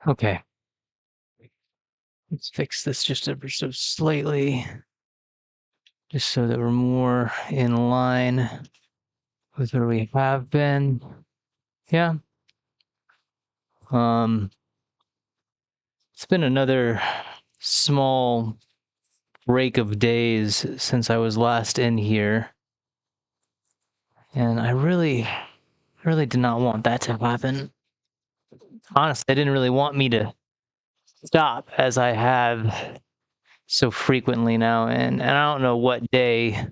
Okay, let's fix this just ever so slightly, just so that we're more in line with where we have been. Yeah. Um, it's been another small break of days since I was last in here, and I really did not want that to happen. Honestly, I didn't really want me to stop as I have so frequently now, and I don't know what day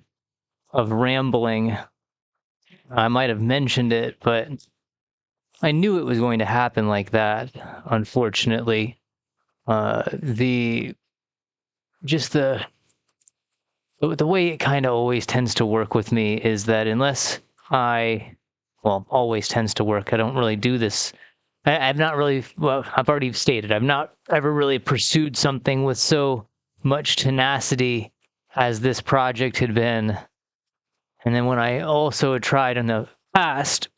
of rambling I might have mentioned it, but I knew it was going to happen like that. Unfortunately, the just the way it kind of always tends to work with me is that unless I, well, always tends to work. I don't really do this. I've not really, well, I've already stated, I've not ever really pursued something with so much tenacity as this project had been. And then when I also had tried in the past,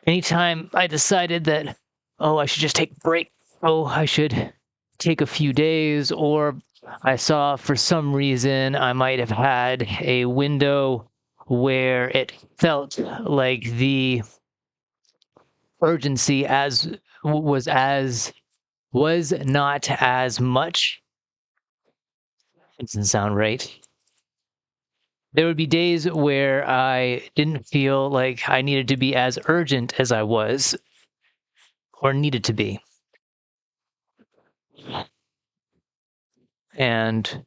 anytime I decided that, oh, I should just take a break, oh, I should take a few days, or I saw for some reason I might have had a window where it felt like the urgency was not as much. It doesn't sound right. There would be days where I didn't feel like I needed to be as urgent as I was or needed to be. And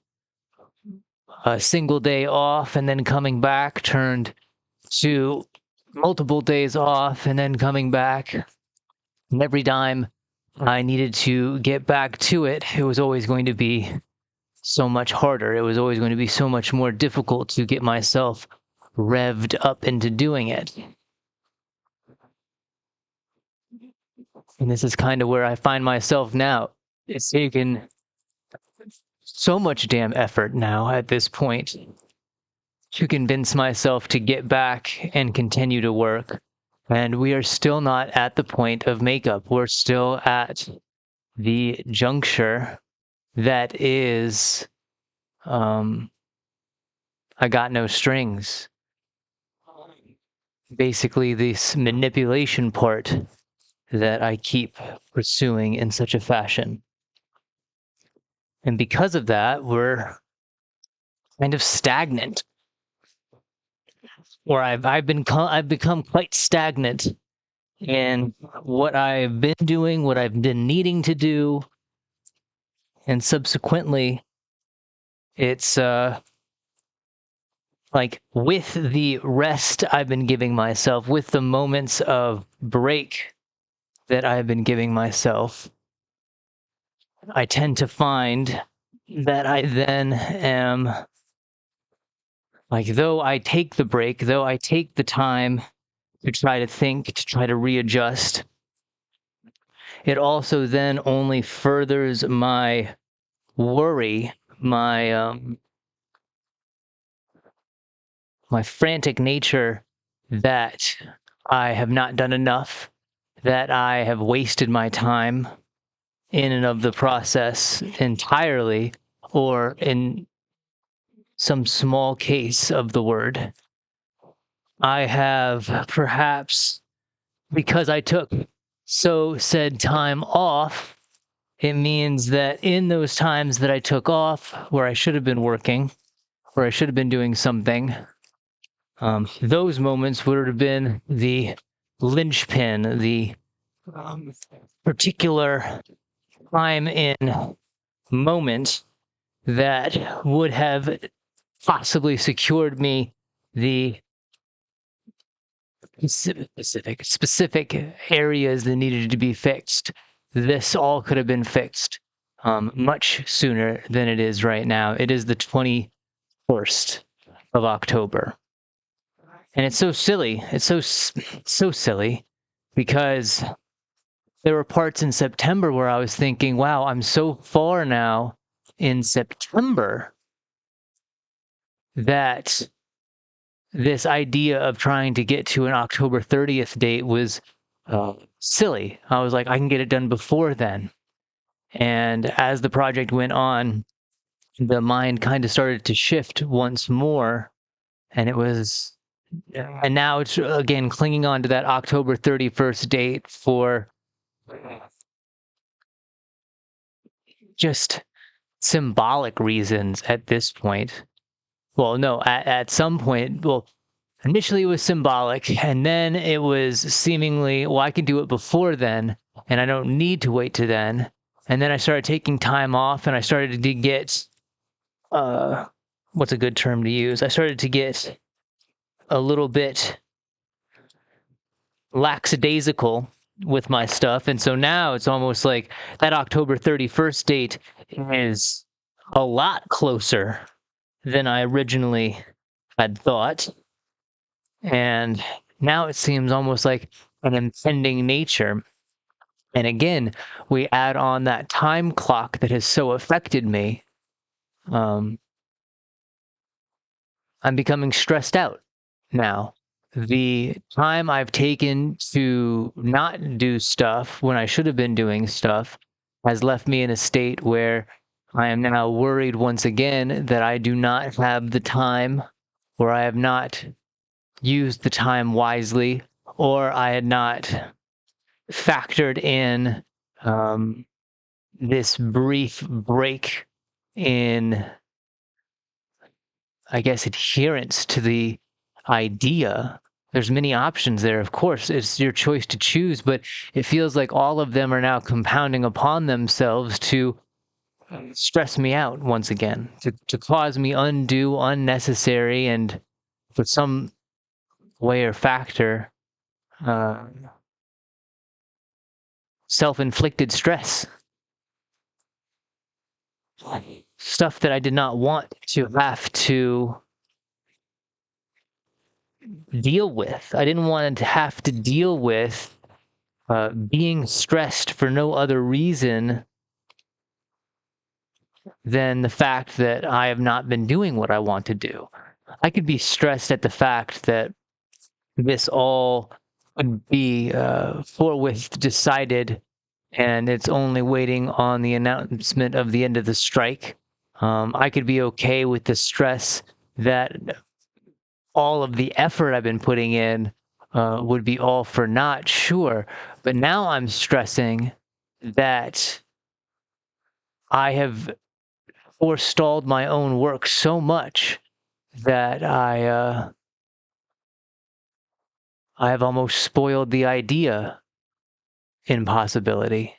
a single day off and then coming back turned to multiple days off and then coming back. And every time I needed to get back to it, it was always going to be so much harder. It was always going to be so much more difficult to get myself revved up into doing it. And this is kind of where I find myself now. It's taken so much damn effort now at this point to convince myself to get back and continue to work. And we are still not at the point of makeup. We're still at the juncture that is, I got no strings. Basically, this manipulation part that I keep pursuing in such a fashion. And because of that, we're kind of stagnant. Or I've become quite stagnant in what I've been doing, what I've been needing to do, and subsequently, it's like with the rest I've been giving myself, with the moments of break that I've been giving myself, I tend to find that I then am like, though I take the break, though I take the time to try to think, to try to readjust, it also then only furthers my worry, my frantic nature that I have not done enough, that I have wasted my time in and of the process entirely, or in some small case of the word, I have perhaps, because I took so said time off, it means that in those times that I took off where I should have been working, where I should have been doing something, those moments would have been the linchpin, the particular time in moment that would have possibly secured me the specific areas that needed to be fixed. This all could have been fixed much sooner than it is right now. It is the 21st of October. And it's so silly. It's so silly because there were parts in September where I was thinking, wow, I'm so far now in September that this idea of trying to get to an October 30th date was silly. I was like, I can get it done before then. And as the project went on, the mind kind of started to shift once more. And it was, and now it's again clinging on to that October 31st date for just symbolic reasons at this point. Well, no, at some point, well, initially it was symbolic, and then it was seemingly, well, I can do it before then, and I don't need to wait to then. And then I started taking time off, and I started to get, what's a good term to use? I started to get a little bit lackadaisical with my stuff. And so now it's almost like that October 31st date is a lot closer than I originally had thought. And now it seems almost like an impending nature. And again, we add on that time clock that has so affected me. I'm becoming stressed out now. The time I've taken to not do stuff when I should have been doing stuff has left me in a state where I am now worried once again that I do not have the time, or I have not used the time wisely, or I had not factored in this brief break in, I guess, adherence to the idea. There's many options there, of course. It's your choice to choose, but it feels like all of them are now compounding upon themselves to stress me out once again, to cause me undue, unnecessary, and for some way or factor, uh, self-inflicted stress. Stuff that I did not want to have to deal with. I didn't want to have to deal with being stressed for no other reason than the fact that I have not been doing what I want to do. I could be stressed at the fact that this all would be forthwith decided, and it's only waiting on the announcement of the end of the strike. I could be okay with the stress that all of the effort I've been putting in would be all for naught, sure. But now I'm stressing that I have forestalled my own work so much that I have almost spoiled the idea impossibility.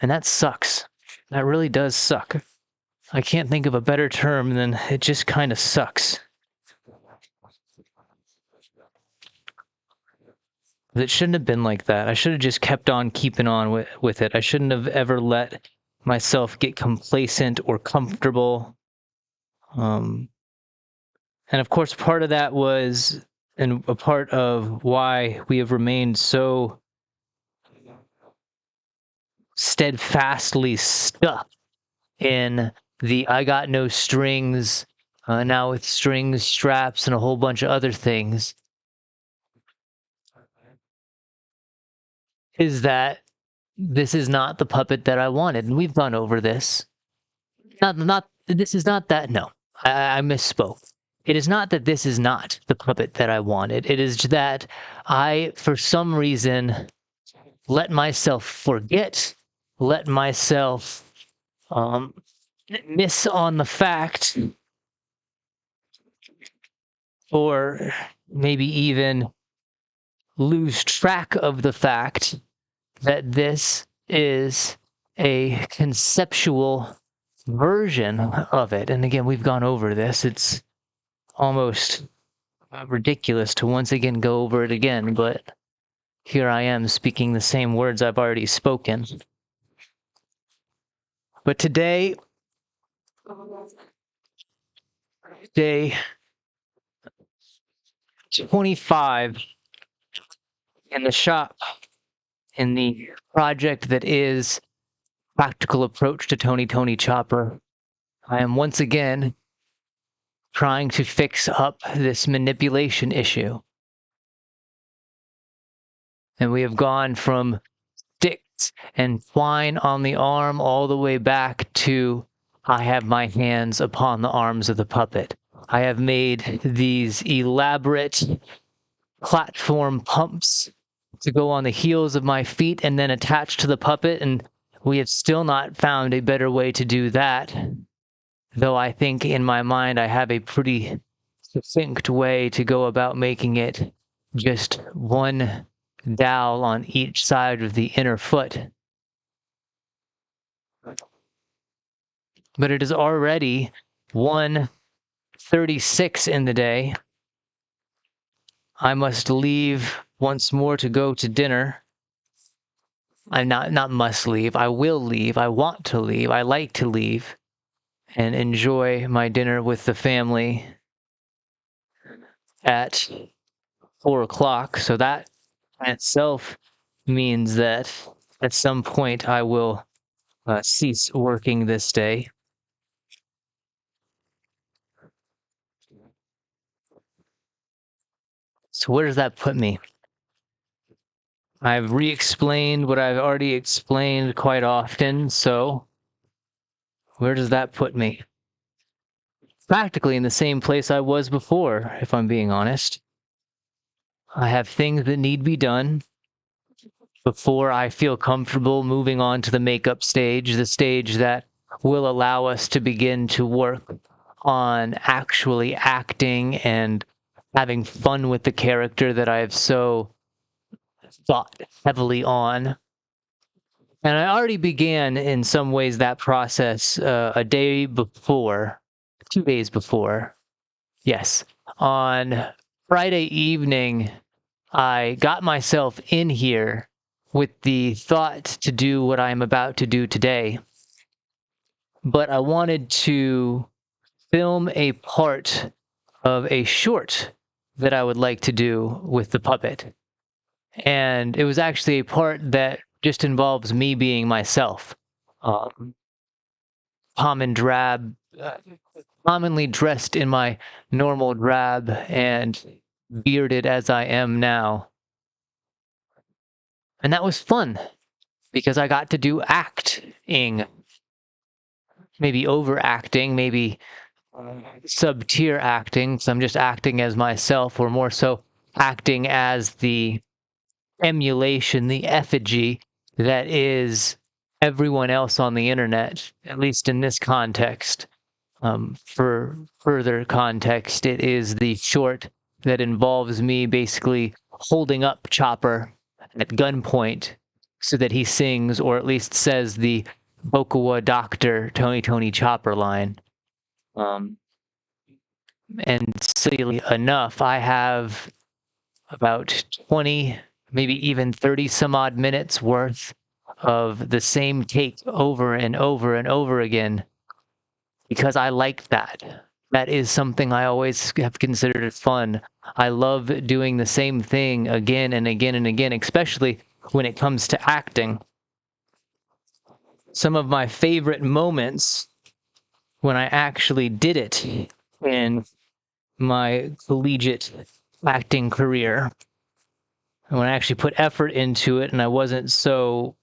And that sucks. That really does suck. I can't think of a better term than it just kind of sucks. It shouldn't have been like that. I should have just kept on keeping on with it. I shouldn't have ever let myself get complacent or comfortable. And of course, part of that was, and a part of why we have remained so steadfastly stuck in the I got no strings, now with strings, straps, and a whole bunch of other things, is that this is not the puppet that I wanted. And we've gone over this. This is not that, no, I misspoke. It is not that this is not the puppet that I wanted. It is that I, for some reason, let myself forget, let myself miss on the fact, or maybe even lose track of the fact that this is a conceptual version of it. And again, we've gone over this. It's almost ridiculous to once again go over it again, but here I am speaking the same words I've already spoken. But today, day 25 in the shop, in the project that is Practical Approach to Tony Chopper, I am once again trying to fix up this manipulation issue. And we have gone from sticks and twine on the arm all the way back to I have my hands upon the arms of the puppet. I have made these elaborate platform pumps to go on the heels of my feet and then attach to the puppet, and we have still not found a better way to do that. Though I think in my mind I have a pretty succinct way to go about making it just one dowel on each side of the inner foot. But it is already 1:36 in the day. I must leave once more to go to dinner. I'm not must leave. I will leave. I want to leave. I like to leave and enjoy my dinner with the family at 4 o'clock. So that in itself means that at some point I will cease working this day. So where does that put me? I've re-explained what I've already explained quite often, so where does that put me? Practically in the same place I was before, if I'm being honest. I have things that need to be done before I feel comfortable moving on to the makeup stage, the stage that will allow us to begin to work on actually acting and having fun with the character that I have so thought heavily on. And I already began in some ways that process a day before, 2 days before. Yes. On Friday evening, I got myself in here with the thought to do what I'm about to do today. But I wanted to film a part of a short that I would like to do with the puppet. And it was actually a part that just involves me being myself. Common drab, commonly dressed in my normal drab and bearded as I am now. And that was fun because I got to do acting. Maybe overacting, maybe sub-tier acting. So I'm just acting as myself, or more so acting as the emulation, the effigy that is everyone else on the internet, at least in this context. For further context, it is the short that involves me basically holding up Chopper at gunpoint so that he sings, or at least says, the Bokawa Doctor Tony Chopper line. And silly enough, I have about 20, maybe even 30 some odd minutes worth of the same take over and over and over again because I like that. That is something I always have considered fun. I love doing the same thing again and again and again, especially when it comes to acting. Some of my favorite moments when I actually did it in my collegiate acting career, when I actually put effort into it and I wasn't so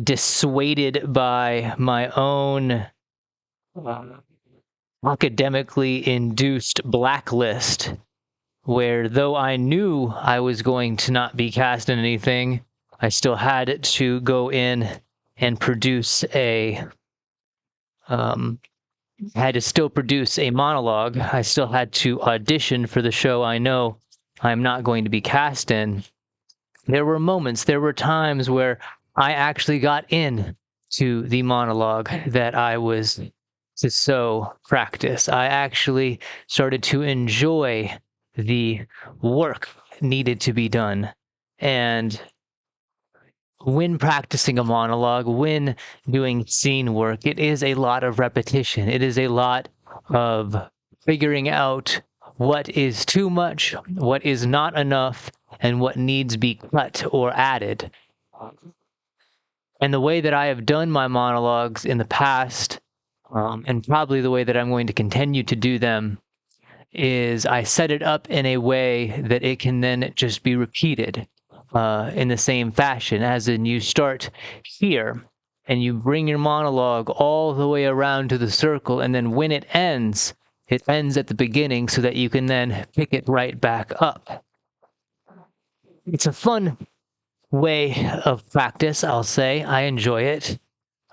dissuaded by my own academically induced blacklist, where though I knew I was going to not be cast in anything, I still had to go in and produce had to still produce a monologue. I still had to audition for the show I know I'm not going to be cast in. There were moments, there were times where I actually got in to the monologue that I was to so practice. I actually started to enjoy the work needed to be done. And when practicing a monologue, when doing scene work, it is a lot of repetition. It is a lot of figuring out what is too much, what is not enough, and what needs be cut or added. And the way that I have done my monologues in the past, and probably the way that I'm going to continue to do them, is I set it up in a way that it can then just be repeated in the same fashion, as in you start here and you bring your monologue all the way around to the circle, and then when it ends at the beginning so that you can then pick it right back up. It's a fun way of practice, I'll say. I enjoy it.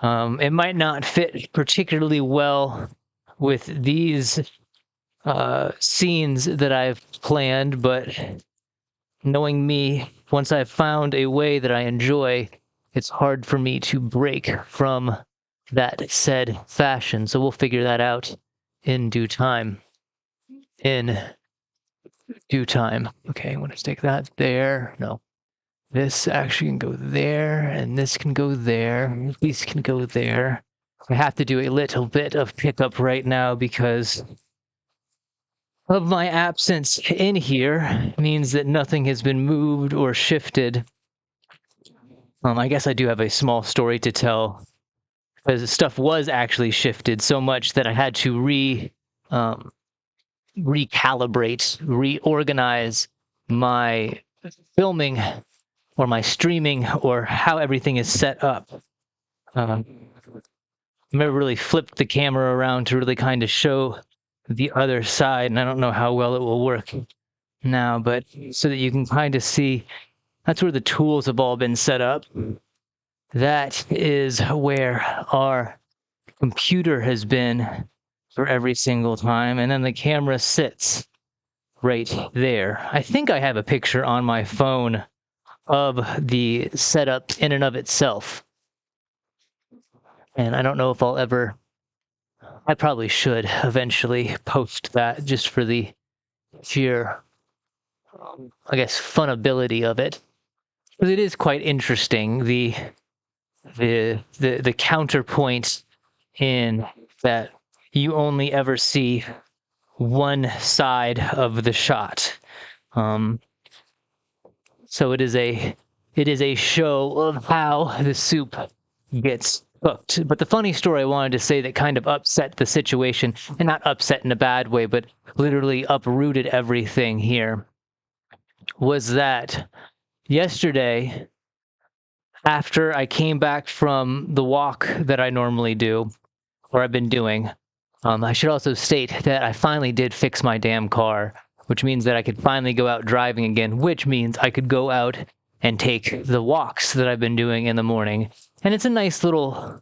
It might not fit particularly well with these scenes that I've planned, but knowing me, once I've found a way that I enjoy, it's hard for me to break from that said fashion. So we'll figure that out in due time. In due time. Okay, I'm going to stick that there. No. This actually can go there, and this can go there. These can go there. I have to do a little bit of pickup right now because of my absence in here means that nothing has been moved or shifted. I guess I do have a small story to tell, because stuff was actually shifted so much that I had to recalibrate, reorganize my filming or my streaming or how everything is set up. I never really flipped the camera around to really kind of show the other side, and I don't know how well it will work now, but so that you can kind of see, that's where the tools have all been set up. That is where our computer has been for every single time, and then the camera sits right there. I think I have a picture on my phone of the setup in and of itself. And I don't know if I probably should eventually post that just for the sheer, I guess, funability of it. Because it is quite interesting, the counterpoint in that you only ever see one side of the shot. So it is a show of how the soup gets cooked. But the funny story I wanted to say that kind of upset the situation, and not upset in a bad way, but literally uprooted everything here, was that yesterday, after I came back from the walk that I normally do, or I've been doing, I should also state that I finally did fix my damn car, which means that I could finally go out driving again, which means I could go out and take the walks that I've been doing in the morning. And it's a nice little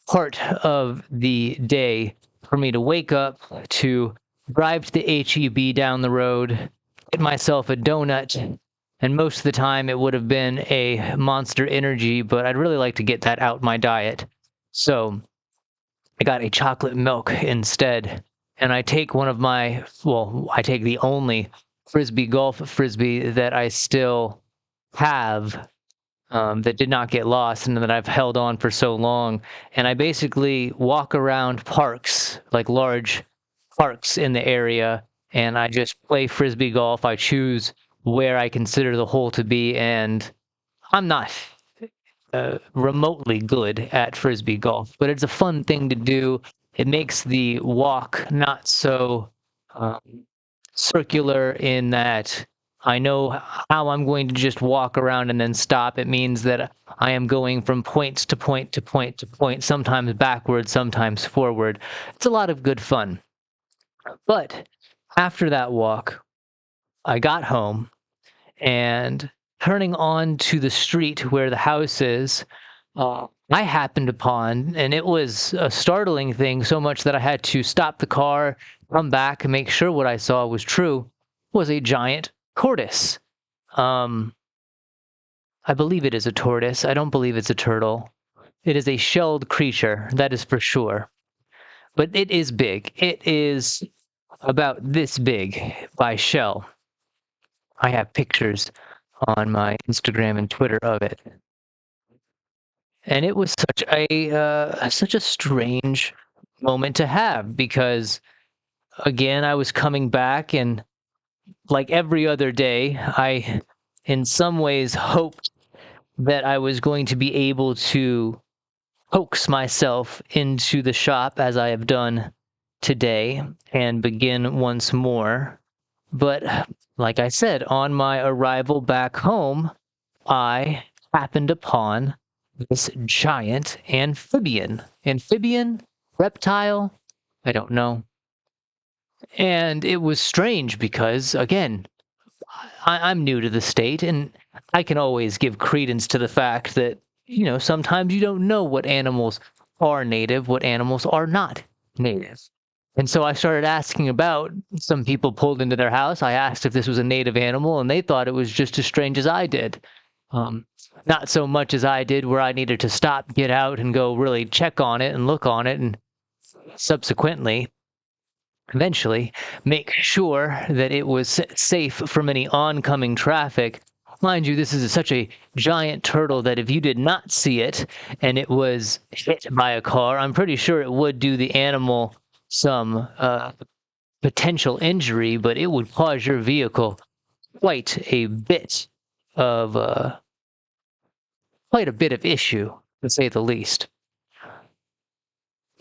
part of the day for me to wake up, to drive to the H-E-B down the road, get myself a donut, and most of the time it would have been a Monster Energy, but I'd really like to get that out my diet. So I got a chocolate milk instead, and I take I take the only Frisbee golf frisbee that I still have, that did not get lost and that I've held on for so long. And I basically walk around parks, like large parks in the area, and I just play Frisbee golf. I choose where I consider the hole to be, and I'm not remotely good at Frisbee golf, but it's a fun thing to do. It makes the walk not so circular in that I know how I'm going to just walk around and then stop. It means that I am going from point to point to point to point, sometimes backwards, sometimes forward. It's a lot of good fun. But after that walk, I got home, and turning on to the street where the house is, I happened upon, and it was a startling thing so much that I had to stop the car, come back, and make sure what I saw was true, was a giant tortoise. I believe it is a tortoise. I don't believe it's a turtle. It is a shelled creature, that is for sure. But it is big. It is about this big by shell. I have pictures on my Instagram and Twitter of it. And it was such a strange moment to have, because again, I was coming back, and like every other day, I in some ways hoped that I was going to be able to coax myself into the shop, as I have done today and begin once more. But like I said, on my arrival back home, I happened upon this giant amphibian, reptile, I don't know. And it was strange because, again, I'm new to the state, and I can always give credence to the fact that, sometimes you don't know what animals are native, what animals are not native. And so I started asking about, some people pulled into their house. I asked if this was a native animal, and they thought it was just as strange as I did. Um, Not so much as I did, where I needed to stop, get out, and go really check on it and look on it, and subsequently eventually make sure that it was safe from any oncoming traffic. Mind you, this is such a giant turtle that if you did not see it and it was hit by a car, I'm pretty sure it would do the animal some potential injury, but it would cause your vehicle quite a bit of issue, to say the least.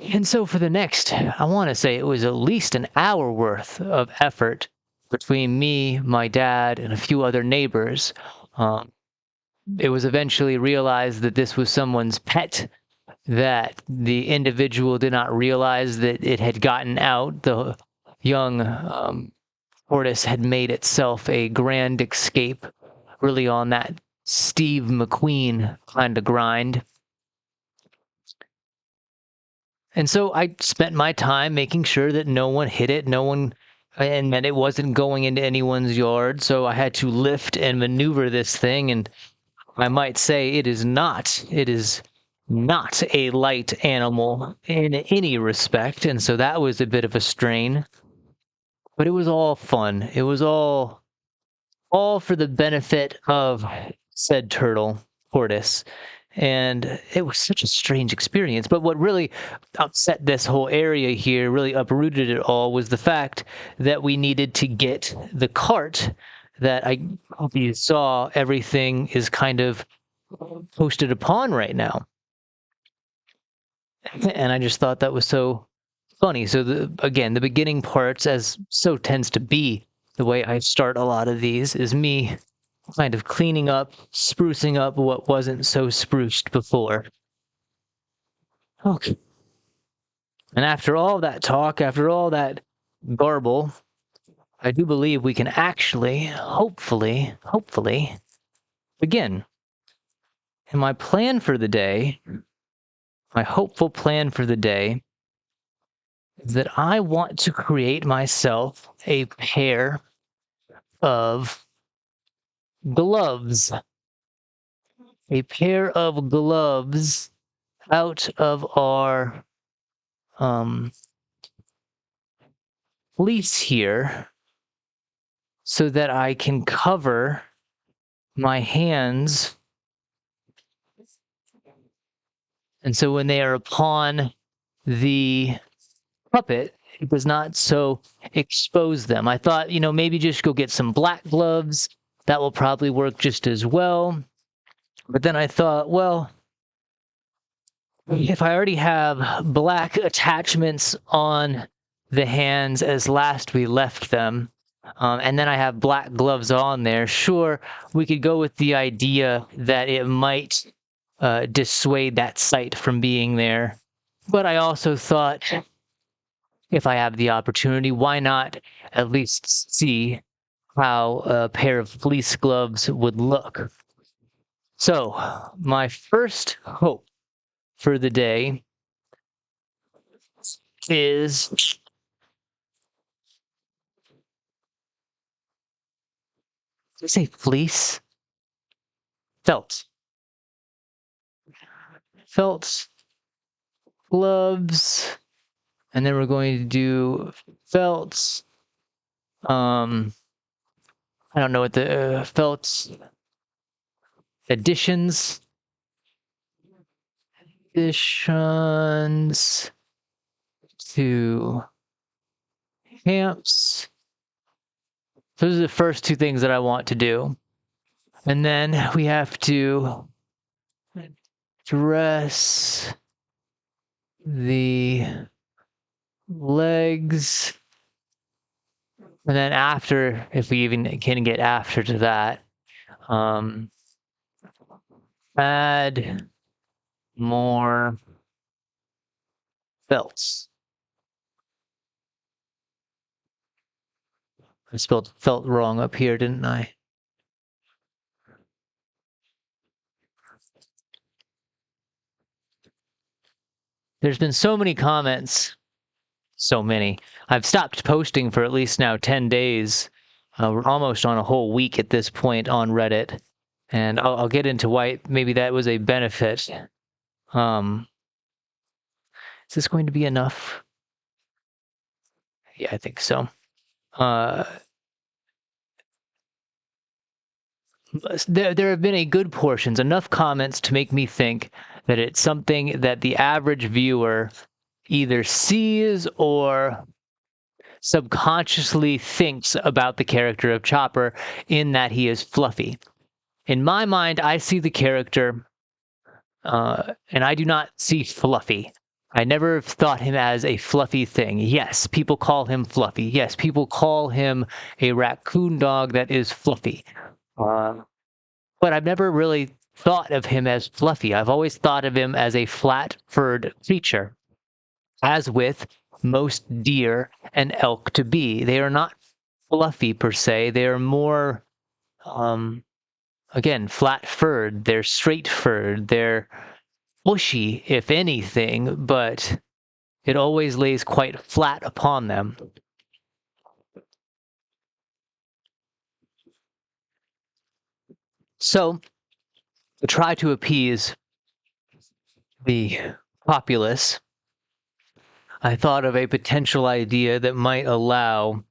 And so for the next, I want to say it was at least an hour worth of effort between me, my dad, and a few other neighbors. Um, it was eventually realized that this was someone's pet, that the individual did not realize that it had gotten out. The young tortoise had made itself a grand escape, really on that Steve McQueen kind of grind. And so I spent my time making sure that no one hit it, and that it wasn't going into anyone's yard. So I had to lift and maneuver this thing. And I might say it is not a light animal in any respect. And so that was a bit of a strain, but it was all fun. It was all for the benefit of said tortoise. And it was such a strange experience. But what really upset this whole area here, really uprooted it all, was the fact that we needed to get the cart that I hope you saw everything is kind of posted upon right now. And I just thought that was so funny. So the beginning parts, as so tends to be the way I start a lot of these, is me kind of cleaning up, sprucing up what wasn't so spruced before. Okay. And after all that talk, after all that garble, I do believe we can actually, hopefully, begin. And my plan for the day, my hopeful plan for the day, is that I want to create myself a pair of gloves. A pair of gloves out of our fleece here, so that I can cover my hands. And so when they are upon the puppet, it does not so expose them. I thought, maybe just go get some black gloves. That will probably work just as well. But then I thought, well, if I already have black attachments on the hands as last we left them, and then I have black gloves on there, sure, we could go with the idea that it might dissuade that sight from being there. But I also thought, if I have the opportunity, why not at least see how a pair of fleece gloves would look? So, my first hope for the day is did I say fleece? Felt. Felt gloves. And then we're going to do felts. I don't know what the felts additions to camps. Those are the first two things that I want to do. And then we have to dress the legs. And then after, if we even can get after to that, add more felts. I spelled felt wrong up here, didn't I? There's been so many comments. So many. I've stopped posting for at least now 10 days. We're almost on a whole week at this point on Reddit. And I'll get into why maybe that was a benefit. Is this going to be enough? Yeah, I think so. There have been a good portions, enough comments to make me think that it's something that the average viewer either sees or subconsciously thinks about the character of Chopper in that he is fluffy. In my mind, I see the character, and I do not see fluffy. I never thought him as a fluffy thing. Yes, people call him fluffy. Yes, people call him a raccoon dog that is fluffy. But I've never really thought of him as fluffy. I've always thought of him as a flat-furred creature, as with most deer and elk to be. They are not fluffy per se. They are more, again, flat-furred. They're straight-furred. They're bushy, if anything, but it always lays quite flat upon them. So, to try to appease the populace, I thought of a potential idea that might allow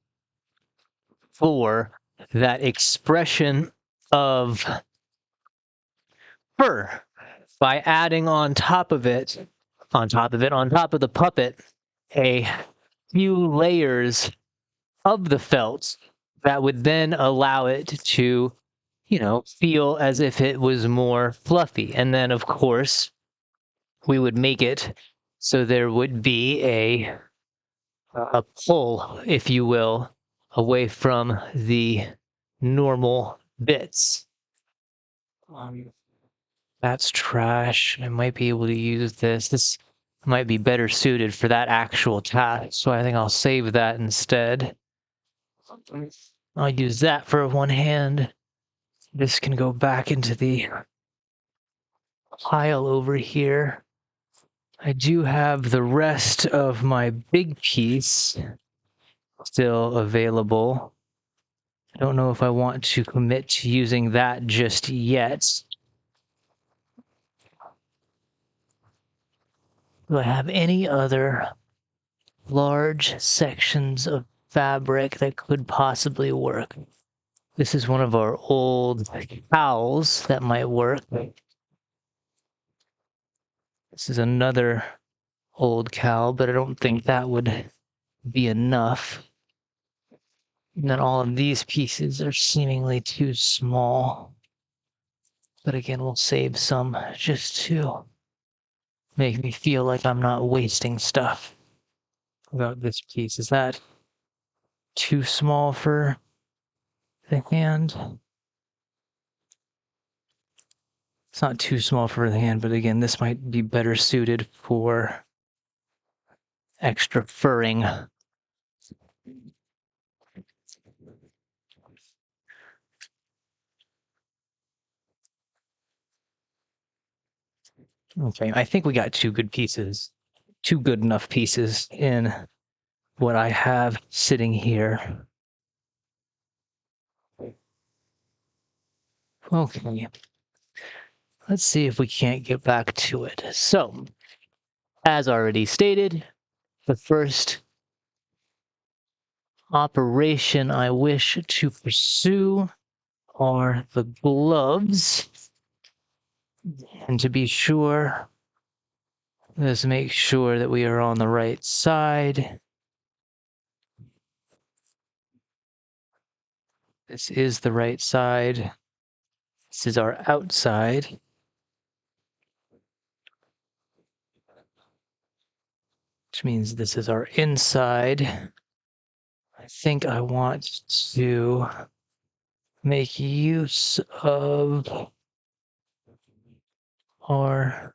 for that expression of fur by adding on top of the puppet, a few layers of the felt that would then allow it to, feel as if it was more fluffy. And then, of course, we would make it so there would be a pull, if you will, away from the normal bits. That's trash. I might be able to use this. This might be better suited for that actual task, so I think I'll save that instead. I'll use that for one hand. This can go back into the pile over here. I do have the rest of my big piece still available. I don't know if I want to commit to using that just yet. Do I have any other large sections of fabric that could possibly work? This is one of our old cowls that might work. This is another old cowl, but I don't think that would be enough. And then all of these pieces are seemingly too small. But again, we'll save some just to make me feel like I'm not wasting stuff. About this piece, is that too small for the hand? It's not too small for the hand, but again, this might be better suited for extra furring. Okay, I think we got two good enough pieces in what I have sitting here. Okay, let's see if we can't get back to it. So, as already stated, the first operation I wish to pursue are the gloves. And to be sure, let's make sure that we are on the right side. This is the right side. This is our outside. which means this is our inside. I think I want to make use of our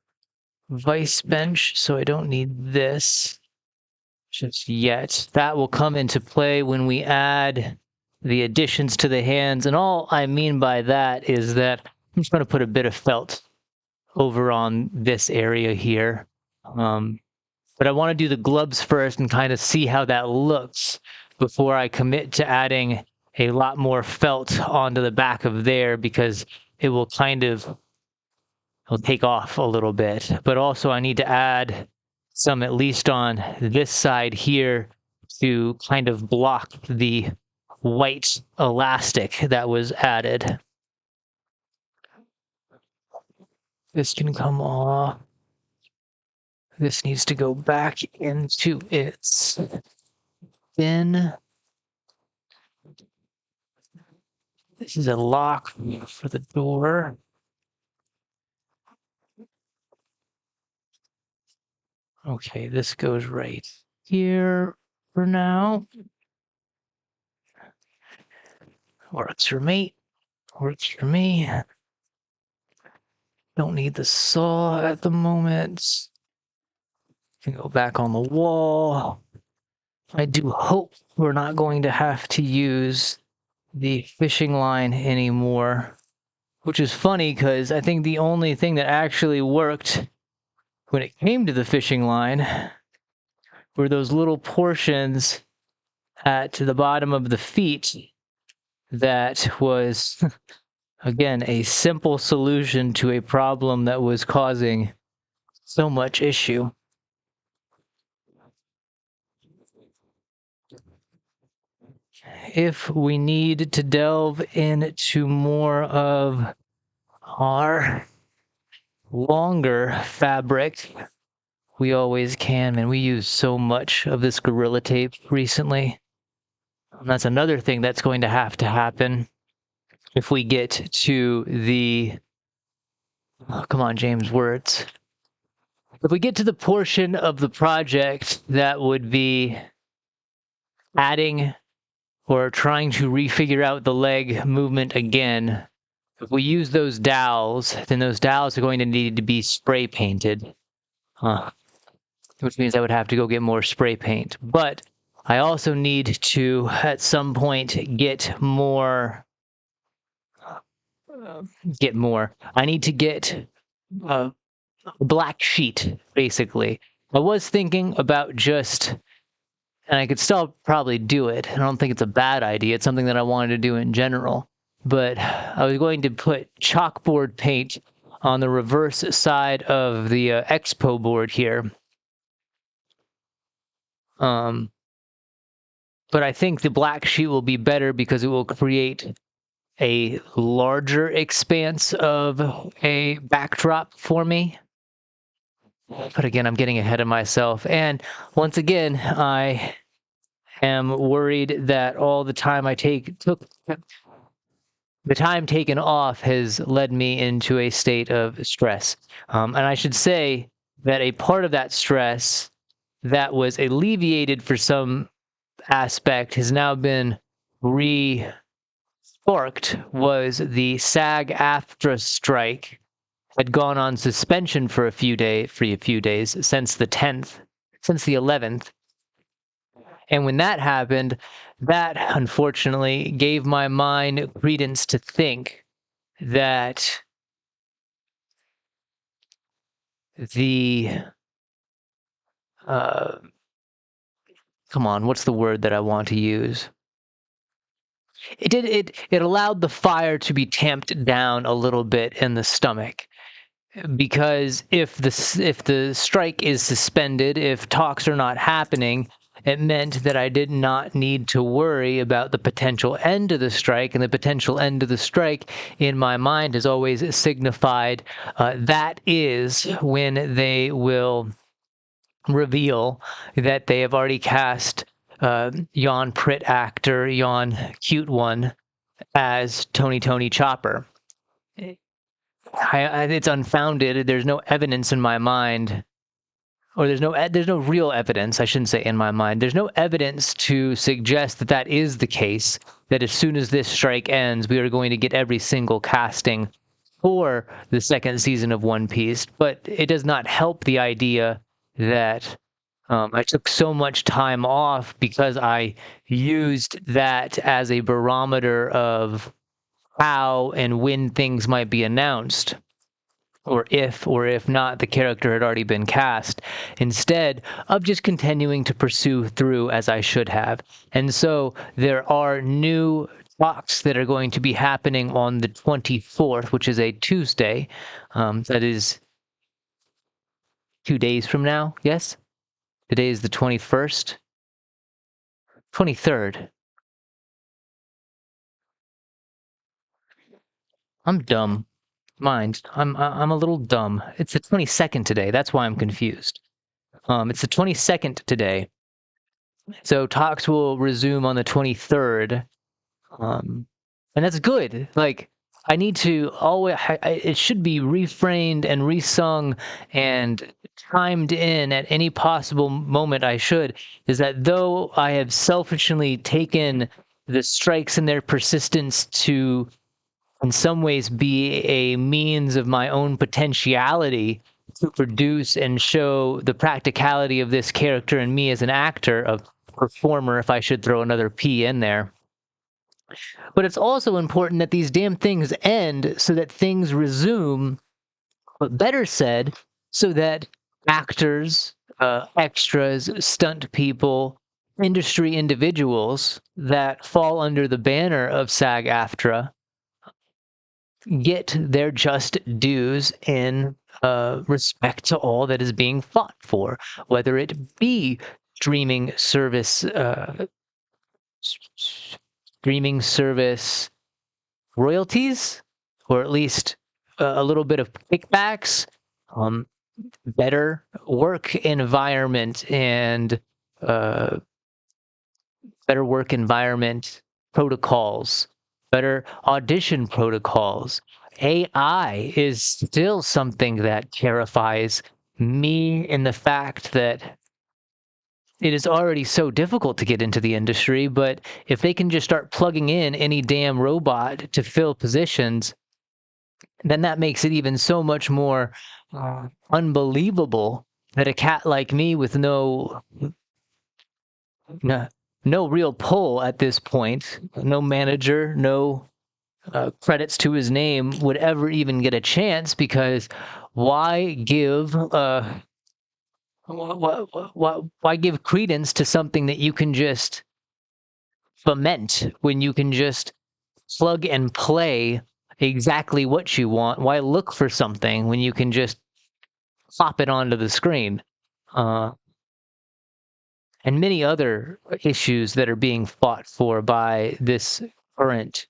vice bench, so I don't need this just yet. That will come into play when we add the additions to the hands, and all I mean by that is that I'm just going to put a bit of felt over on this area here. But I want to do the gloves first and kind of see how that looks before I commit to adding a lot more felt onto the back of there, because it will it'll take off a little bit. But also I need to add some at least on this side here to kind of block the white elastic that was added. This can come off. This needs to go back into its bin. This is a lock for the door. Okay, this goes right here for now. Works for me. Works for me. Don't need the saw at the moment. Can go back on the wall. I do hope we're not going to have to use the fishing line anymore, which is funny because I think the only thing that actually worked when it came to the fishing line were those little portions at the bottom of the feet. That was, again, a simple solution to a problem that was causing so much issue. If we need to delve into more of our longer fabric, we always can, and we use so much of this Gorilla Tape recently. And that's another thing that's going to happen if we get to the, oh, come on, James, words. If we get to the portion of the project that would be adding or trying to refigure out the leg movement again, if we use those dowels, then those dowels are going to need to be spray painted, which means I would have to go get more spray paint. But I also need to, at some point, get more. I need to get a black sheet, basically. I was thinking about just, and I could still probably do it. I don't think it's a bad idea. It's something that I wanted to do in general. But I was going to put chalkboard paint on the reverse side of the expo board here. But I think the black sheet will be better because it will create a larger expanse of a backdrop for me. But again, I'm getting ahead of myself. And once again, I am worried that all the time the time taken off has led me into a state of stress. And I should say that a part of that stress that was alleviated for some aspect has now been re-sparked was the SAG-AFTRA strike had gone on suspension for a few days since the 11th. And when that happened, that unfortunately gave my mind credence to think that the come on, what's the word that I want to use? It allowed the fire to be tamped down a little bit in the stomach, because if the strike is suspended, if talks are not happening, it meant that I did not need to worry about the potential end of the strike, and the potential end of the strike in my mind has always signified that is when they will reveal that they have already cast Jan Pritt actor, Jan Cute One, as Tony Chopper. It's unfounded. There's no evidence in my mind or there's no real evidence, I shouldn't say in my mind, there's no evidence to suggest that that is the case, that as soon as this strike ends, we are going to get every single casting for the second season of One Piece. But it does not help the idea that I took so much time off because I used that as a barometer of how and when things might be announced, or if not the character had already been cast, instead of just continuing to pursue through as I should have. And so there are new talks that are going to be happening on the 24th, which is a Tuesday. That is 2 days from now. Yes, today is the 21st, 23rd. I'm dumb. Mind, I'm a little dumb. It's the 22nd today. That's why I'm confused. It's the 22nd today. So talks will resume on the 23rd. And that's good. Like, I need to always, it should be refrained and resung and timed in at any possible moment I should, is that though I have selfishly taken the strikes and their persistence to, in some ways, be a means of my own potentiality to produce and show the practicality of this character and me as an actor, a performer, if I should throw another P in there. But it's also important that these damn things end so that things resume, but better said, so that actors, extras, stunt people, industry individuals that fall under the banner of SAG-AFTRA get their just dues in respect to all that is being fought for, whether it be streaming service royalties, or at least a little bit of kickbacks, better work environment and better work environment protocols, better audition protocols. AI is still something that terrifies me, in the fact that it is already so difficult to get into the industry, but if they can just start plugging in any damn robot to fill positions, then that makes it even so much more unbelievable that a cat like me with no real pull at this point, no manager, no credits to his name, would ever even get a chance. Because why give why give credence to something that you can just foment when you can just plug and play exactly what you want? Why look for something when you can just plop it onto the screen? And many other issues that are being fought for by this current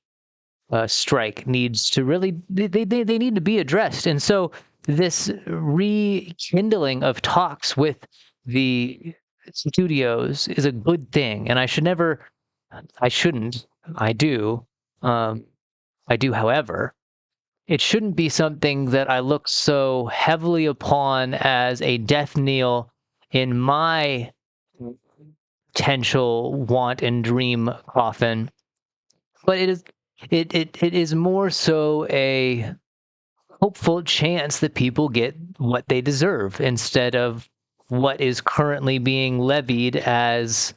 strike needs to really, they need to be addressed. And so this rekindling of talks with the studios is a good thing. And I do, however, it shouldn't be something that I look so heavily upon as a death knell in my potential want and dream coffin. But it is more so a hopeful chance that people get what they deserve, instead of what is currently being levied as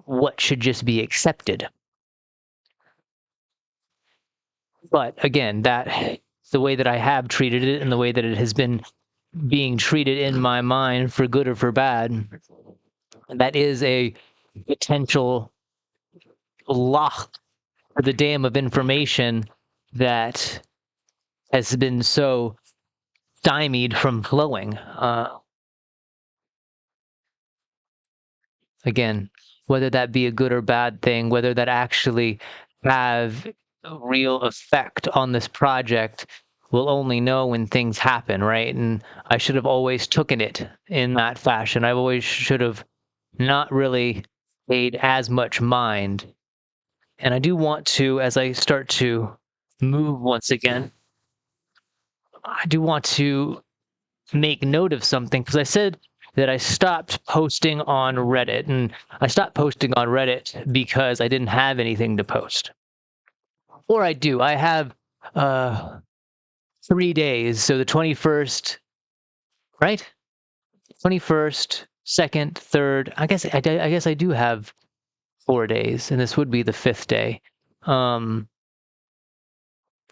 what should just be accepted. But again, that the way that I have treated it and the way that it has been being treated in my mind, for good or for bad, that is a potential lock for the dam of information that has been so stymied from flowing. Again, whether that be a good or bad thing, whether that actually have a real effect on this project, we'll only know when things happen, right? And I should have always taken it in that fashion. I always should have not really paid as much mind. And I do want to, as I start to move once again, I do want to make note of something, because I said that I stopped posting on Reddit. And I stopped posting on Reddit because I didn't have anything to post. Or I do. I have 3 days. So the 21st, right? 21st, 2nd, 3rd. I guess I do have 4 days, and this would be the 5th day.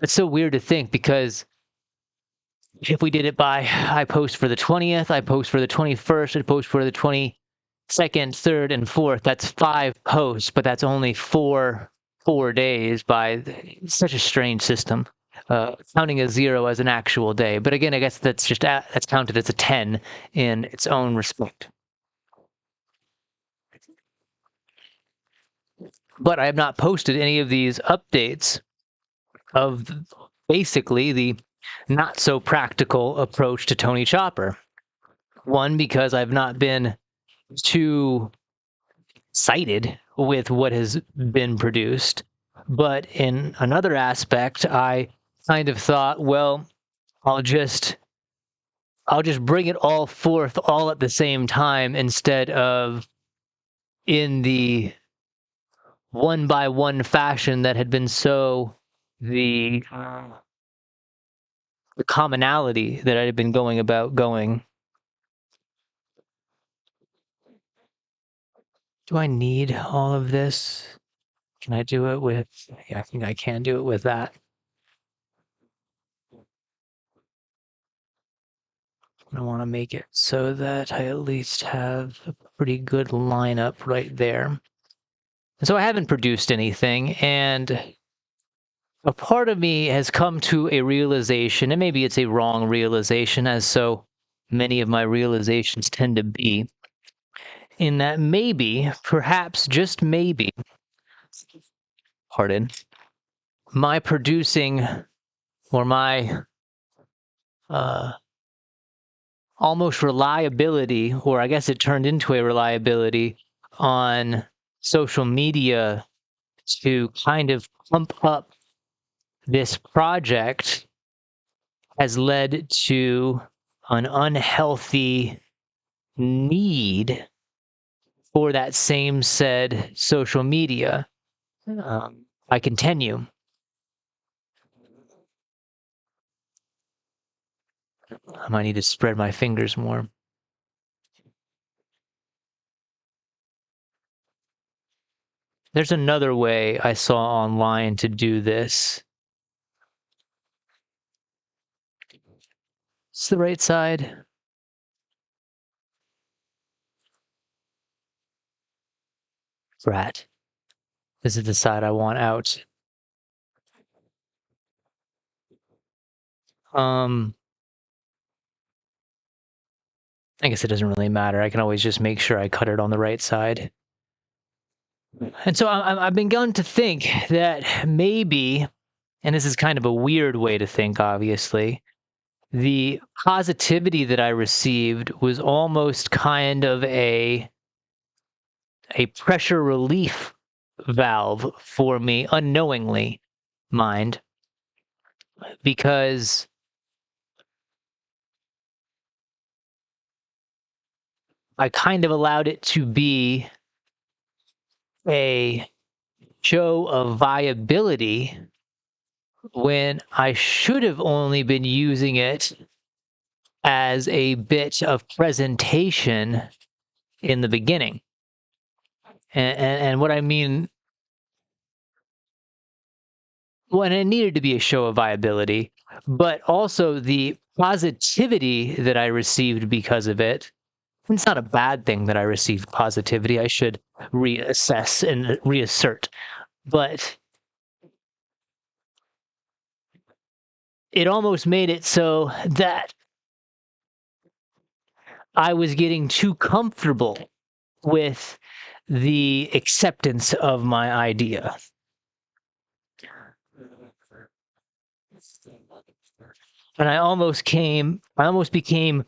It's so weird to think, because if we did it by, I post for the 20th, I post for the 21st, I post for the 22nd, 3rd, and 4th. That's 5 posts, but that's only 4 days. It's such a strange system. Counting a 0 as an actual day. But again, I guess that's counted as a 10 in its own respect. But I have not posted any of these updates of basically the not so practical approach to Tony Chopper. One, because I've not been too excited with what has been produced. But in another aspect, I kind of thought, well, I'll just bring it all forth all at the same time, instead of in the one by one fashion that had been so the commonality that I had been going about going. Do I need all of this? Can I do it with, yeah, I think I can do it with that. I want to make it so that I at least have a pretty good lineup right there. And so I haven't produced anything, and a part of me has come to a realization, and maybe it's a wrong realization, as so many of my realizations tend to be, in that maybe, perhaps just maybe, pardon, my producing, or my almost reliability, or I guess it turned into a reliability on social media to kind of pump up this project, has led to an unhealthy need for that same said social media. I continue. I might need to spread my fingers more. There's another way I saw online to do this. It's the right side. Rat. This is the side I want out. I guess it doesn't really matter. I can always just make sure I cut it on the right side. And so I've begun to think that maybe, and this is kind of a weird way to think, obviously, the positivity that I received was almost kind of a pressure relief valve for me, unknowingly, mind, because I kind of allowed it to be a show of viability when I should have only been using it as a bit of presentation in the beginning. And what I mean, well, and it needed to be a show of viability, but also the positivity that I received because of it. It's not a bad thing that I received positivity. I should reassess and reassert. But it almost made it so that I was getting too comfortable with the acceptance of my idea. And I almost became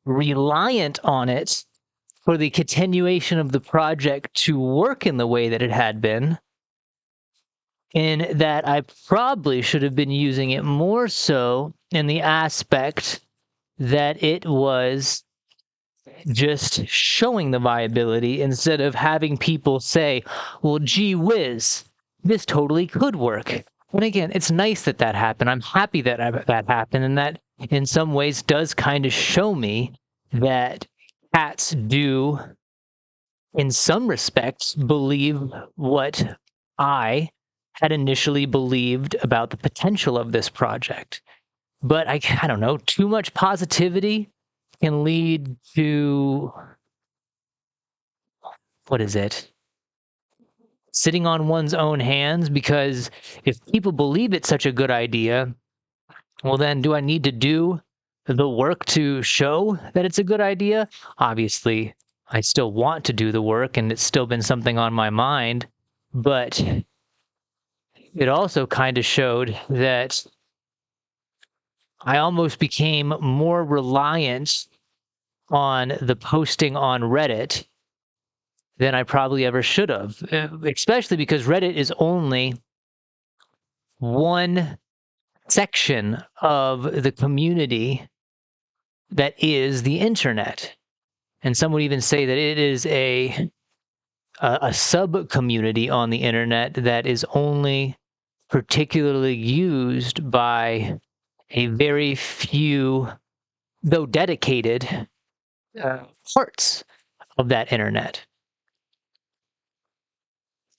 reliant on it for the continuation of the project to work in the way that it had been, in that I probably should have been using it more so in the aspect that it was just showing the viability instead of having people say, well, gee whiz, this totally could work. And again, it's nice that that happened. I'm happy that that happened. And that in some ways does kind of show me that cats do, in some respects, believe what I had initially believed about the potential of this project. But I don't know, too much positivity can lead to, what is it? Sitting on one's own hands, because if people believe it's such a good idea, well, then do I need to do the work to show that it's a good idea? Obviously, I still want to do the work and it's still been something on my mind, but it also kind of showed that I almost became more reliant on the posting on Reddit than I probably ever should have, especially because Reddit is only one section of the community that is the internet. And some would even say that it is a sub community on the internet that is only particularly used by a very few, though dedicated, parts of that internet.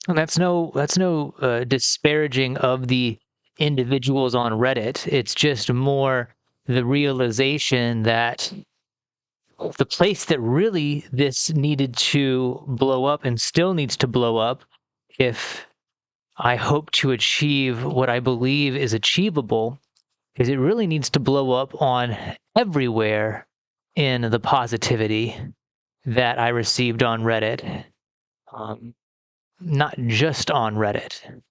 And that's no disparaging of the individuals on Reddit. It's just more the realization that the place that really this needed to blow up and still needs to blow up, if I hope to achieve what I believe is achievable, is it really needs to blow up on everywhere in the positivity that I received on Reddit. Not just on Reddit.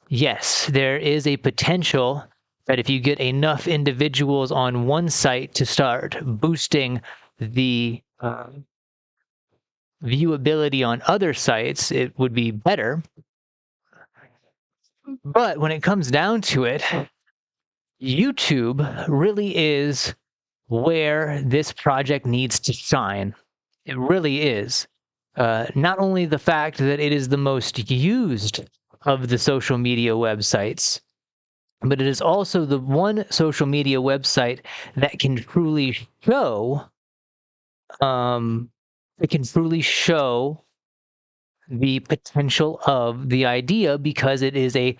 Yes, there is a potential that if you get enough individuals on one site to start boosting the viewability on other sites, it would be better. But when it comes down to it, YouTube really is where this project needs to shine. It really is. Not only the fact that it is the most used of the social media websites, but it is also the one social media website that can truly show, it can truly show the potential of the idea, because it is a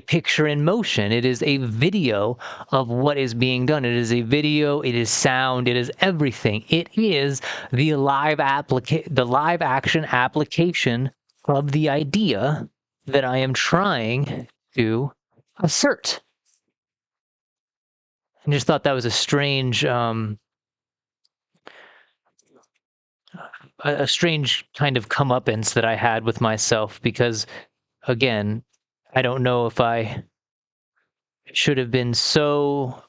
picture in motion. It is a video of what is being done. It is a video, it is sound, it is everything. It is the live action application of the idea that I am trying to assert. I just thought that was a strange kind of comeuppance that I had with myself, because again, I don't know if I should have been so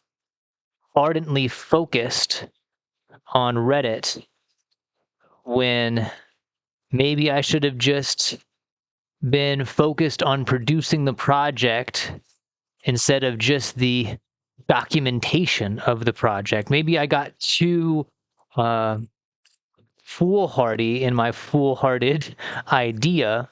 ardently focused on Reddit when maybe I should have just been focused on producing the project instead of just the documentation of the project. Maybe I got too foolhardy in my foolhardy idea,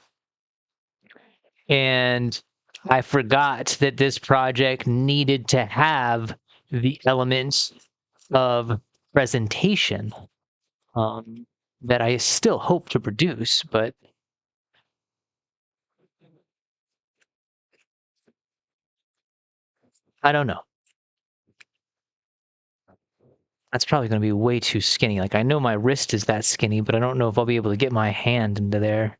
and I forgot that this project needed to have the elements of presentation that I still hope to produce, but I don't know. That's probably going to be way too skinny. Like, I know my wrist is that skinny, but I don't know if I'll be able to get my hand into there.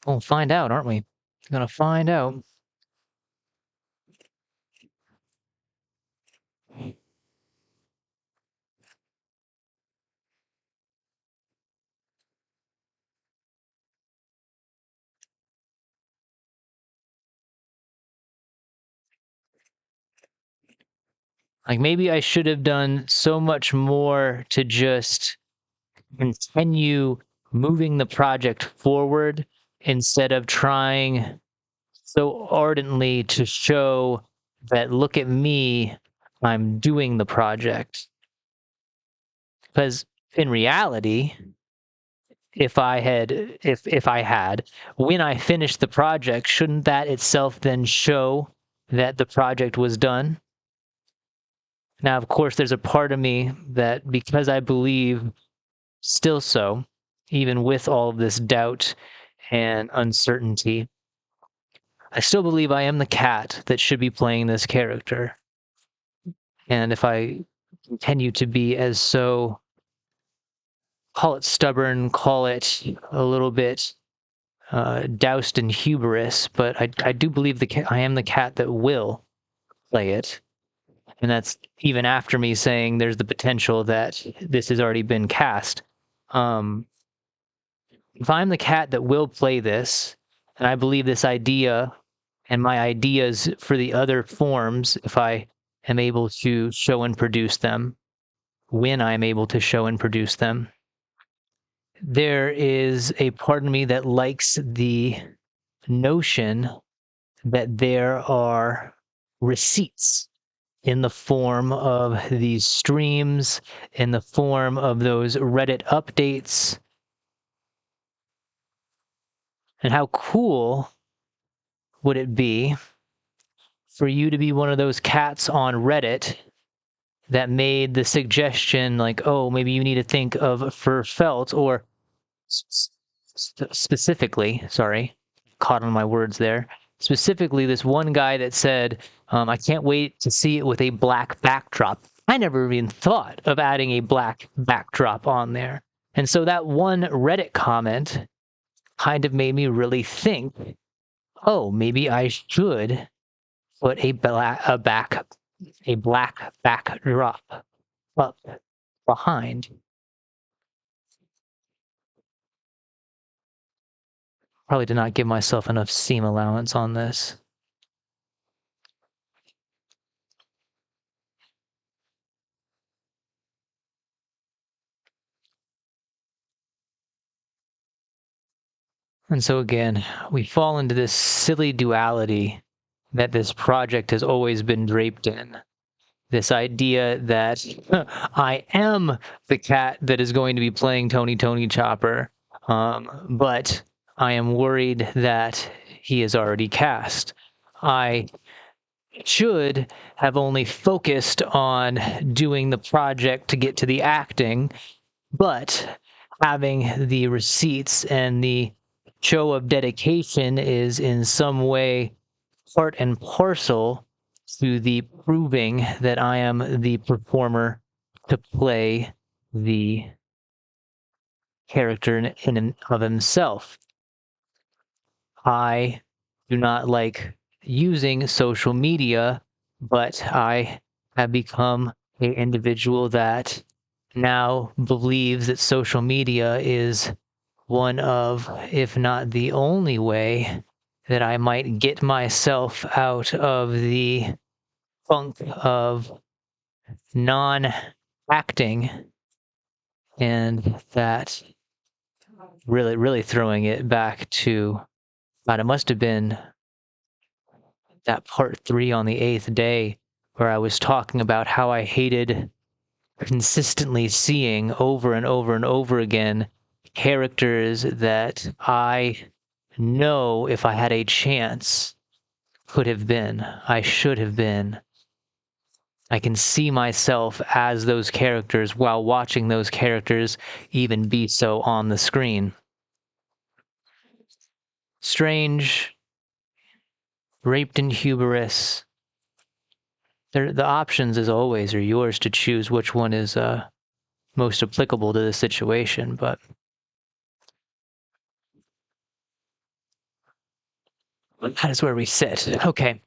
We'll find out, aren't we? Gonna find out. Like, maybe I should have done so much more to just continue moving the project forward instead of trying so ardently to show that, look at me, I'm doing the project. Because in reality, if I had, when I finished the project, shouldn't that itself then show that the project was done? Now, of course, there's a part of me that, because I believe still so, even with all of this doubt and uncertainty, I still believe I am the cat that should be playing this character. And if I continue to be as so, call it stubborn, call it a little bit doused in hubris, but I do believe I am the cat that will play it. And that's even after me saying there's the potential that this has already been cast. Um, if I'm the cat that will play this, and I believe this idea and my ideas for the other forms, if I am able to show and produce them, when I'm able to show and produce them, there is a part of me that likes the notion that there are receipts in the form of these streams, in the form of those Reddit updates. And how cool would it be for you to be one of those cats on Reddit that made the suggestion, like, oh, maybe you need to think of for felt, or specifically, sorry, caught on my words there. Specifically, this one guy that said, I can't wait to see it with a black backdrop. I never even thought of adding a black backdrop on there. And so that one Reddit comment kind of made me really think, oh, maybe I should put a black backdrop up behind. Probably did not give myself enough seam allowance on this. And so again, we fall into this silly duality that this project has always been draped in. This idea that I am the cat that is going to be playing Tony Chopper, but I am worried that he is already cast. I should have only focused on doing the project to get to the acting, but having the receipts and the show of dedication is in some way part and parcel to the proving that I am the performer to play the character in and of himself. I do not like using social media, but I have become an individual that now believes that social media is one of, if not the only way, that I might get myself out of the funk of non-acting, and that really throwing it back to, God, it must have been that part 3 on the 8th day where I was talking about how I hated consistently seeing over and over and over again characters that I know if I had a chance could have been, I should have been. I can see myself as those characters while watching those characters even be so on the screen. Strange, raped in hubris. The options, as always, are yours to choose which one is most applicable to the situation, but that is where we sit. Okay.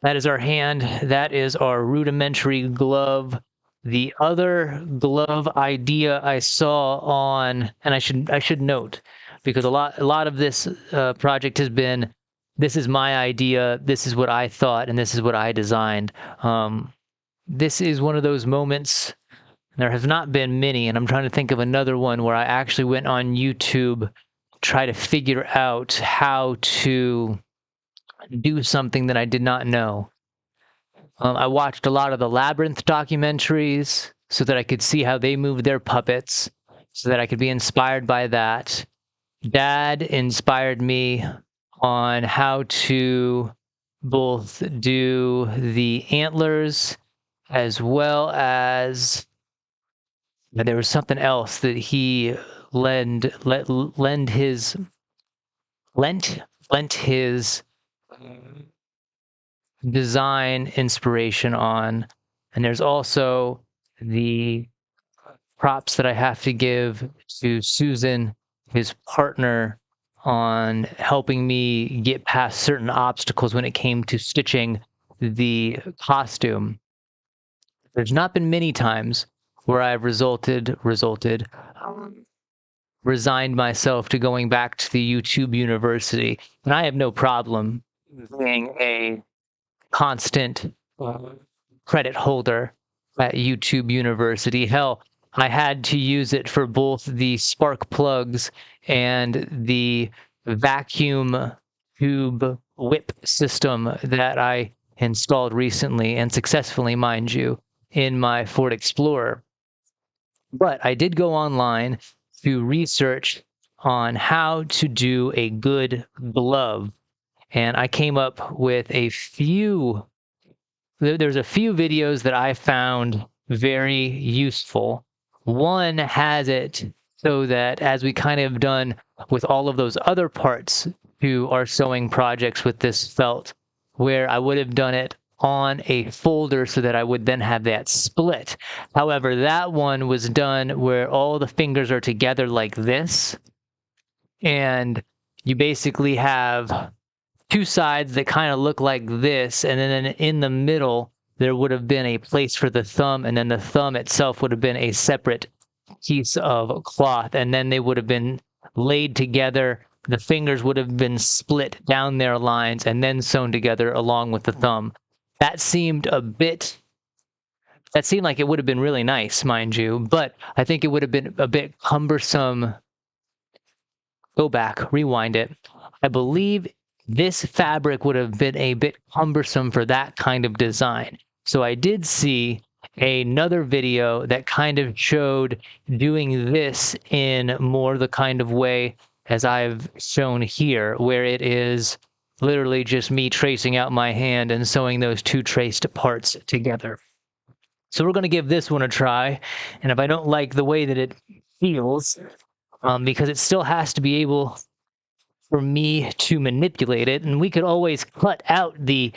That is our hand. That is our rudimentary glove. The other glove idea I saw on, and I should note, because a lot of this project has been, this is my idea, this is what I thought, and this is what I designed. This is one of those moments. There have not been many, and I'm trying to think of another one where I actually went on YouTube try to figure out how to do something that I did not know. I watched a lot of the Labyrinth documentaries so that I could see how they moved their puppets, so that I could be inspired by that. Dad inspired me on how to both do the antlers as well as there was something else that he lent his design inspiration on. And there's also the props that I have to give to Susan, his partner, on helping me get past certain obstacles when it came to stitching the costume. There's not been many times where I've resigned myself to going back to the YouTube University. And I have no problem being a constant credit holder at YouTube University. Hell, I had to use it for both the spark plugs and the vacuum tube whip system that I installed recently, and successfully, mind you, in my Ford Explorer. But I did go online to research on how to do a good glove, and I came up with there's a few videos that I found very useful. One has it so that, as we kind of done with all of those other parts to our sewing projects with this felt, where I would have done it on a folder so that I would then have that split. However, that one was done where all the fingers are together like this, and you basically have two sides that kind of look like this, and then in the middle there would have been a place for the thumb, and then the thumb itself would have been a separate piece of cloth, and then they would have been laid together. The fingers would have been split down their lines and then sewn together along with the thumb. That seemed like it would have been really nice, mind you, but I think it would have been a bit cumbersome. Go back, rewind it. I believe this fabric would have been a bit cumbersome for that kind of design. So I did see another video that kind of showed doing this in more the kind of way as I've shown here, where it is literally just me tracing out my hand and sewing those two traced parts together. So we're going to give this one a try, and if I don't like the way that it feels, because it still has to be able for me to manipulate it, and we could always cut out the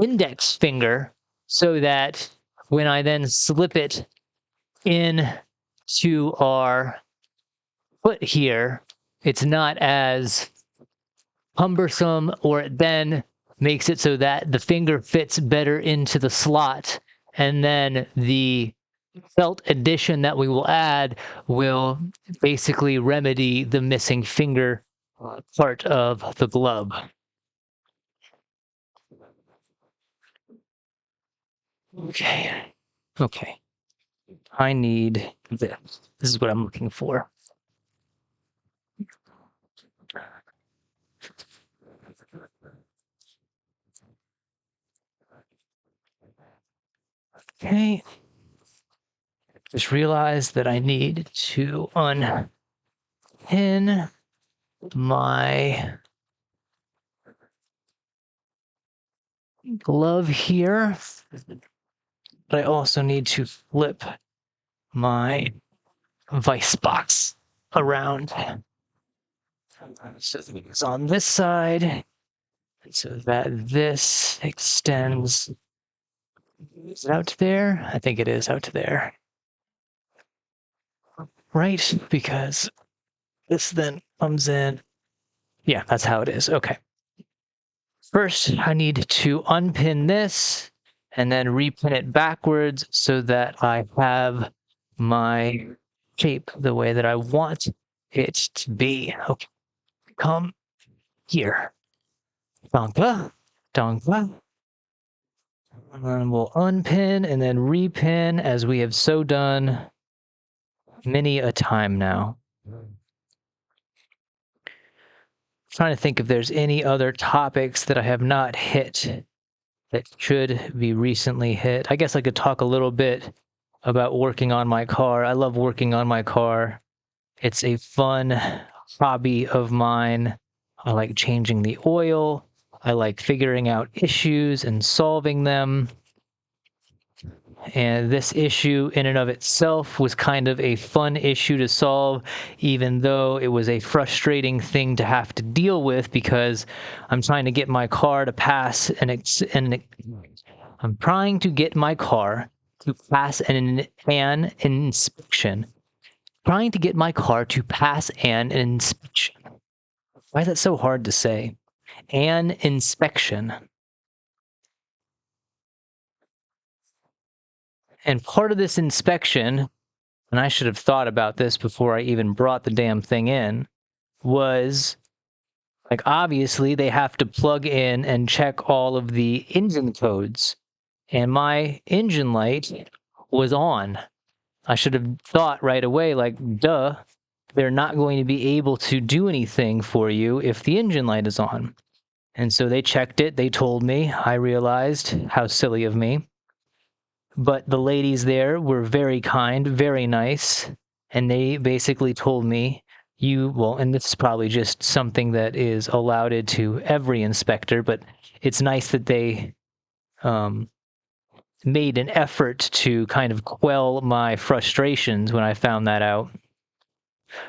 index finger so that when I then slip it in to our foot here, it's not as cumbersome, or it then makes it so that the finger fits better into the slot, and then the felt addition that we will add will basically remedy the missing finger part of the glove. Okay. I need this. This is what I'm looking for. Okay. Just realized that I need to unpin my glove here, but I also need to flip my vice box around. So it's on this side, so that this extends. Is it out to there? I think it is out to there. Right, because this then comes in. Yeah, that's how it is. Okay. First, I need to unpin this and then repin it backwards so that I have my shape the way that I want it to be. Okay, come here. Donka. And then we'll unpin and then repin, as we have so done many a time now. trying to think if there's any other topics that I have not hit that should be recently hit. I guess I could talk a little bit about working on my car. I love working on my car. It's a fun hobby of mine. I like changing the oil. I like figuring out issues and solving them. And this issue in and of itself was kind of a fun issue to solve, even though it was a frustrating thing to have to deal with, because I'm trying to get my car to pass I'm trying to get my car to pass an inspection. Trying to get my car to pass an inspection. Why is that so hard to say? An inspection. And part of this inspection, and I should have thought about this before I even brought the damn thing in, was like, obviously they have to plug in and check all of the engine codes. And my engine light was on. I should have thought right away, like, duh, they're not going to be able to do anything for you if the engine light is on. And so they checked it. They told me. I realized how silly of me. But the ladies there were very kind, very nice. And they basically told me, and this is probably just something that is allowed to every inspector, but it's nice that they made an effort to kind of quell my frustrations when I found that out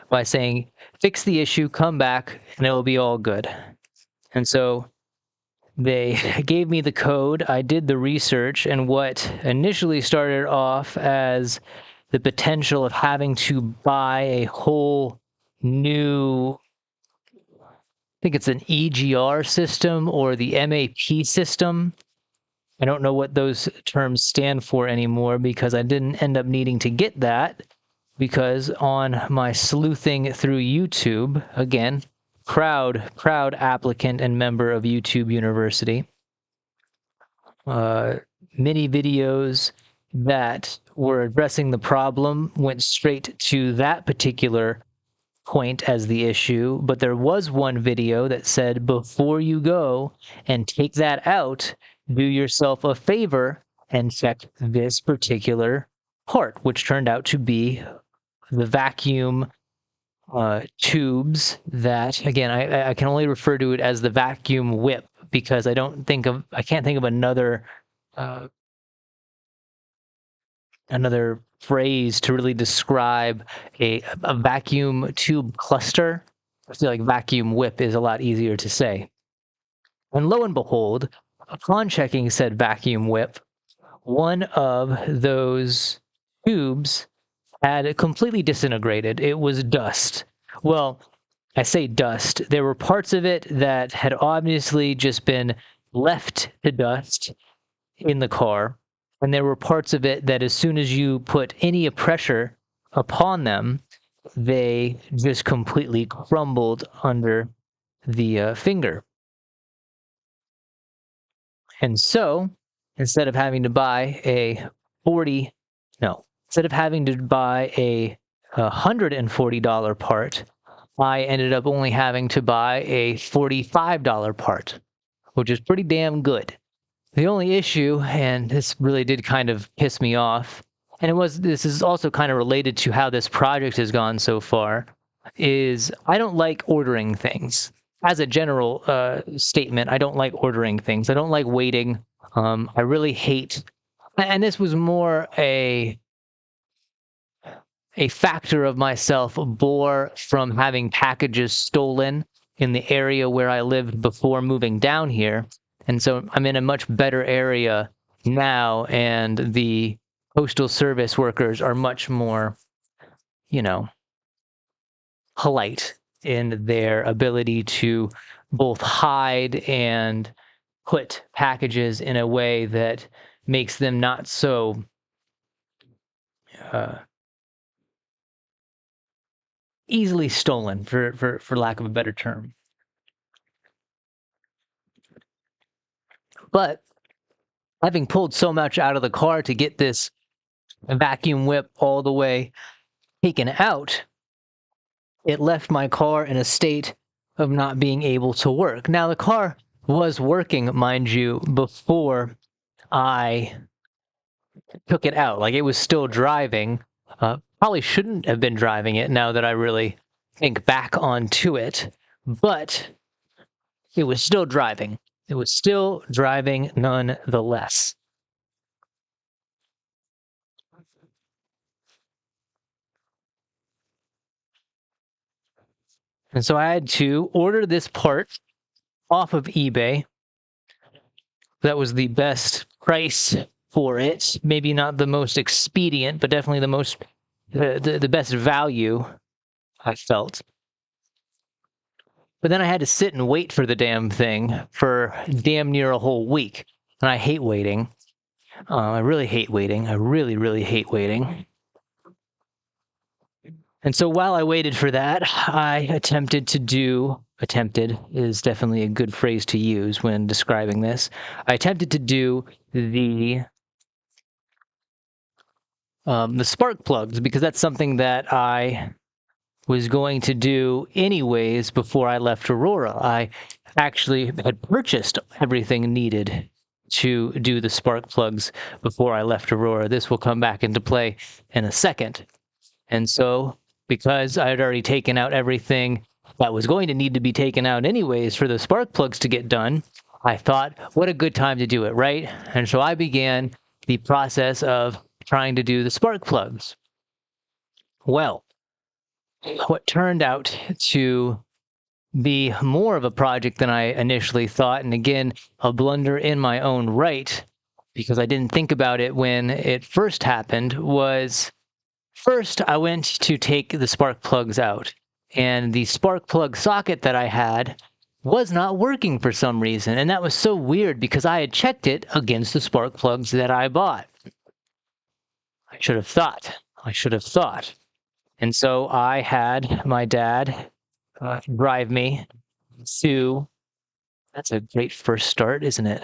by saying, fix the issue, come back, and it'll be all good. And so they gave me the code. I did the research, and what initially started off as the potential of having to buy a whole new, I think it's an EGR system or the MAP system. I don't know what those terms stand for anymore, because I didn't end up needing to get that, because on my sleuthing through YouTube, again, proud applicant and member of YouTube University, many videos that were addressing the problem went straight to that particular point as the issue. But there was one video that said, before you go and take that out, do yourself a favor and check this particular part, which turned out to be the vacuum tubes that, again, I can only refer to it as the vacuum whip, because I can't think of another phrase to really describe a vacuum tube cluster. I feel like vacuum whip is a lot easier to say. And lo and behold, upon checking said vacuum whip, one of those tubes had completely disintegrated. It was dust. Well, I say dust. There were parts of it that had obviously just been left to dust in the car. And there were parts of it that as soon as you put any pressure upon them, they just completely crumbled under the finger. And so, instead of having to buy a $140 part, I ended up only having to buy a $45 part, which is pretty damn good. The only issue, and this really did kind of piss me off, and this is also kind of related to how this project has gone so far, is I don't like ordering things. As a general statement, I don't like ordering things. I don't like waiting. I really hate, and this was more a factor of myself bore from having packages stolen in the area where I lived before moving down here. And so I'm in a much better area now, and the postal service workers are much more, polite in their ability to both hide and put packages in a way that makes them not so easily stolen, for lack of a better term. But having pulled so much out of the car to get this vacuum whip all the way taken out, it left my car in a state of not being able to work. Now, the car was working, mind you, before I took it out. Like, it was still driving. Probably shouldn't have been driving it now that I really think back onto it, but it was still driving. It was still driving nonetheless. And so I had to order this part off of eBay. That was the best price for it. Maybe not the most expedient, but definitely the best value, I felt. But then I had to sit and wait for the damn thing for damn near a whole week. And I hate waiting. I really hate waiting. I really, really hate waiting. And so while I waited for that, I attempted is definitely a good phrase to use when describing this. I attempted to do the spark plugs, because that's something that I was going to do anyways before I left Aurora. I actually had purchased everything needed to do the spark plugs before I left Aurora. This will come back into play in a second. And so, because I had already taken out everything that was going to need to be taken out anyways for the spark plugs to get done, I thought, what a good time to do it, right? And so I began the process of trying to do the spark plugs. Well, what turned out to be more of a project than I initially thought, and again, a blunder in my own right, because I didn't think about it when it first happened, was first I went to take the spark plugs out, and the spark plug socket that I had was not working for some reason, and that was so weird because I had checked it against the spark plugs that I bought. I should have thought. And so I had my dad drive me to. That's a great first start, isn't it?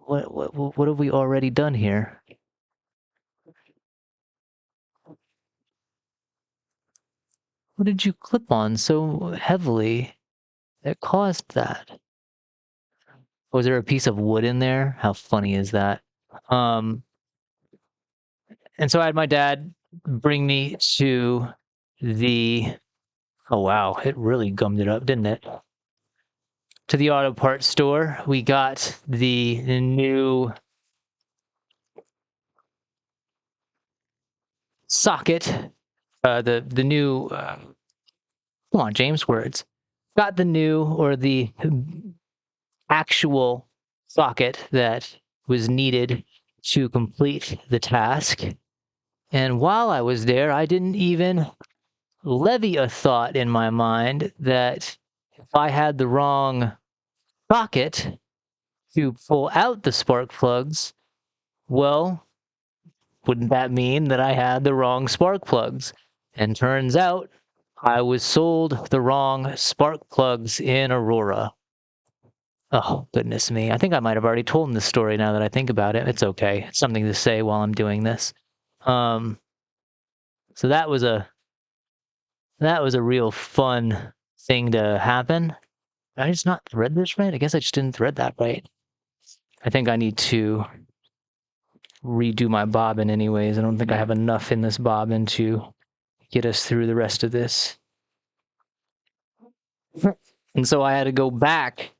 What have we already done here? What did you clip on so heavily that caused that? Was there a piece of wood in there? How funny is that? And so I had my dad bring me to the. Oh wow, it really gummed it up, didn't it? To the auto parts store. We got the new socket, the new. Come on, James, words. Got the new, or the actual socket that was needed to complete the task. And while I was there, I didn't even levy a thought in my mind that if I had the wrong socket to pull out the spark plugs, well, wouldn't that mean that I had the wrong spark plugs? And turns out I was sold the wrong spark plugs in Aurora. Oh, goodness me. I think I might have already told him this story now that I think about it. It's okay. It's something to say while I'm doing this. So that was a real fun thing to happen. Did I just not thread this right? I guess I just didn't thread that right. I think I need to redo my bobbin anyways. I don't think I have enough in this bobbin to get us through the rest of this. And so I had to go back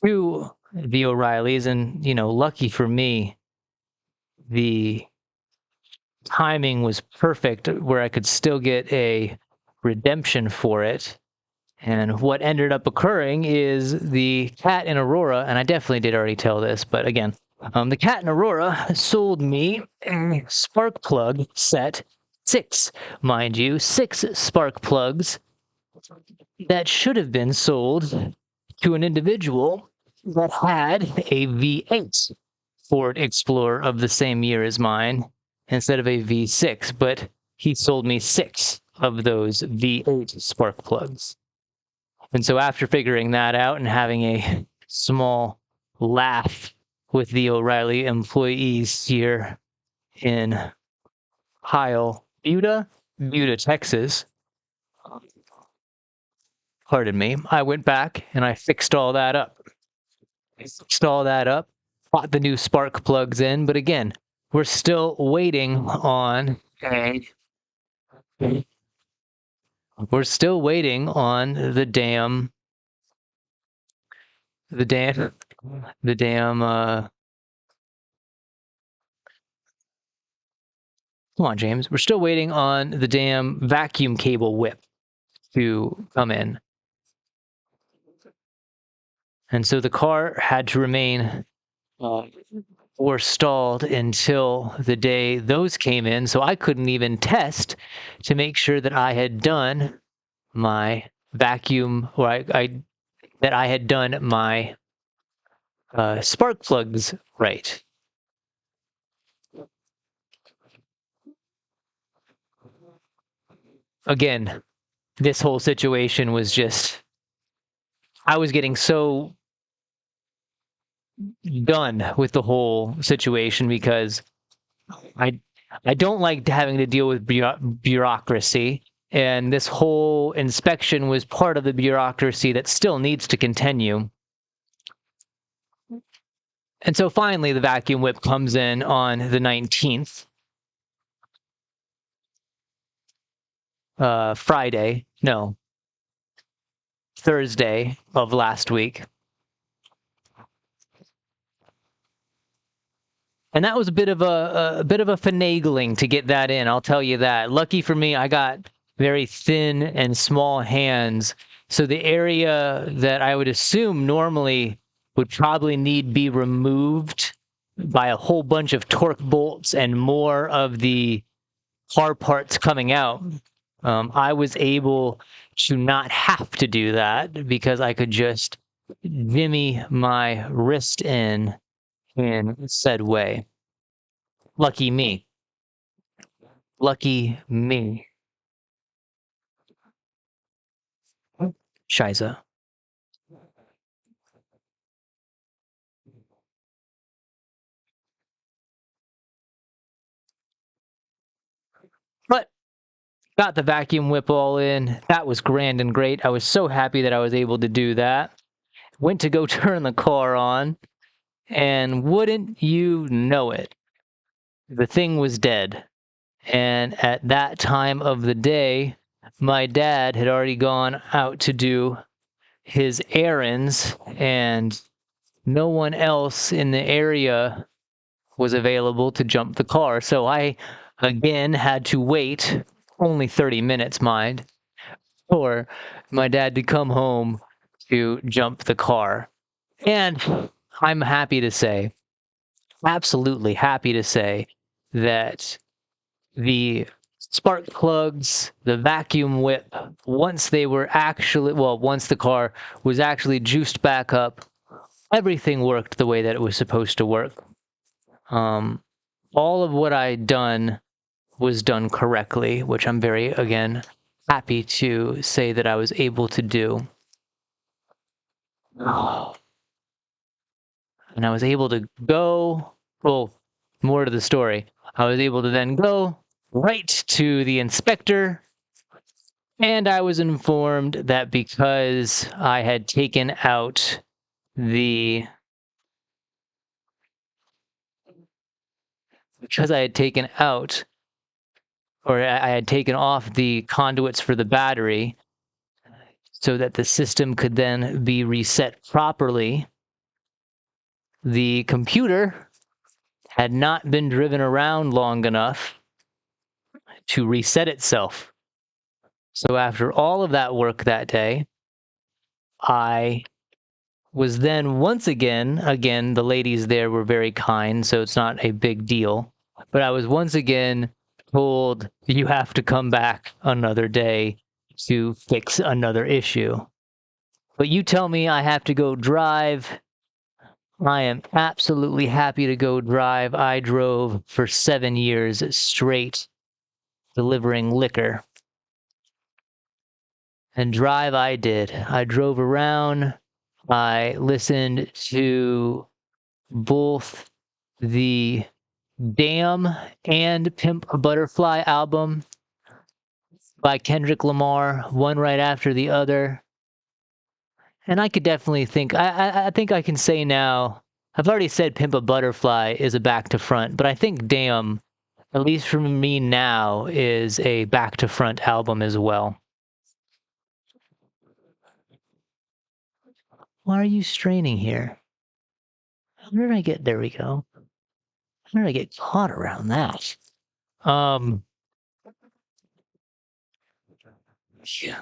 to the O'Reillys, and, lucky for me, the timing was perfect where I could still get a redemption for it. And what ended up occurring is the cat in Aurora, and I definitely did already tell this, but again, the cat in Aurora sold me a spark plug set, 6, mind you, 6 spark plugs that should have been sold to an individual that had a V8 Ford Explorer of the same year as mine instead of a V6, but he sold me 6 of those V8 spark plugs. And so after figuring that out and having a small laugh with the O'Reilly employees here in Buda, Texas, pardon me, I went back and I fixed all that up. Bought the new spark plugs in, but again, we're still waiting on the damn come on, James. We're still waiting on the damn vacuum cable whip to come in. And so the car had to remain or stalled until the day those came in. So I couldn't even test to make sure that I had done my vacuum, or that I had done my spark plugs right. Again, this whole situation was just, I was getting so done with the whole situation because I don't like having to deal with bureaucracy, and this whole inspection was part of the bureaucracy that still needs to continue. And so finally the vacuum whip comes in on the 19th. Thursday of last week. And that was a bit of a finagling to get that in, I'll tell you that. Lucky for me, I got very thin and small hands, so the area that I would assume normally would probably need be removed by a whole bunch of torque bolts and more of the car parts coming out. I was able to not have to do that because I could just jimmy my wrist in said way. Lucky me. Lucky me. Shiza. But got the vacuum whip all in. That was grand and great. I was so happy that I was able to do that. Went to go turn the car on, and wouldn't you know it, the thing was dead. And at that time of the day, my dad had already gone out to do his errands, and no one else in the area was available to jump the car. So I, again, had to wait, only 30 minutes, mind, for my dad to come home to jump the car. And I'm happy to say, absolutely happy to say, that the spark plugs, the vacuum whip, once the car was actually juiced back up, everything worked the way that it was supposed to work. All of what I'd done was done correctly, which I'm very, again, happy to say that I was able to do. And I was able to go, well, more to the story. I was able to then go right to the inspector, and I was informed that because I had taken out I had taken off the conduits for the battery so that the system could then be reset properly, the computer had not been driven around long enough to reset itself. So after all of that work that day, I was then once again, the ladies there were very kind, so it's not a big deal, but I was once again told, you have to come back another day to fix another issue. But you tell me I have to go drive. I am absolutely happy to go drive. I drove for 7 years straight, delivering liquor. And drive I did. I drove around. I listened to both the Damn and Pimp a Butterfly album by Kendrick Lamar, one right after the other. And I could definitely think, I think I can say now, I've already said Pimp a Butterfly is a back to front, but I think Damn, at least for me now, is a back to front album as well. Why are you straining here? How did I get, there we go. How did I get caught around that? Um, yeah.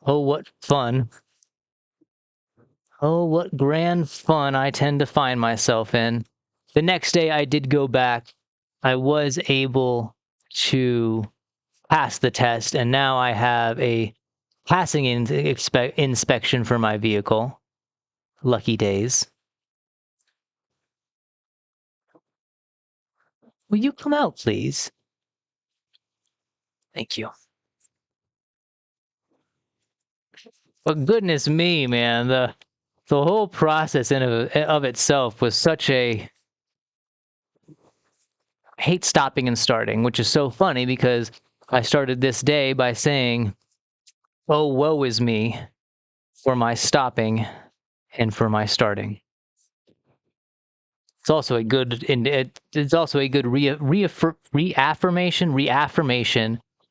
Oh, what fun. Oh, what grand fun I tend to find myself in. The next day I did go back. I was able to pass the test, and now I have a passing inspection for my vehicle. Lucky days. Will you come out, please? Thank you. But goodness me, man, the whole process in of itself was such a hate stopping and starting, which is so funny because I started this day by saying, "Oh, woe is me for my stopping and for my starting." It's also a good it's also a good reaffirmation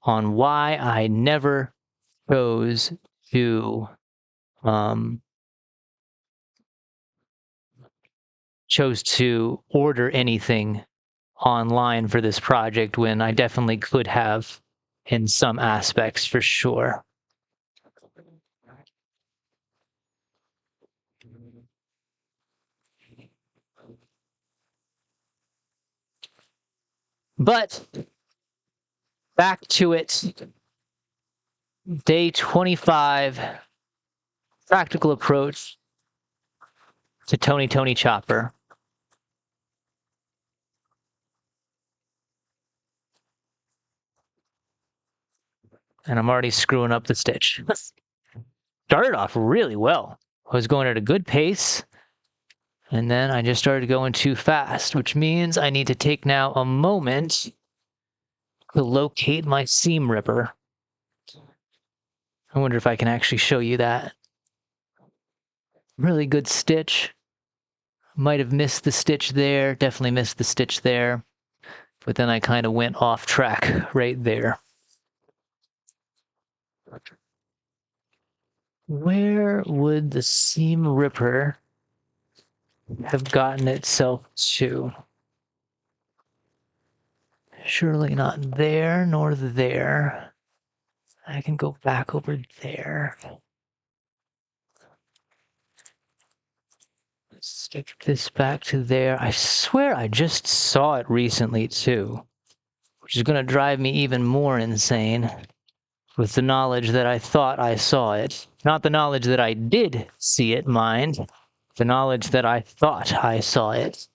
on why I never chose to um order anything online for this project when I definitely could have in some aspects for sure. But back to it. Day 25, practical approach to Tony Chopper. And I'm already screwing up the stitch. Started off really well. I was going at a good pace, and then I just started going too fast, which means I need to take now a moment to locate my seam ripper. I wonder if I can actually show you that. Really good stitch. Might have missed the stitch there, definitely missed the stitch there, but then I kind of went off track right there. Where would the seam ripper have gotten itself to? Surely not there, nor there. I can go back over there. Stick this back to there. I swear I just saw it recently too, which is going to drive me even more insane with the knowledge that I thought I saw it. Not the knowledge that I did see it, mind. The knowledge that I thought I saw it.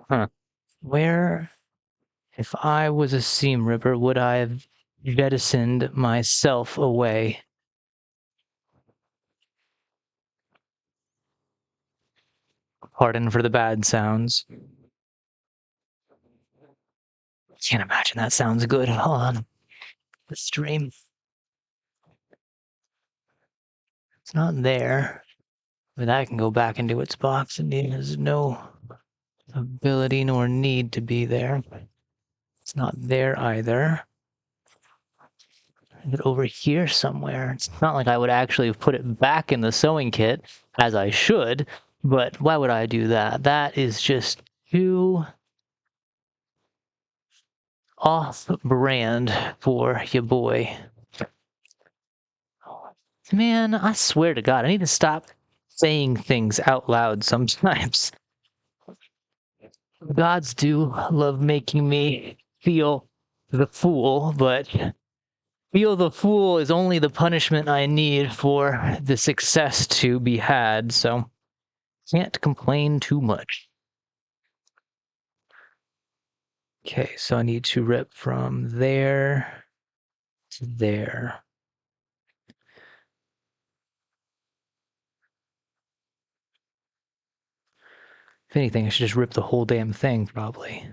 Huh. Where, if I was a seam ripper, would I have jettisoned myself away? Pardon for the bad sounds. Can't imagine that sounds good on the stream. It's not there. But that can go back into its box and it has no ability nor need to be there. It's not there either. Is it over here somewhere? It's not like I would actually put it back in the sewing kit, as I should, but why would I do that? That is just too off-brand for your boy. Man, I swear to God, I need to stop saying things out loud sometimes. Gods do love making me feel the fool, but feel the fool is only the punishment I need for the success to be had, so can't complain too much. Okay, so I need to rip from there to there. If anything, I should just rip the whole damn thing, probably.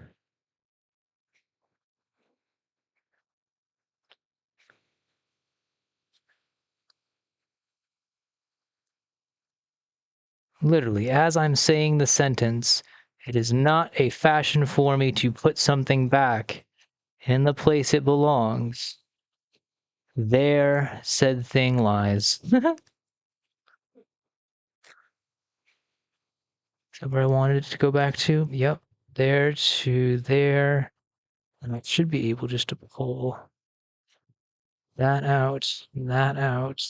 Literally, as I'm saying the sentence, it is not a fashion for me to put something back in the place it belongs. There, said thing lies. Is that where I wanted it to go back to? Yep. There to there. And I should be able just to pull that out, that out.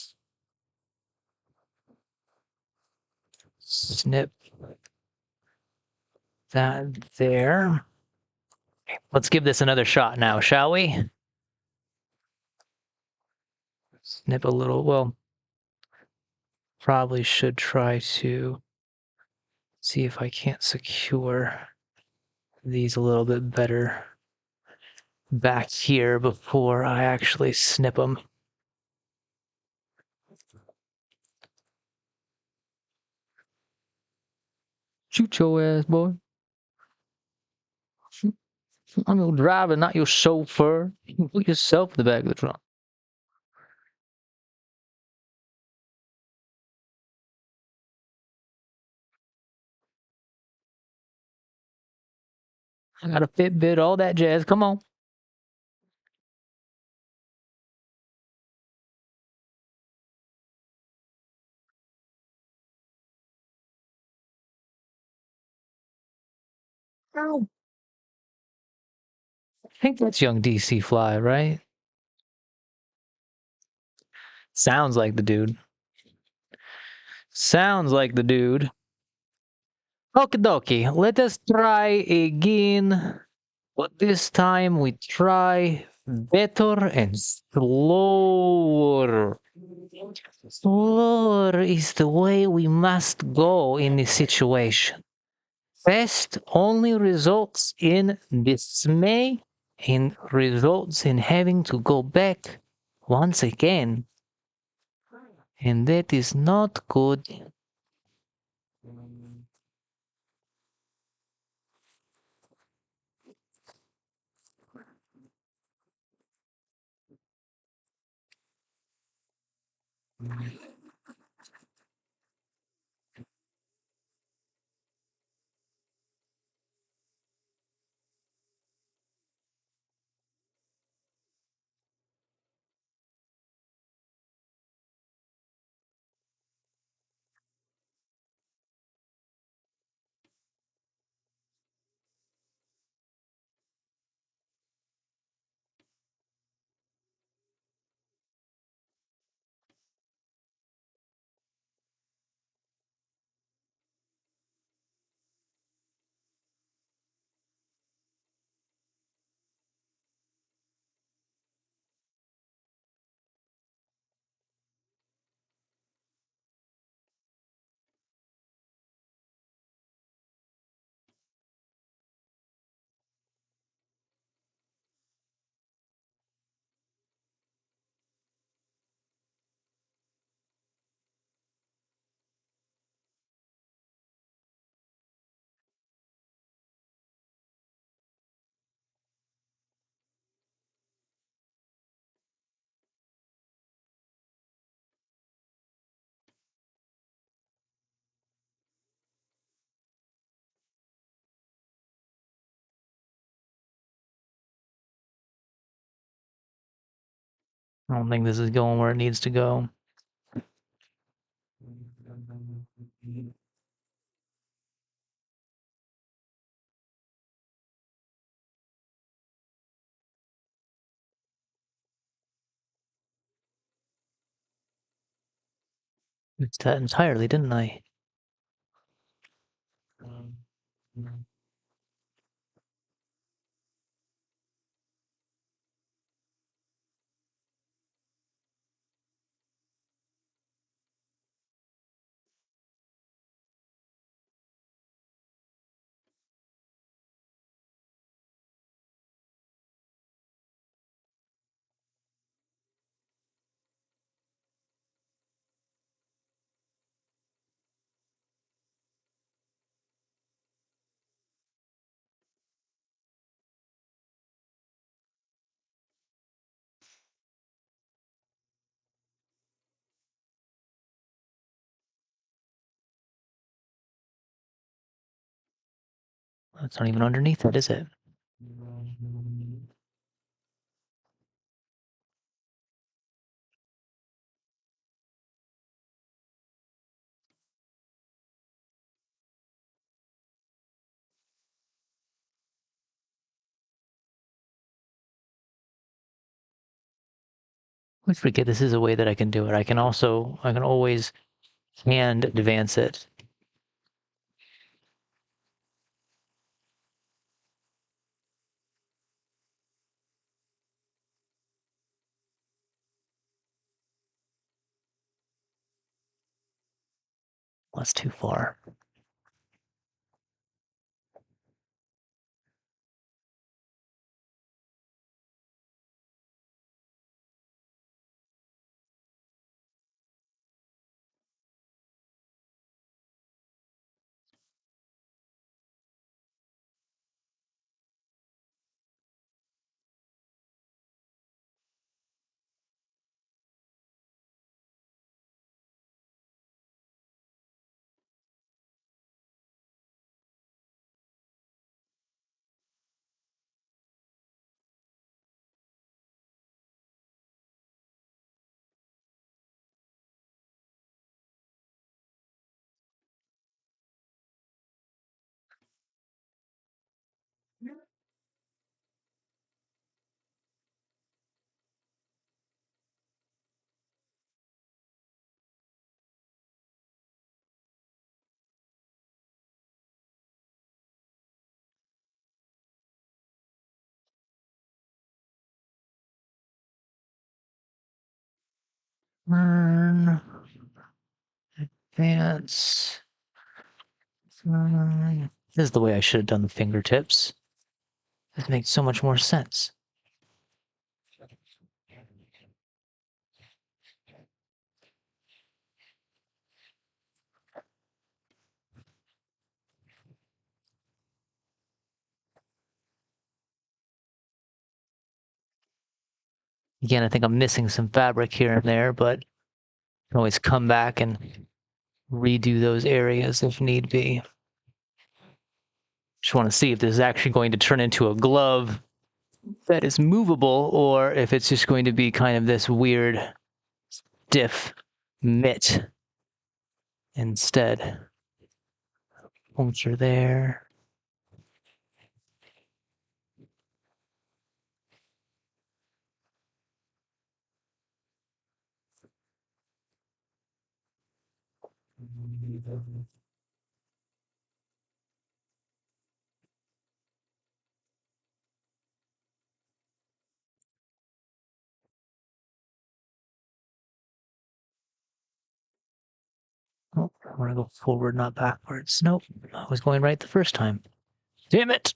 Snip that there. Let's give this another shot now, shall we? Snip a little. Well, probably should try to see if I can't secure these a little bit better back here before I actually snip them. Shoot your ass, boy. I'm your driver, not your chauffeur. You can put yourself in the back of the trunk. I got a Fitbit, all that jazz. Come on. I think that's young DC Fly, right? Sounds like the dude. Sounds like the dude. Okie dokie, let us try again. But this time we try better and slower. Slower is the way we must go in this situation. Fast only results in dismay and results in having to go back once again. And that is not good. I don't think this is going where it needs to go. Missed that entirely, didn't I? That's not even underneath it, is it? I forget this is a way that I can do it. I can always hand advance it. That's too far. Turn, advance. This is the way I should have done the fingertips. This makes so much more sense. Again, I think I'm missing some fabric here and there, but I can always come back and redo those areas if need be. Just want to see if this is actually going to turn into a glove that is movable or if it's just going to be kind of this weird stiff mitt instead. Puncture there. Oh, I want to go forward, not backwards. Nope, I was going right the first time. Damn it!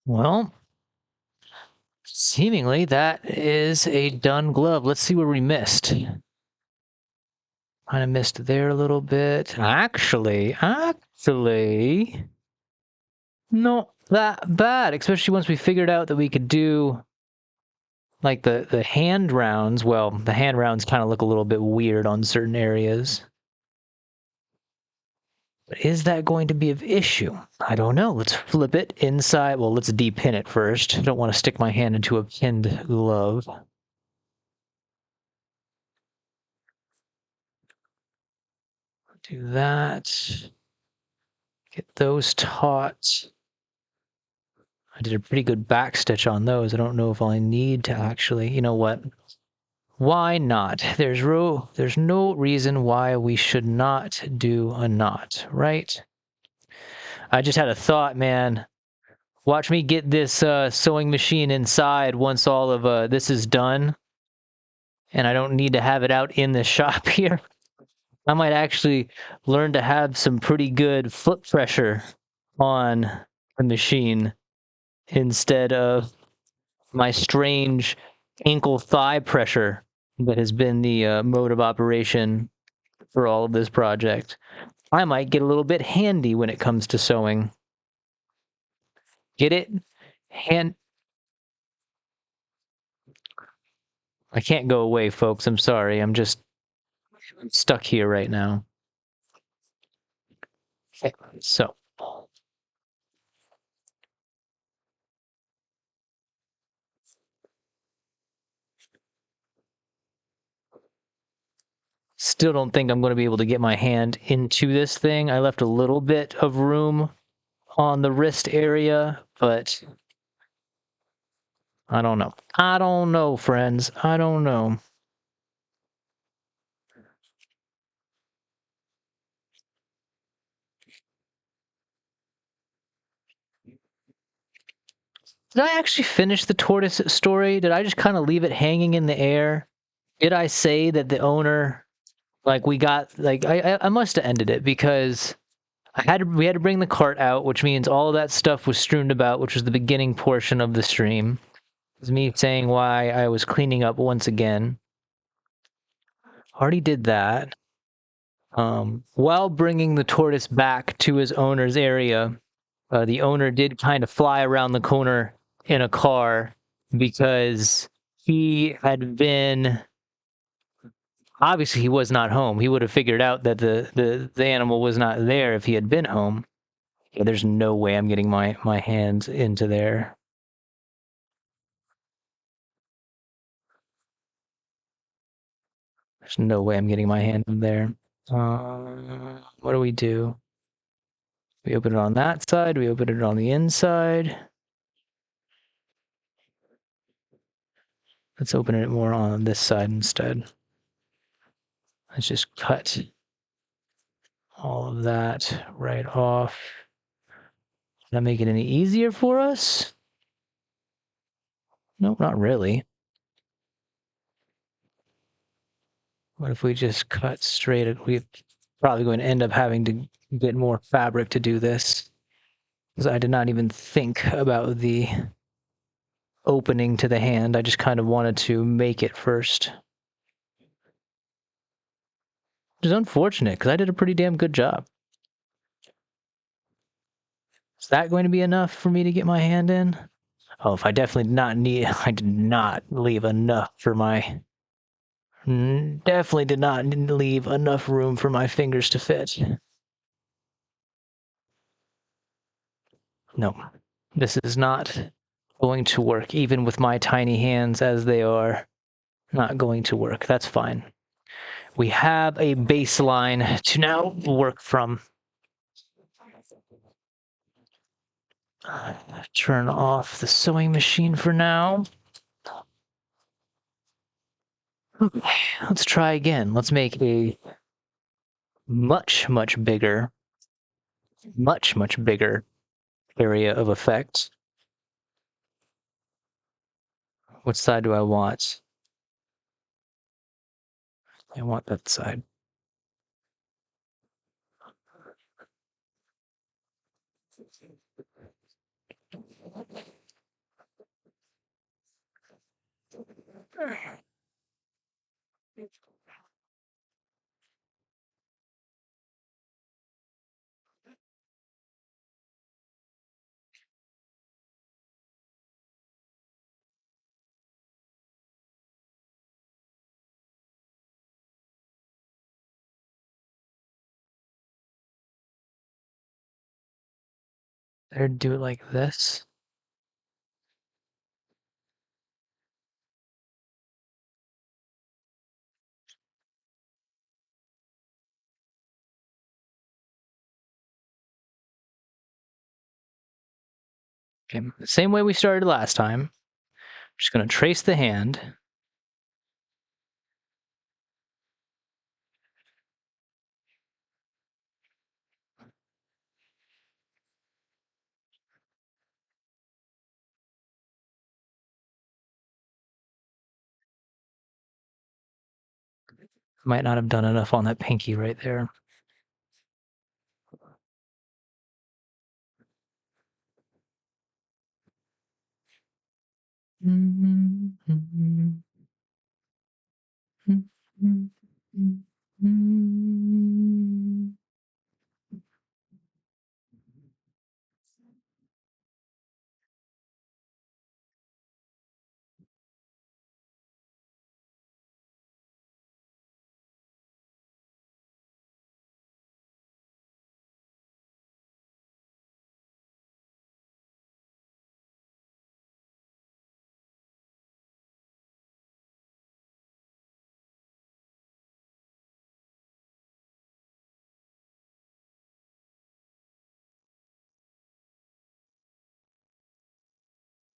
Well, seemingly that is a done glove. Let's see where we missed. Kind of missed there a little bit. Actually, not that bad, especially once we figured out that we could do like the hand rounds. Well, the hand rounds kind of look a little bit weird on certain areas. But is that going to be of issue? I don't know. Let's flip it inside. Well, let's depin it first. I don't want to stick my hand into a pinned glove. Do that. Get those taut. I did a pretty good back stitch on those. I don't know if I need to actually, you know what? Why not? There's no reason why we should not do a knot, right? I just had a thought, man. Watch me get this sewing machine inside once all of this is done. And I don't need to have it out in the shop here. I might actually learn to have some pretty good foot pressure on the machine instead of my strange ankle thigh pressure that has been the mode of operation for all of this project. I might get a little bit handy when it comes to sewing. Get it? I can't go away, folks. I'm sorry. I'm stuck here right now. Okay, so. Still don't think I'm going to be able to get my hand into this thing. I left a little bit of room on the wrist area, but I don't know. I don't know, friends. I don't know. Did I actually finish the tortoise story? Did I just kind of leave it hanging in the air? Did I say that the owner, like we got, like I must have ended it because we had to bring the cart out, which means all of that stuff was strewn about, which was the beginning portion of the stream. It was me saying why I was cleaning up once again. Already did that. While bringing the tortoise back to his owner's area, the owner did kind of fly around the corner in a car because he had been obviously he was not home. He would have figured out that the animal was not there if he had been home. Yeah, there's no way I'm getting my hands into there. There's no way I'm getting my hand in there. What do we do? We open it on that side. We open it on the inside. Let's open it more on this side instead. Let's just cut all of that right off. Does that make it any easier for us? No, not really. What if we just cut straight? We're probably going to end up having to get more fabric to do this, because I did not even think about the opening to the hand. I just kind of wanted to make it first. Which is unfortunate, because I did a pretty damn good job. Is that going to be enough for me to get my hand in? Oh, if I definitely did not need, I did not leave enough for my, definitely did not leave enough room for my fingers to fit. No, this is not going to work, even with my tiny hands as they are. Not going to work. That's fine. We have a baseline to now work from. Turn off the sewing machine for now. Okay, let's try again. Let's make a much bigger area of effect. What side do I want? I want that side. Or do it like this. Okay, same way we started last time. Just going to trace the hand. Might not have done enough on that pinky right there.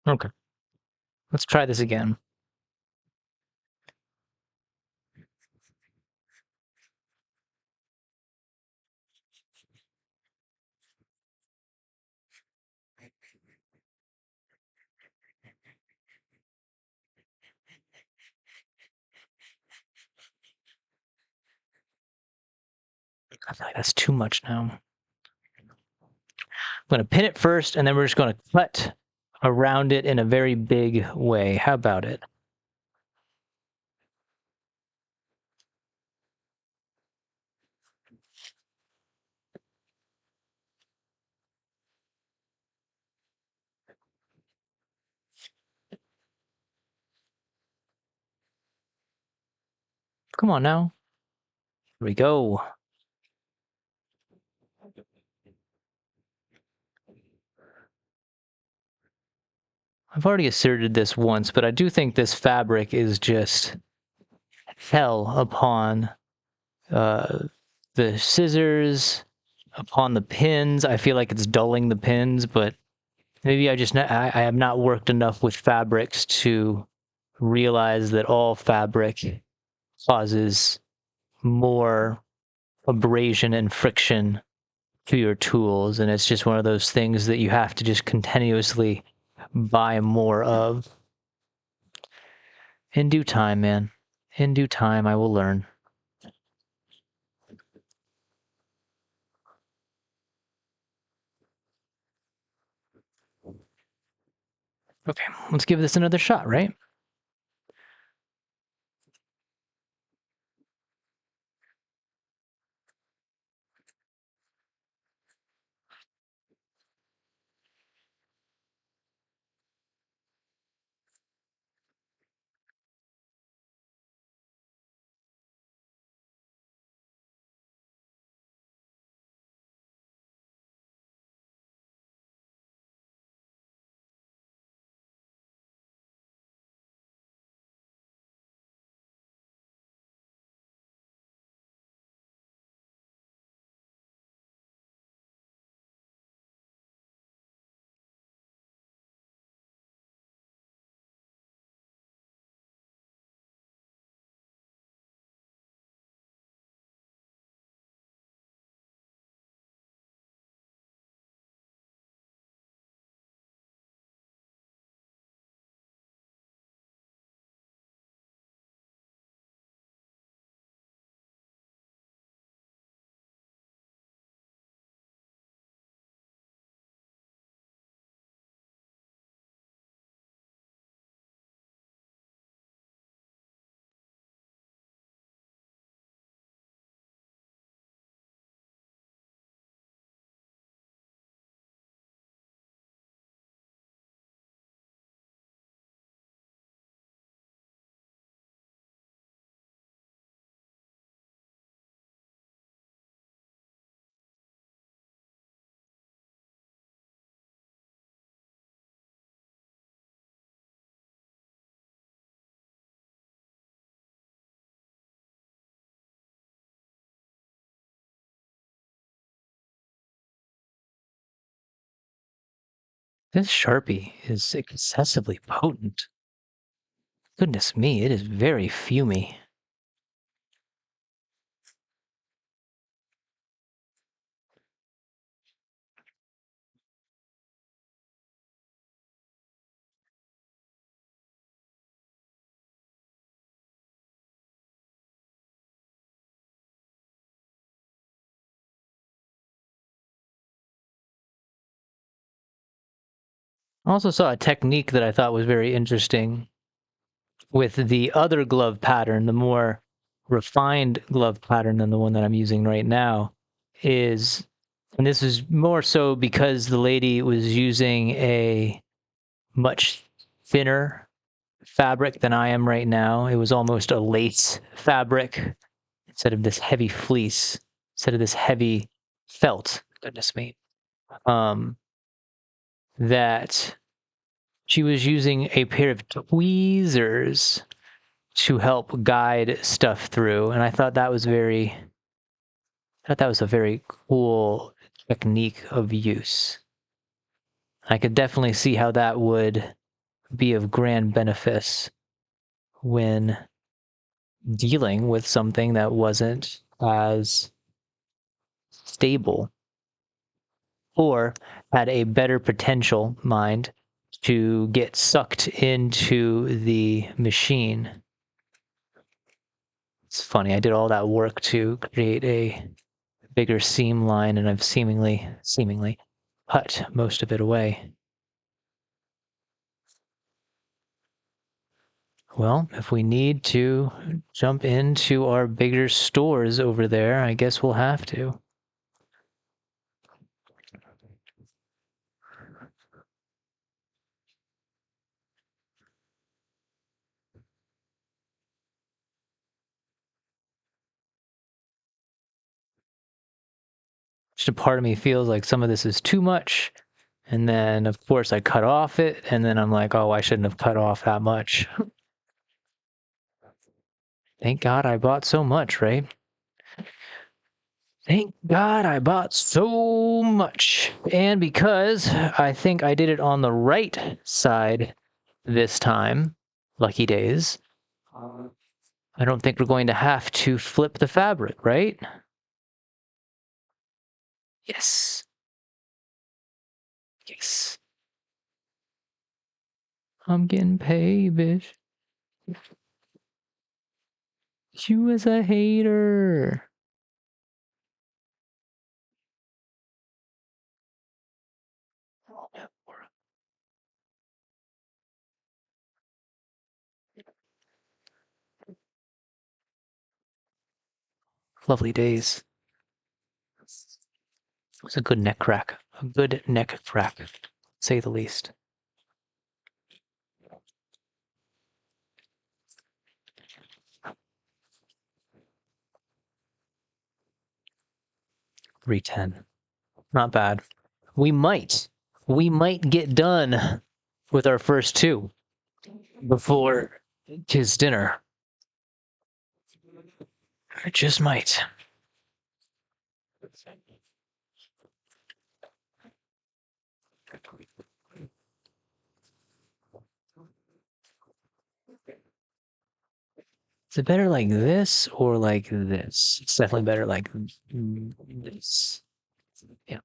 Okay, let's try this again. I feel like that's too much now. I'm going to pin it first, and then we're just going to cut around it in a very big way. How about it? Come on now. Here we go. I've already asserted this once, but I do think this fabric is just hell upon the scissors, upon the pins. I feel like it's dulling the pins, but maybe I have not worked enough with fabrics to realize that all fabric causes more abrasion and friction to your tools, and it's just one of those things that you have to just continuously buy more of. In due time, man. In due time, I will learn. Okay, let's give this another shot, right? This Sharpie is excessively potent. Goodness me, it is very fumy. I also saw a technique that I thought was very interesting with the other glove pattern, the more refined glove pattern than the one that I'm using right now, is, and this is more so because the lady was using a much thinner fabric than I am right now. It was almost a lace fabric instead of this heavy fleece, instead of this heavy felt. Goodness me. Um, that she was using a pair of tweezers to help guide stuff through, and I thought that was a very cool technique of use. I could definitely see how that would be of grand benefit when dealing with something that wasn't as stable or had a better potential mind to get sucked into the machine. It's funny, I did all that work to create a bigger seam line, and I've seemingly cut most of it away. Well, if we need to jump into our bigger stores over there, I guess we'll have to. Just a part of me feels like some of this is too much. And then, of course, I cut off it. And then I'm like, oh, I shouldn't have cut off that much. Thank God I bought so much, right? Thank God I bought so much. And because I think I did it on the right side this time, lucky days, I don't think we're going to have to flip the fabric, right? Yes. Yes. I'm getting paid, bitch. You as a hater. Lovely days. It was a good neck crack. A good neck crack, to say the least. $310. Not bad. We might get done with our first two before his dinner. I just might. Is it better like this or like this? It's definitely better like this. Yeah.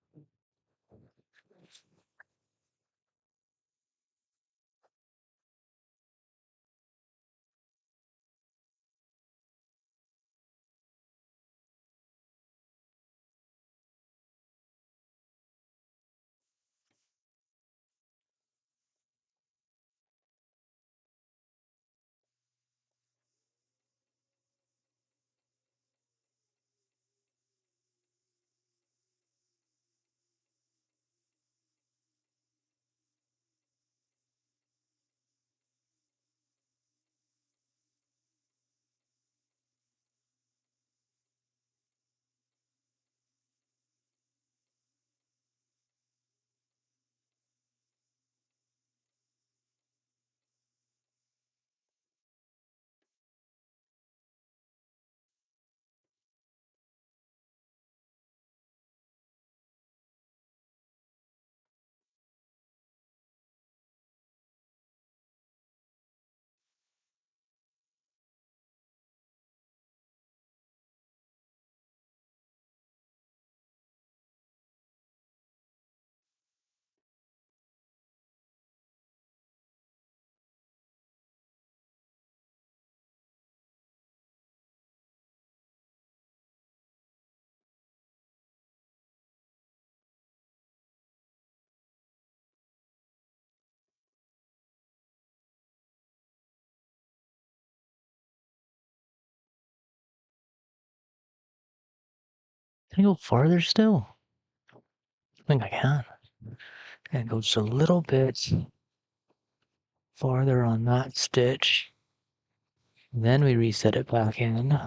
Can I go farther still? I think I can. And go just a little bit farther on that stitch. Then we reset it back in.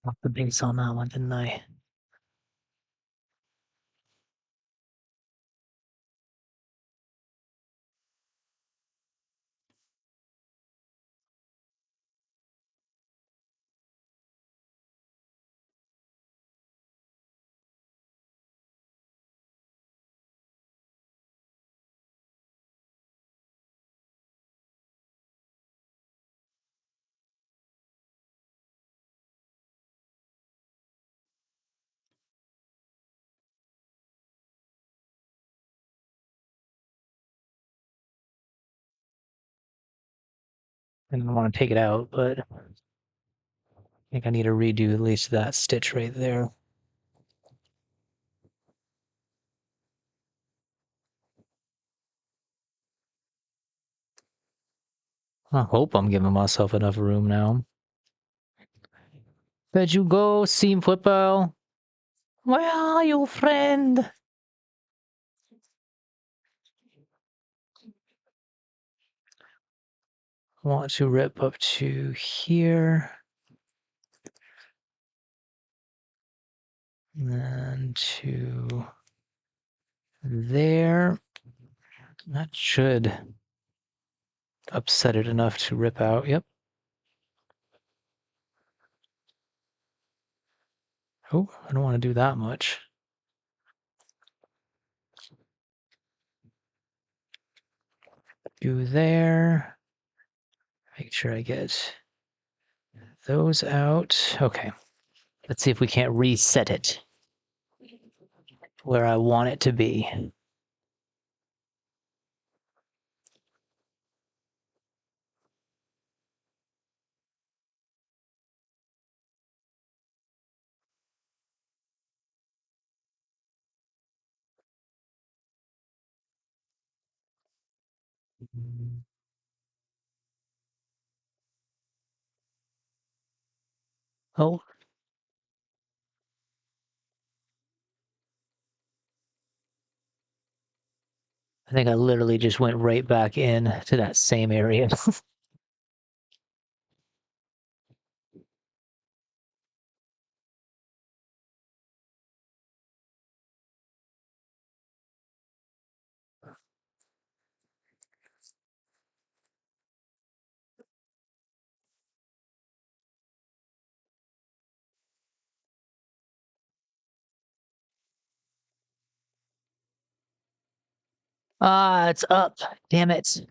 Off the base on that one, didn't I? I didn't want to take it out, but I think I need to redo at least that stitch right there. I hope I'm giving myself enough room now. Where'd you go, Seam Football? Where are you, friend? I want to rip up to here. And then to there. That should upset it enough to rip out. Yep. Oh, I don't want to do that much. Do there. Make sure I get those out. Okay. Let's see if we can't reset it where I want it to be. Oh, I think I literally just went right back in to that same area. Ah, it's up. Damn it.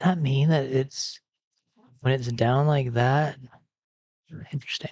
That mean that it's when it's down like that? Interesting.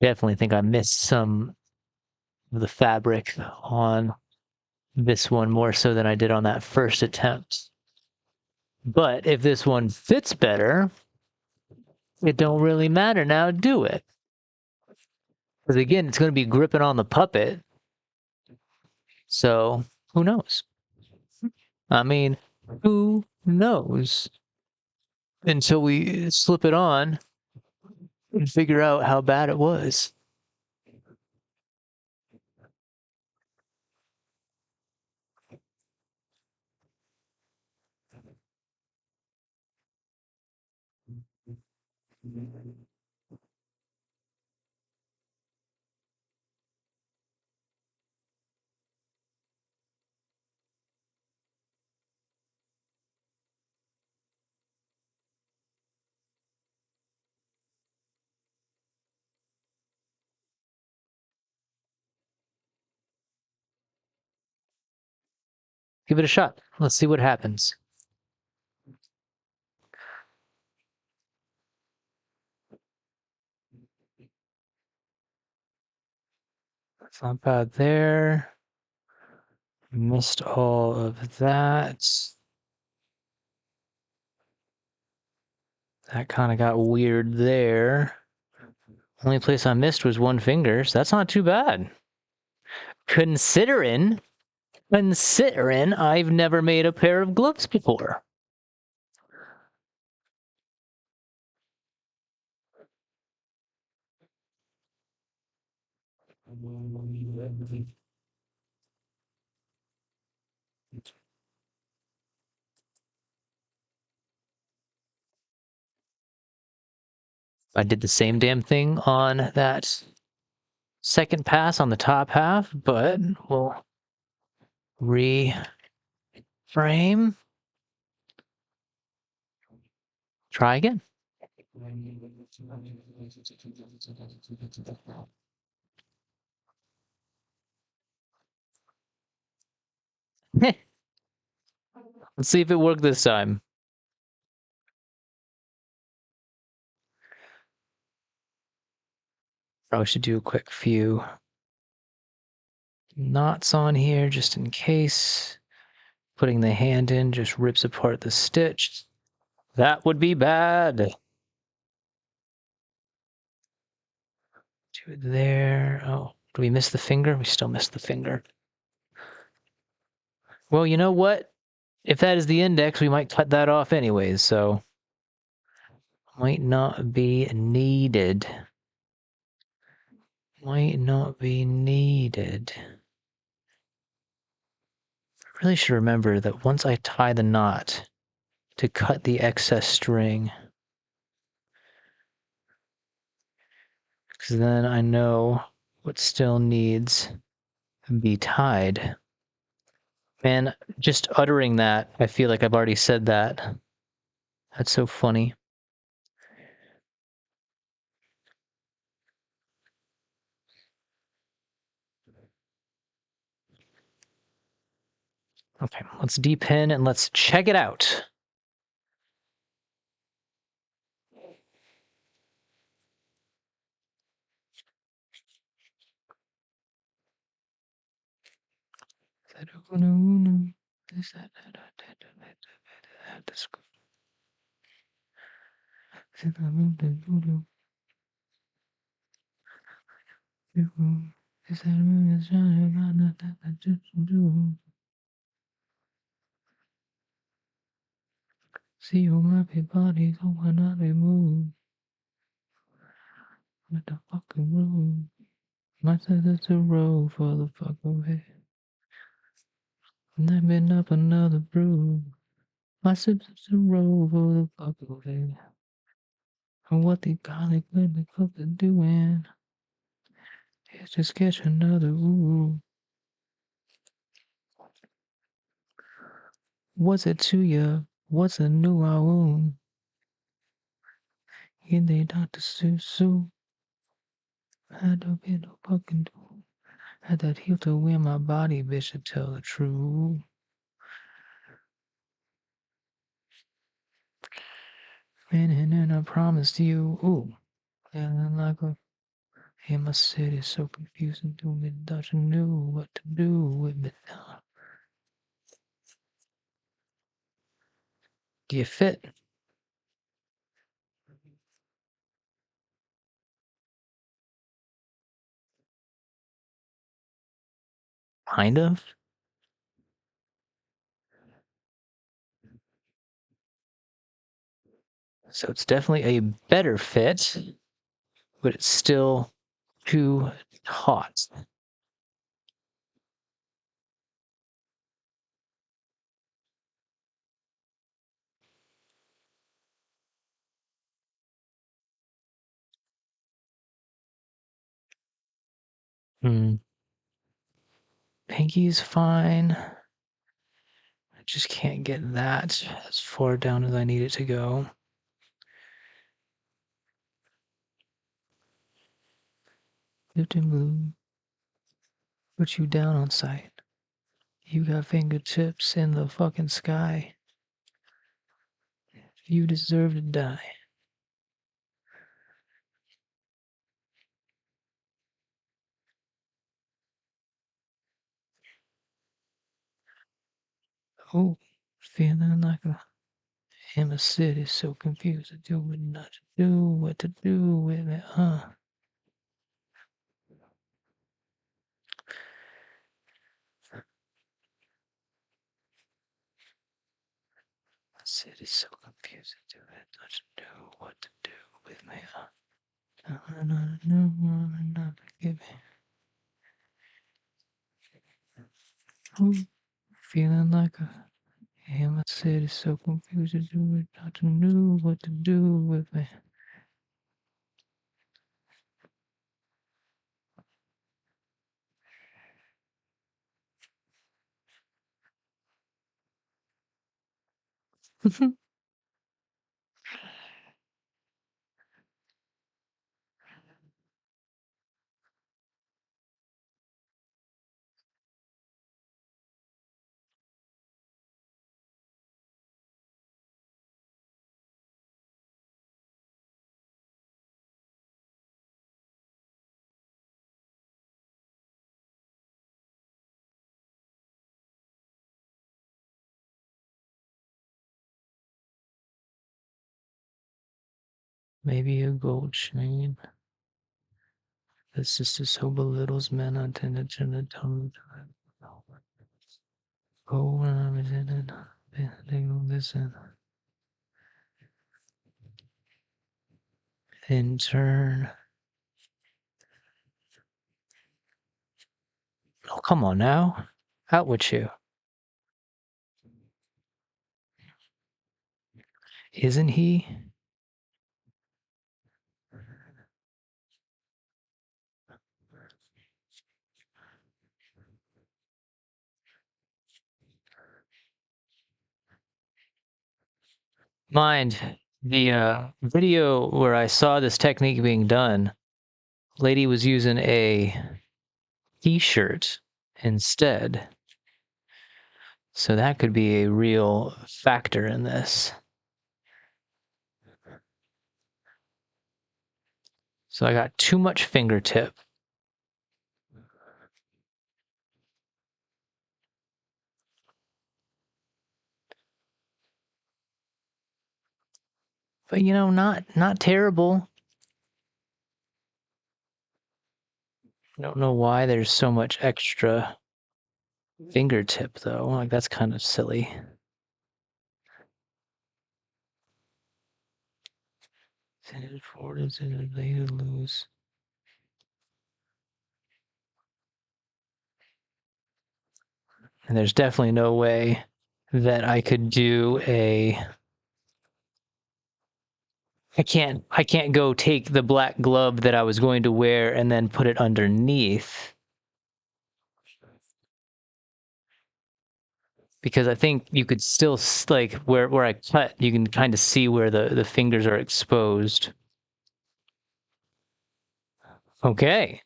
Definitely think I missed some of the fabric on this one more so than I did on that first attempt. But if this one fits better, it don't really matter now, do it? Because again, it's going to be gripping on the puppet. So who knows? I mean, who knows? Until we slip it on and figure out how bad it was. Give it a shot. Let's see what happens. That's not bad there. Missed all of that. That kind of got weird there. Only place I missed was one finger, so that's not too bad. Considering I've never made a pair of gloves before. I did the same damn thing on that second pass on the top half, but we'll reframe. Try again. Let's see if it worked this time. Probably should do a quick few knots on here just in case. Putting the hand in just rips apart the stitch. That would be bad. Do it there. Oh, do we miss the finger? We still miss the finger. Well, you know what? If that is the index, we might cut that off anyways, so might not be needed. Might not be needed. I really should remember that once I tie the knot to cut the excess string, because then I know what still needs to be tied. Man, just uttering that, I feel like I've already said that. That's so funny. Okay, let's depin and let's check it out. See your happy body going on a move. What the fucking room? My said it's a roll for the fuck away. And I've been up another brew. My sips a roll for the fuck away. And what the garlic when the cook are doing is just catch another ooh. What's it to ya? What's a new wound? In the Dr. Sue. Had to be no fucking do. Had that heel to win my body, bitch, to tell the truth. And I promised you, ooh, feeling like a in my city, so confusing to me that you knew what to do with me now. Do you fit? Kind of. So it's definitely a better fit, but it's still too hot. Pinky's fine. I just can't get that as far down as I need it to go. Put you down on sight. You got fingertips in the fucking sky. You deserve to die. Oh, feeling like I'm a city so confused. I do what not to do, what to do with it, City's so confused. I do it not to do, what to do with me, not forgive me. Feeling like a city so confused. I do it not to know what to do with me. Maybe a gold chain. The sister so belittles men untended to the tongue. Oh, when I'm in it, they will listen. In turn. Oh, come on now. Out with you. Isn't he? Mind, the video where I saw this technique being done, lady was using a t-shirt instead. So that could be a real factor in this. So I got too much fingertip. But you know, not terrible. I don't know why there's so much extra fingertip though. Like that's kind of silly. Send it forward into the later lose. And there's definitely no way that I could do a I can't go take the black glove that I was going to wear and then put it underneath. Because I think you could still, like, where I cut, you can kind of see where the fingers are exposed. Okay.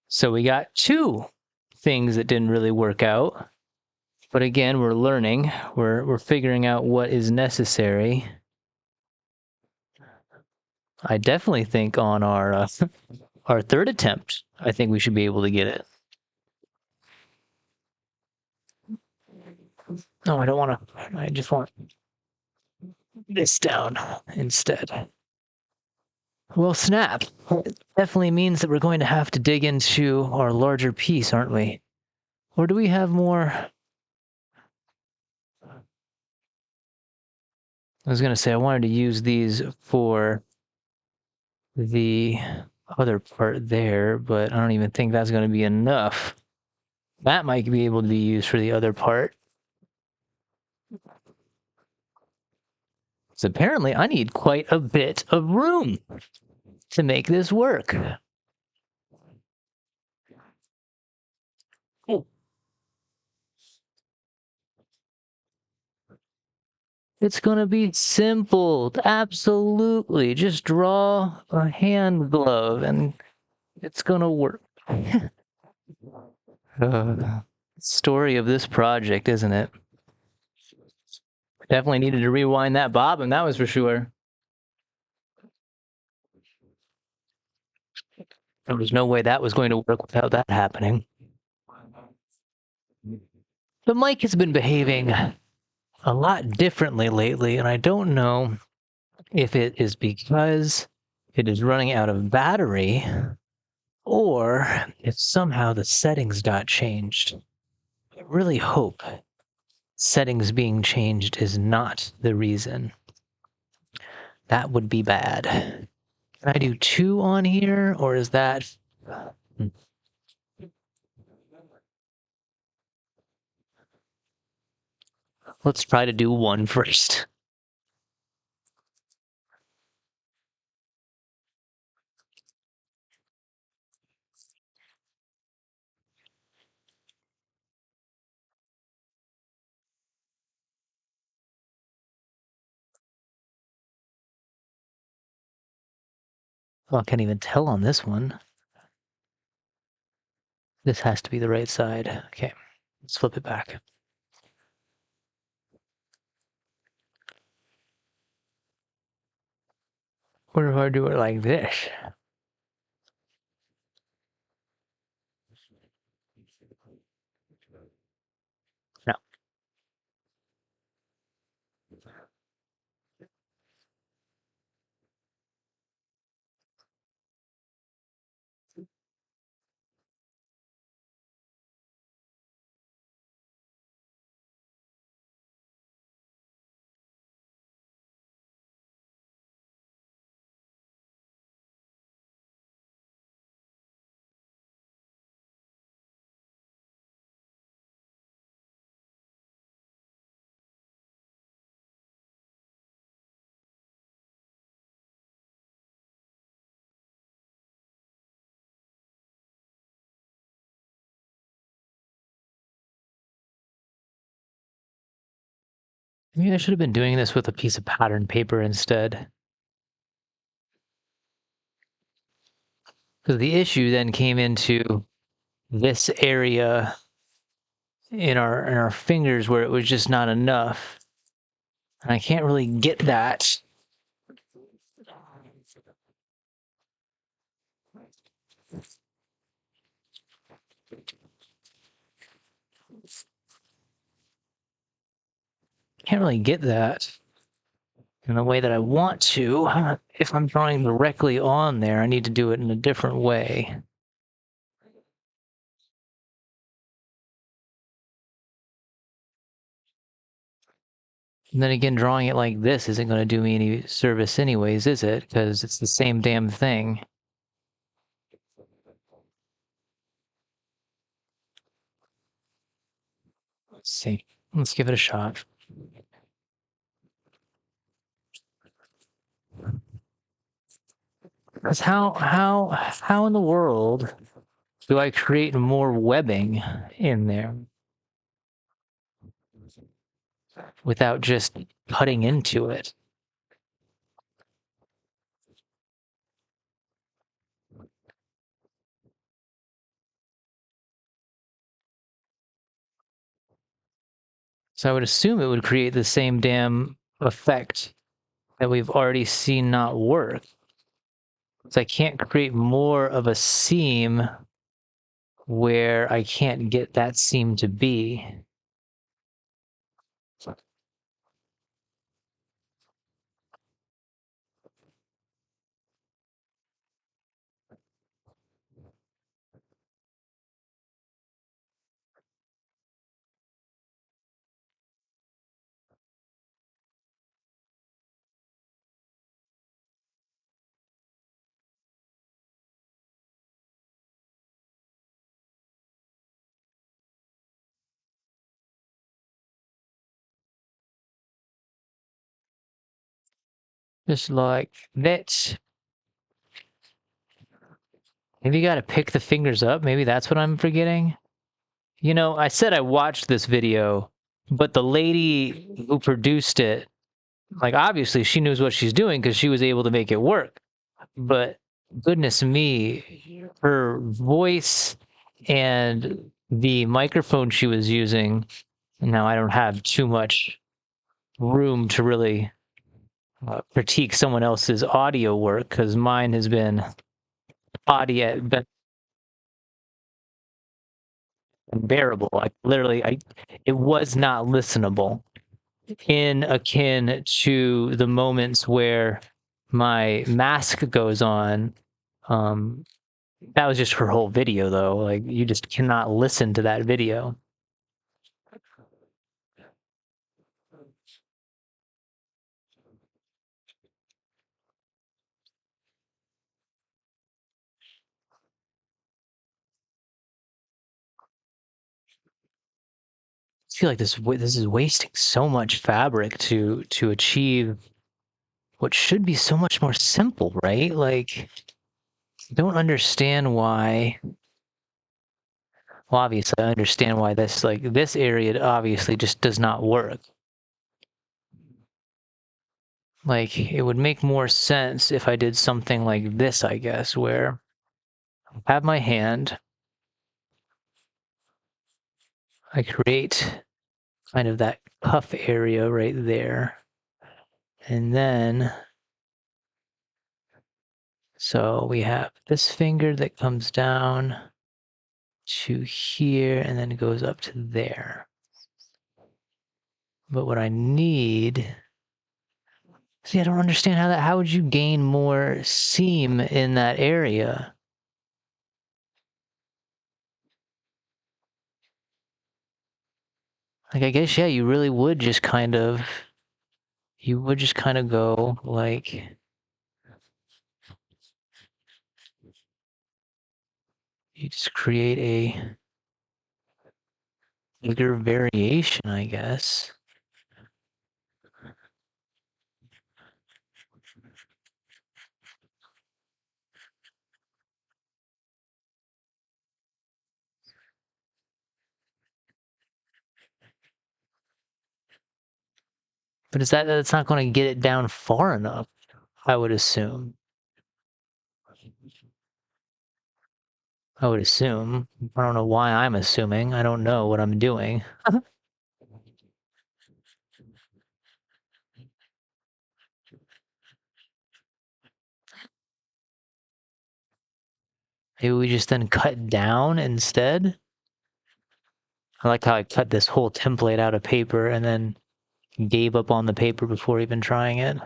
So we got two things that didn't really work out. But again, we're learning. We're figuring out what is necessary. I definitely think on our our third attempt, I think we should be able to get it. No, I don't want to. I just want this down instead. Well, snap. It definitely means that we're going to have to dig into our larger piece, aren't we? Or do we have more? I was going to say I wanted to use these for the other part there, but I don't even think that's going to be enough. That might be able to be used for the other part. So apparently I need quite a bit of room to make this work. It's gonna be simple. Absolutely. Just draw a hand glove and it's gonna work. Story of this project, isn't it? Definitely needed to rewind that bobbin, that was for sure. There was no way that was going to work without that happening. The mic has been behaving a lot differently lately, and I don't know if it is because it is running out of battery or if somehow the settings got changed. I really hope settings being changed is not the reason. That would be bad. Can I do 2 on here, or is that... Let's try to do 1 first. Well, I can't even tell on this one. This has to be the right side. Okay, let's flip it back. What if I do it like this? No. Maybe I should have been doing this with a piece of pattern paper instead. Because the issue then came into this area in our fingers where it was just not enough. And I can't really get that. Can't really get that in the way that I want to. If I'm drawing directly on there, I need to do it in a different way. And then again, drawing it like this isn't going to do me any service anyways, is it? Because it's the same damn thing. Let's see. Let's give it a shot. Because how in the world do I create more webbing in there without just cutting into it? So I would assume it would create the same damn effect that we've already seen not work. So I can't create more of a seam where I can't get that seam to be. Just like that. Maybe you got to pick the fingers up. Maybe that's what I'm forgetting. You know, I said I watched this video, but the lady who produced it Like, obviously, she knows what she's doing because she was able to make it work. But goodness me, her voice and the microphone she was using. Now I don't have too much room to really critique someone else's audio work because mine has been audio but unbearable. Like literally, it was not listenable. In akin to the moments where my mask goes on. Um, that was just her whole video, though. Like you just cannot listen to that video. I feel like this is wasting so much fabric to achieve what should be so much more simple, right? Like, don't understand why. Well, obviously, I understand why this area obviously just does not work. Like, it would make more sense if I did something like this, I guess, where I have my hand, I create kind of that cuff area right there, and then so we have this finger that comes down to here and then it goes up to there. But what I need, see, I don't understand how would you gain more seam in that area? Like, I guess, yeah, you would just kind of go like, you just create a bigger variation, I guess. But that's not going to get it down far enough, I would assume. I would assume. I don't know why I'm assuming. I don't know what I'm doing. Maybe we just then cut down instead. I like how I cut this whole template out of paper and then gave up on the paper before even trying it.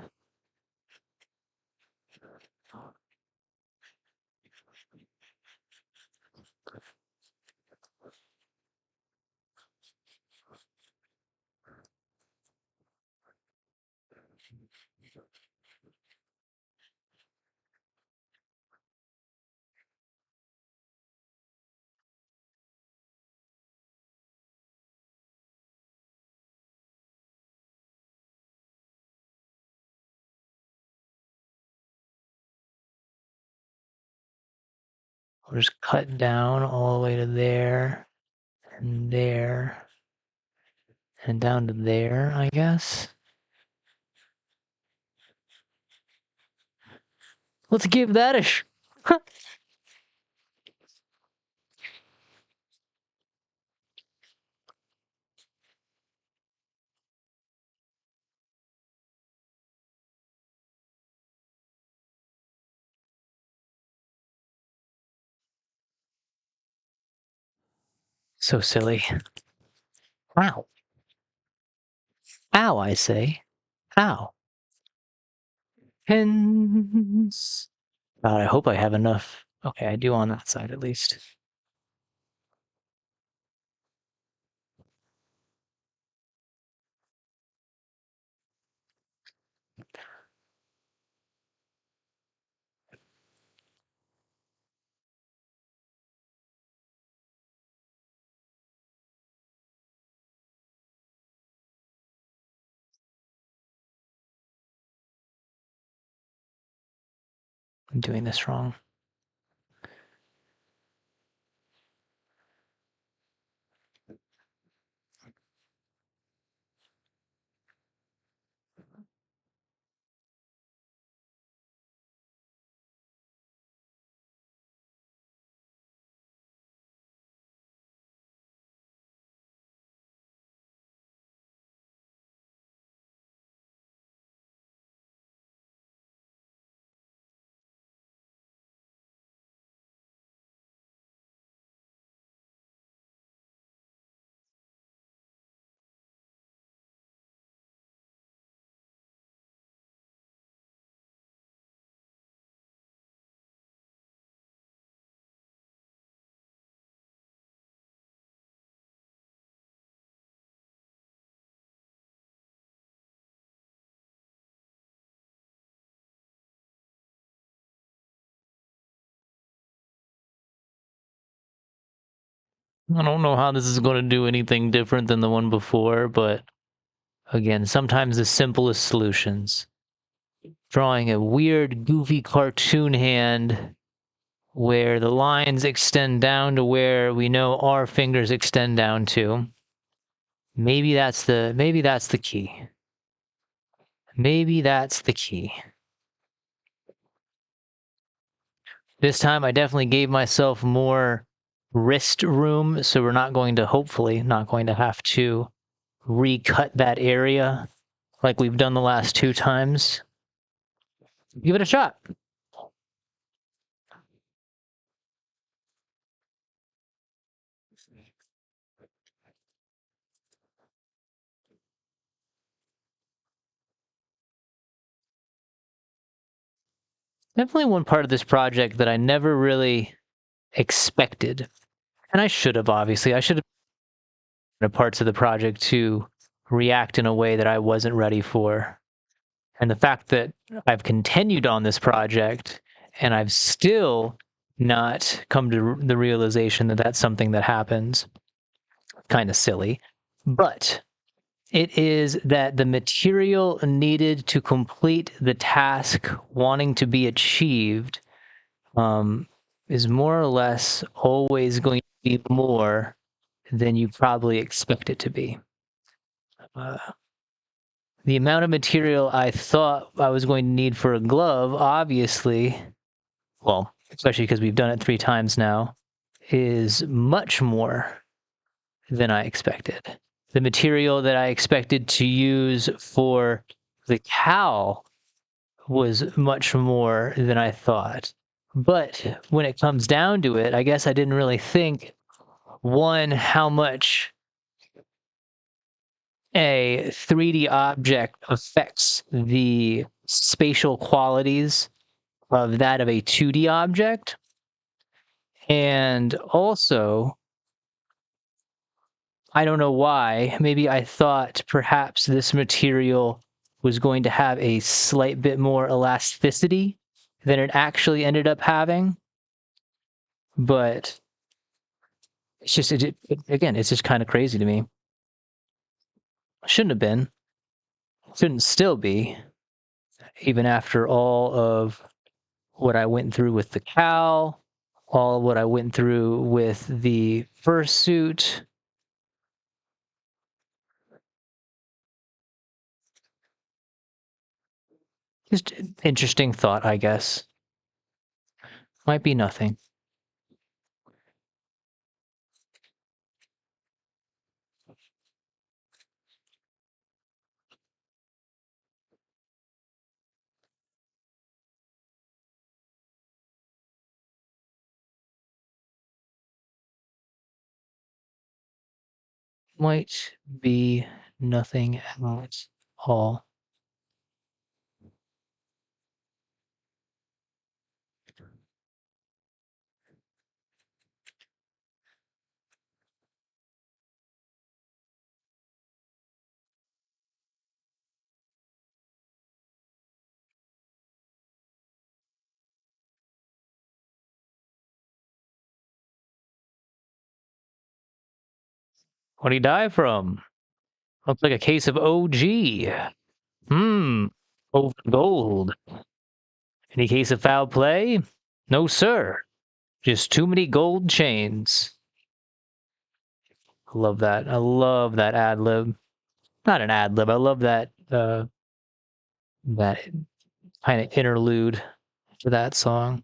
We'll just cut down all the way to there and there and down to there, I guess. Let's give that a So silly. Ow. Ow, I say. Ow. Pins. God, I hope I have enough. Okay, I do on that side at least. I'm doing this wrong. I don't know how this is going to do anything different than the one before, but again, sometimes the simplest solutions. Drawing a weird, goofy cartoon hand where the lines extend down to where we know our fingers extend down to. Maybe that's the key. Maybe that's the key. This time I definitely gave myself more wrist room, so we're not going to, hopefully, not going to have to recut that area like we've done the last 2 times. Give it a shot. Definitely one part of this project that I never really expected, and I should have, obviously. I should have parts of the project to react in a way that I wasn't ready for. And the fact that I've continued on this project and I've still not come to the realization that that's something that happens, kind of silly. But it is that the material needed to complete the task wanting to be achieved is more or less always going to be more than you probably expect it to be. The amount of material I thought I was going to need for a glove, obviously, well, especially because we've done it 3 times now, is much more than I expected. The material that I expected to use for the cowl was much more than I thought. But when it comes down to it, I guess I didn't really think, one, how much a 3D object affects the spatial qualities of that of a 2D object. And also, I don't know why, maybe I thought perhaps this material was going to have a slight bit more elasticity than it actually ended up having. But it's just, again, it's just kind of crazy to me. Shouldn't have been. Shouldn't still be, even after all of what I went through with the cowl, all of what I went through with the fursuit. Just interesting thought, I guess. Might be nothing. Might be nothing at all. What did he die from? Looks like a case of OG. Over gold. Any case of foul play? No, sir. Just too many gold chains. I love that. I love that ad lib. Not an ad lib. I love that that kind of interlude to that song.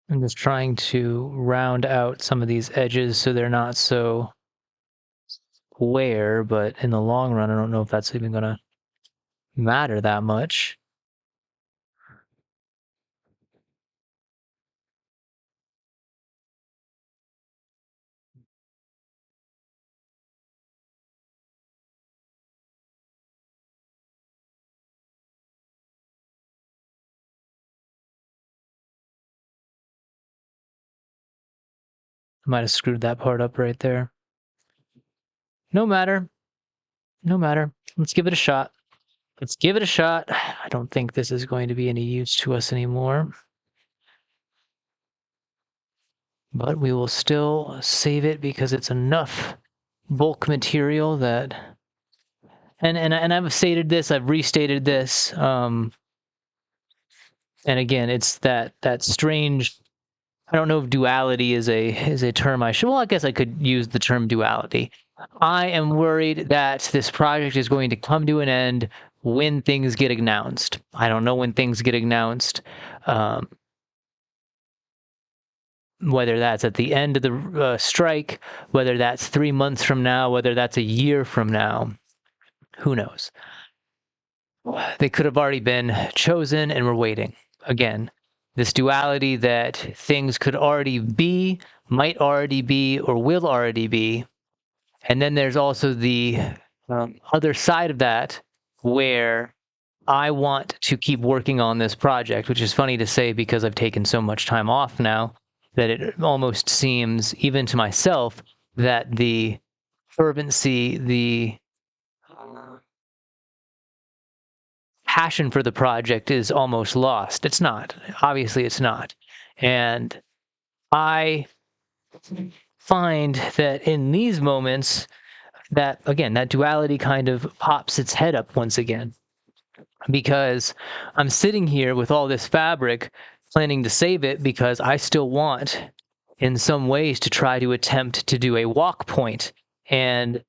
I'm just trying to round out some of these edges so they're not so square, but in the long run, I don't know if that's even gonna matter that much. Might have screwed that part up right there. No matter. No matter. Let's give it a shot. Let's give it a shot. I don't think this is going to be any use to us anymore. But we will still save it because it's enough bulk material that... And I've stated this, I've restated this. And again, it's that strange... I don't know if duality is a term I should... Well, I guess I could use the term duality. I am worried that this project is going to come to an end when things get announced. I don't know when things get announced. Whether that's at the end of the strike, whether that's 3 months from now, whether that's a year from now, who knows? They could have already been chosen and we're waiting. Again, this duality that things could already be, might already be, or will already be. And then there's also the other side of that where I want to keep working on this project, which is funny to say because I've taken so much time off now that it almost seems, even to myself, that the fervency, the passion for the project is almost lost. It's not. Obviously, it's not. And I find that in these moments, that, again, that duality kind of pops its head up once again. Because I'm sitting here with all this fabric planning to save it because I still want, in some ways, to try to attempt to do a walk point. And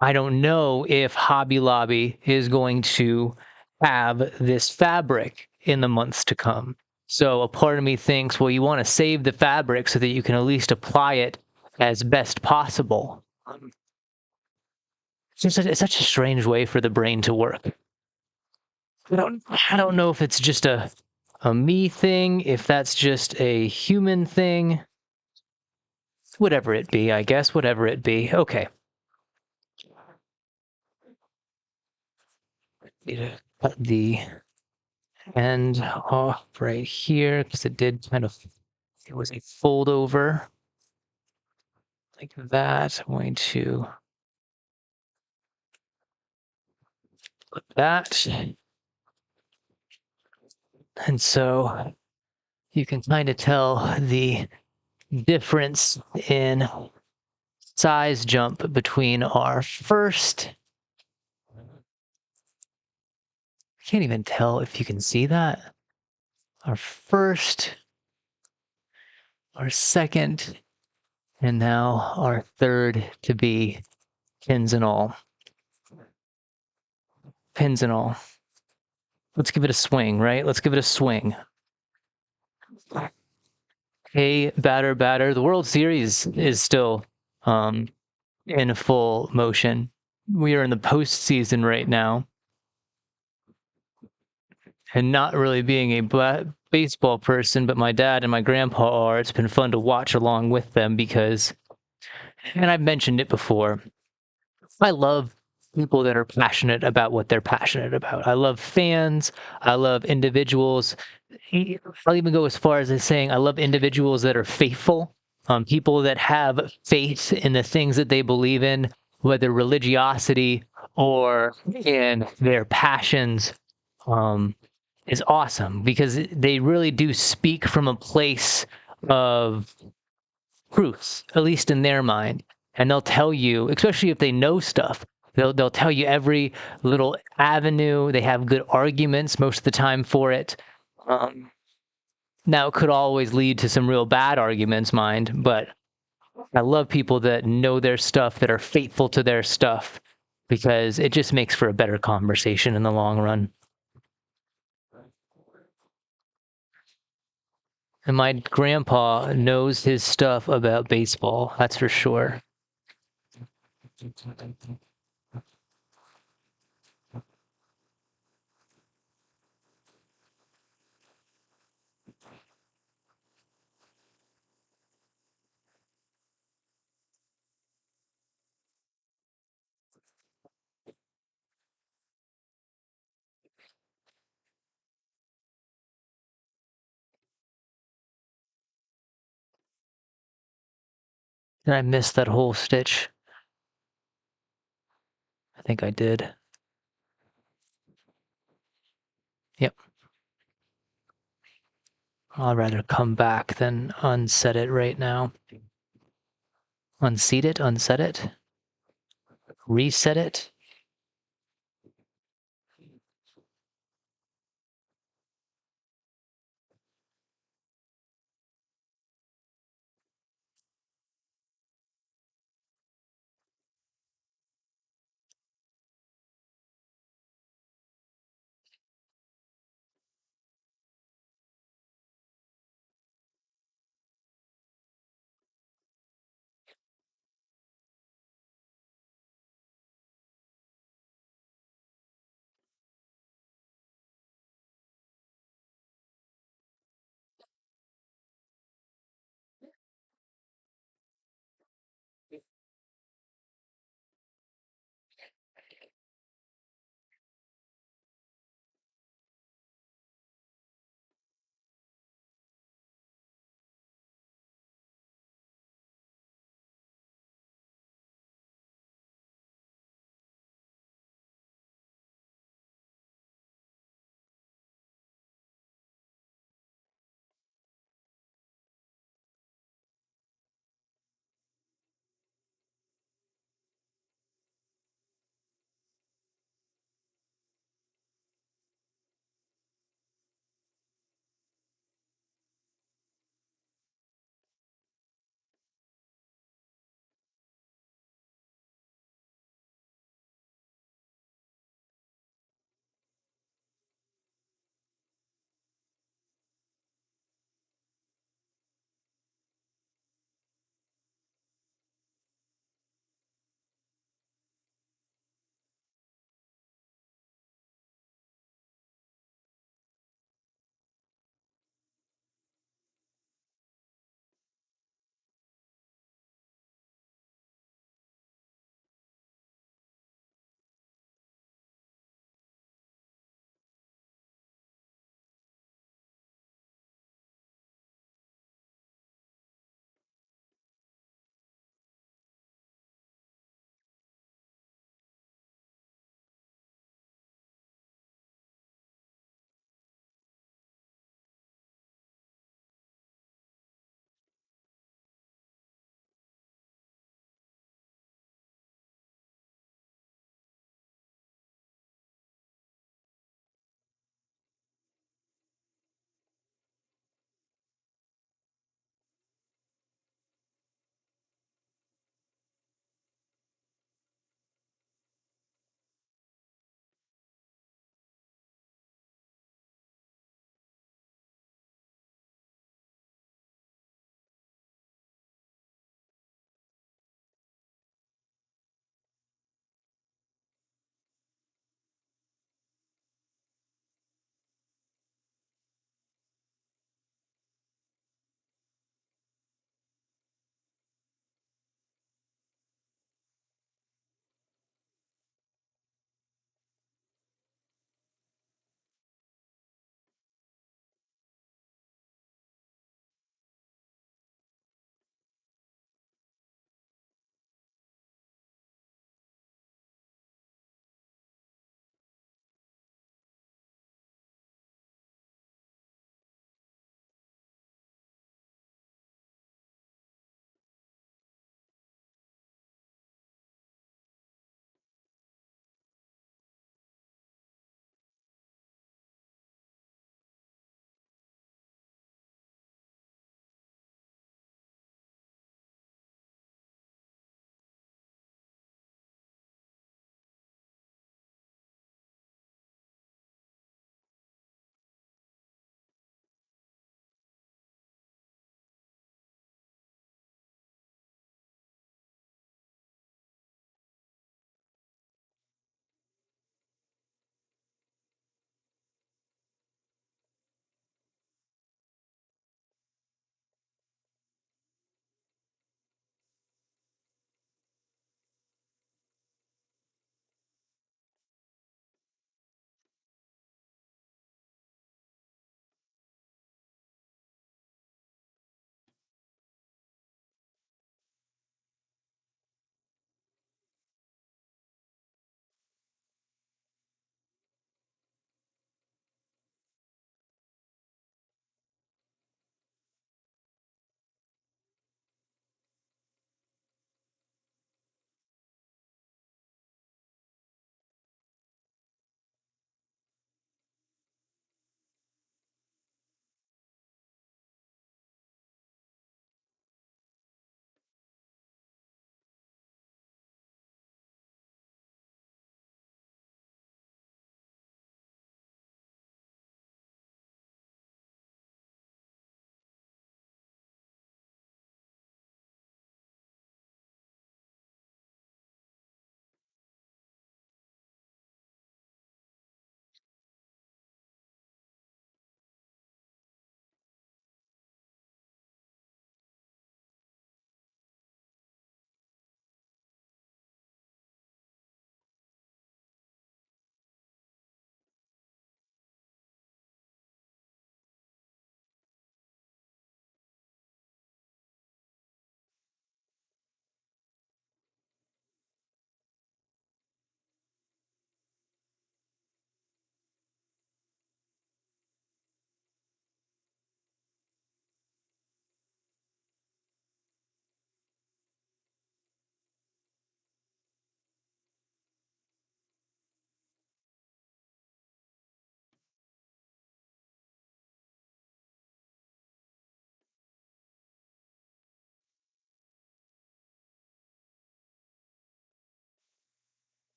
I don't know if Hobby Lobby is going to have this fabric in the months to come. So a part of me thinks, well, you want to save the fabric so that you can at least apply it as best possible. It's such a strange way for the brain to work. I don't know if it's just a me thing, if that's just a human thing. Whatever it be, I guess. Whatever it be. Okay. Need to cut the end off right here because it did kind of... It was a fold over like that. I'm going to flip that. And so you can kind of tell the difference in size jump between our first... I can't even tell if you can see that. Our first, our second, and now our third to be pins and all. Pins and all. Let's give it a swing, right? Let's give it a swing. Hey, batter. The World Series is still in full motion. We are in the postseason right now. And not really being a baseball person, but my dad and my grandpa are, it's been fun to watch along with them because, and I've mentioned it before, I love people that are passionate about what they're passionate about. I love fans. I love individuals. I'll even go as far as saying I love individuals that are faithful, people that have faith in the things that they believe in, whether religiosity or in their passions. Is awesome because they really do speak from a place of truth, at least in their mind. And they'll tell you, especially if they know stuff, they'll tell you every little avenue. They have good arguments most of the time for it. Now, it could always lead to some real bad arguments, mind, but I love people that know their stuff, that are faithful to their stuff, because it just makes for a better conversation in the long run. And my grandpa knows his stuff about baseball, that's for sure. Did I miss that whole stitch? I think I did. Yep. I'd rather come back than unset it right now. Unseat it, unset it, reset it.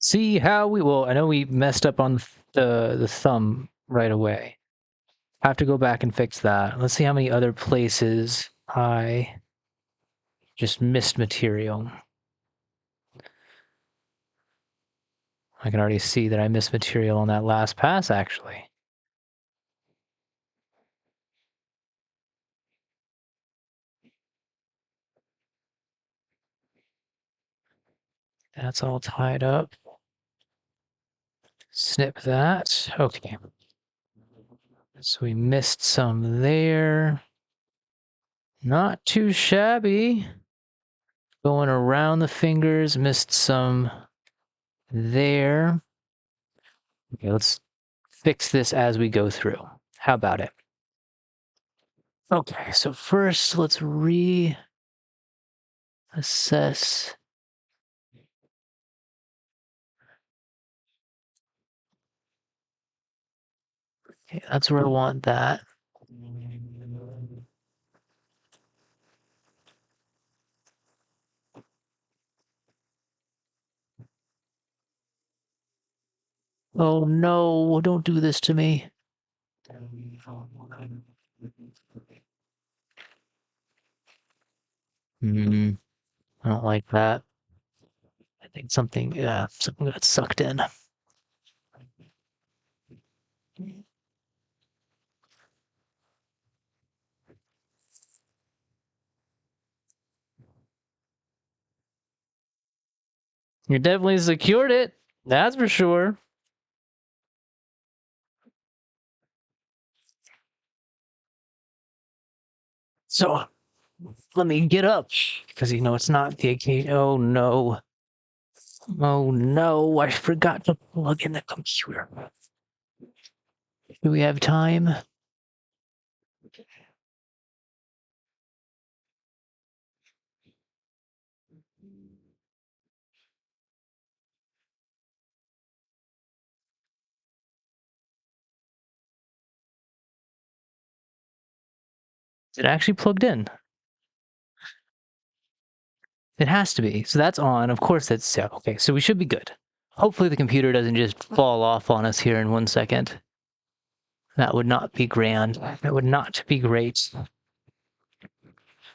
See how we will. I know we messed up on the thumb right away. Have to go back and fix that. Let's see how many other places I just missed material. I can already see that I missed material on that last pass, actually. That's all tied up. Snip that. Okay. So we missed some there. Not too shabby. Going around the fingers, missed some there. Okay, let's fix this as we go through. How about it? Okay, so first let's reassess. Okay, that's where I want that. Oh no, don't do this to me. I don't like that. I think something got sucked in. You definitely secured it. That's for sure. So let me get up because you know it's not the occasion. Oh no. Oh no, I forgot to plug in the computer. Do we have time? Is it actually plugged in? It has to be. So that's on. Of course it's set. Okay, so we should be good. Hopefully the computer doesn't just fall off on us here in 1 second. That would not be grand. That would not be great.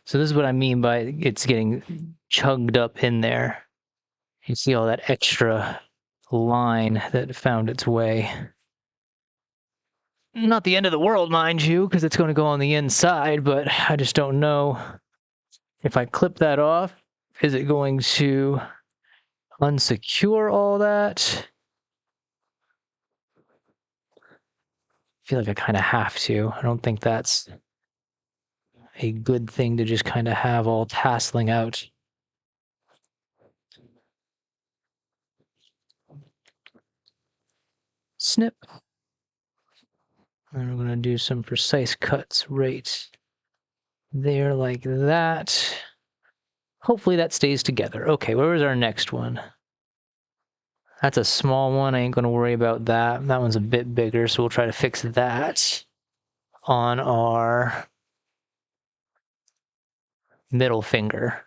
So this is what I mean by it's getting chugged up in there. You see all that extra line that found its way. Not the end of the world, mind you, because it's going to go on the inside, but I just don't know if I clip that off, is it going to unsecure all that? I feel like I kind of have to. I don't think that's a good thing to just kind of have all tasseling out. Snip. And we're going to do some precise cuts right there like that. Hopefully that stays together. Okay, where was our next one? That's a small one. I ain't going to worry about that. That one's a bit bigger, so we'll try to fix that on our middle finger.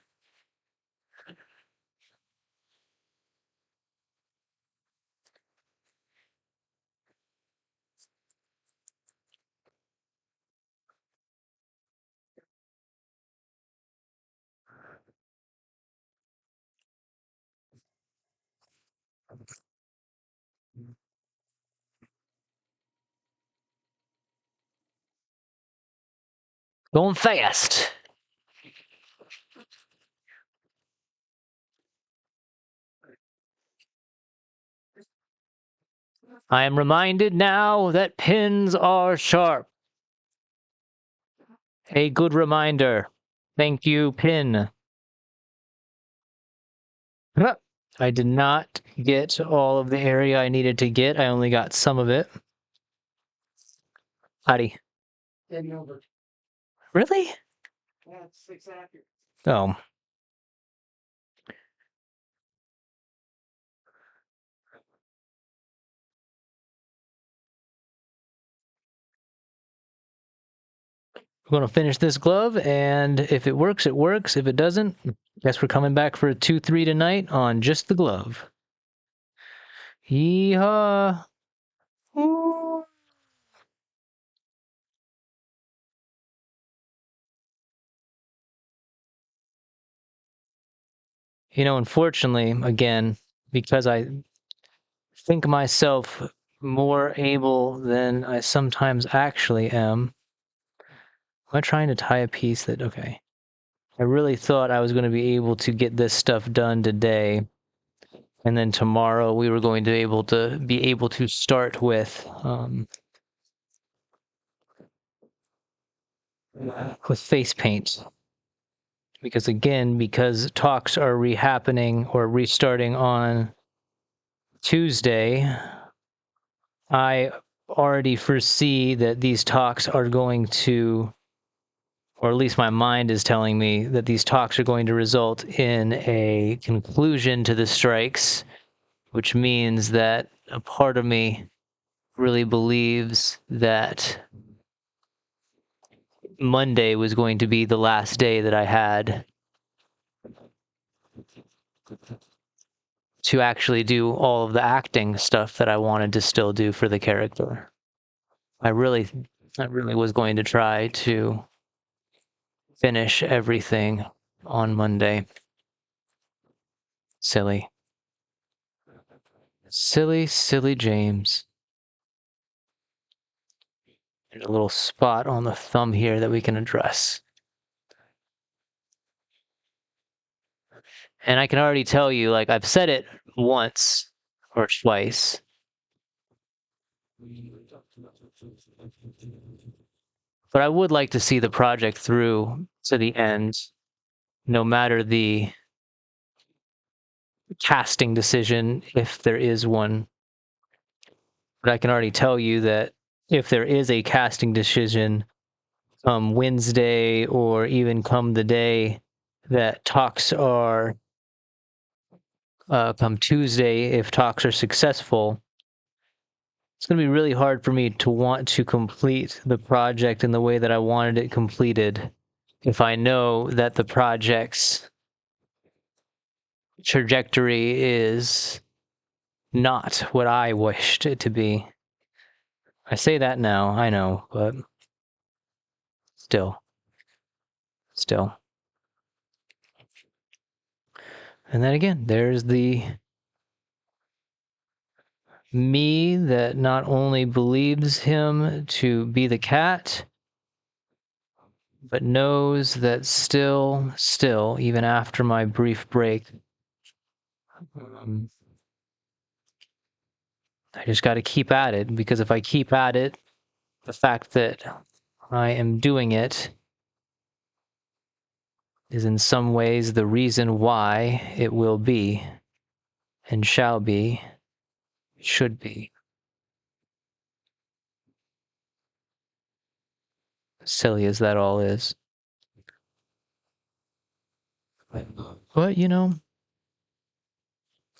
Going fast. I am reminded now that pins are sharp. A good reminder. Thank you, pin. I did not get all of the area I needed to get. I only got some of it. Howdy. Really? Yeah, it's 6 after. Oh. We're going to finish this glove, and if it works, it works. If it doesn't, guess we're coming back for a 2-3 tonight on just the glove. Yeehaw! Woo! Unfortunately, again, because I think myself more able than I sometimes actually am. Am I trying to tie a piece that, okay. I really thought I was going to be able to get this stuff done today. And then tomorrow we were going to be able to start with face paint. Because talks are re-happening or restarting on Tuesday, I already foresee that these talks are going to, or at least my mind is telling me that these talks are going to result in a conclusion to the strikes, which means that a part of me really believes that Monday was going to be the last day that I had to actually do all of the acting stuff that I wanted to still do for the character. I really was going to try to finish everything on Monday. Silly. Silly James. There's a little spot on the thumb here that we can address. And I can already tell you, like, I've said it once or twice. But I would like to see the project through to the end, no matter the casting decision, if there is one. But I can already tell you that if there is a casting decision come Wednesday or even come the day that talks are, come Tuesday, if talks are successful, it's going to be really hard for me to want to complete the project in the way that I wanted it completed if I know that the project's trajectory is not what I wished it to be. I say that now, I know, but still. And then again, there's the me that not only believes him to be the cat, but knows that still, even after my brief break, I just got to keep at it, because if I keep at it, the fact that I am doing it is in some ways the reason why it will be and shall be, should be. Silly as that all is. But,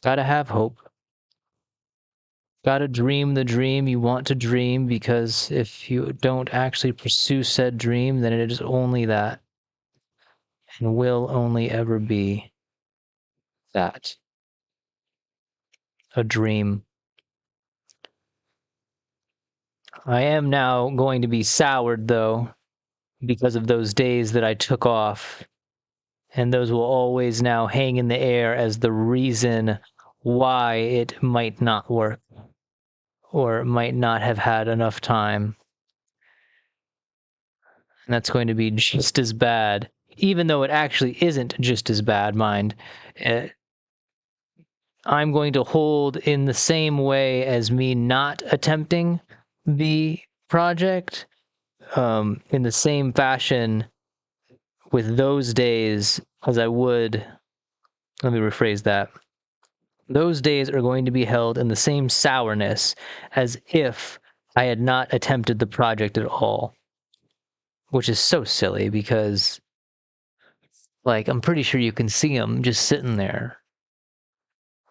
gotta have hope. Gotta dream the dream you want to dream, because if you don't actually pursue said dream, then it is only that, and will only ever be that. A dream. I am now going to be soured, though, because of those days that I took off, and those will always now hang in the air as the reason why it might not work, or might not have had enough time. And that's going to be just as bad, even though it actually isn't just as bad, mind. I'm going to hold in the same way as me not attempting the project, in the same fashion with those days as I would. Let me rephrase that. Those days are going to be held in the same sourness as if I had not attempted the project at all, which is so silly because, like, I'm pretty sure you can see them just sitting there.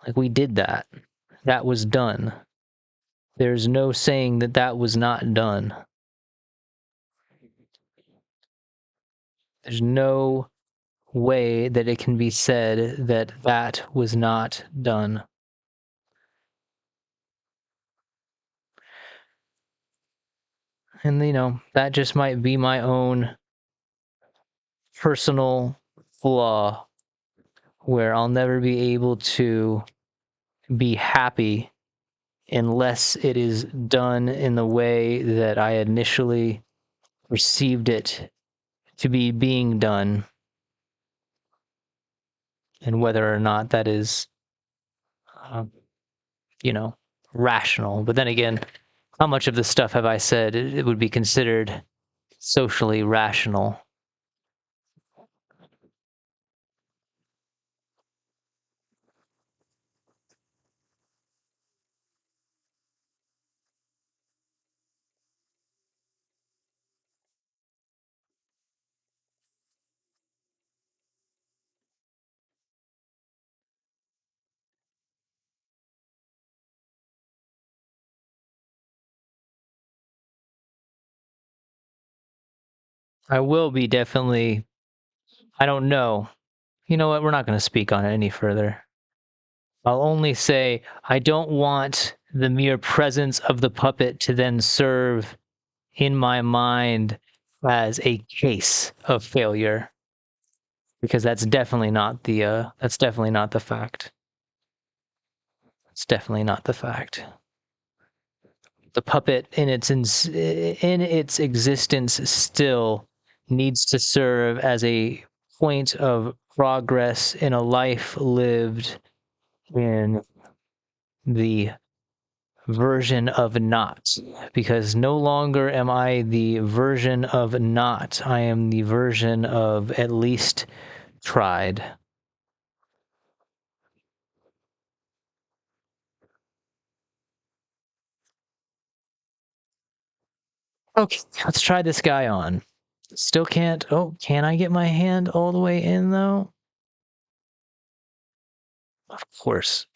Like, we did that. That was done. There's no saying that that was not done. There's no way that it can be said that that was not done. And, that just might be my own personal flaw where I'll never be able to be happy unless it is done in the way that I initially perceived it to be being done, and whether or not that is, um, you know, rational. But then again, how much of this stuff have I said it would be considered socially rational? I will be definitely, I don't know. You know what? We're not going to speak on it any further. I'll only say I don't want the mere presence of the puppet to then serve in my mind as a case of failure, because that's definitely not the fact. It's definitely not the fact. The puppet in its existence still needs to serve as a point of progress in a life lived in the version of not, because no longer am I the version of not. I am the version of at least tried. Okay, let's try this guy on. Still can't. Oh, can I get my hand all the way in though? Of course.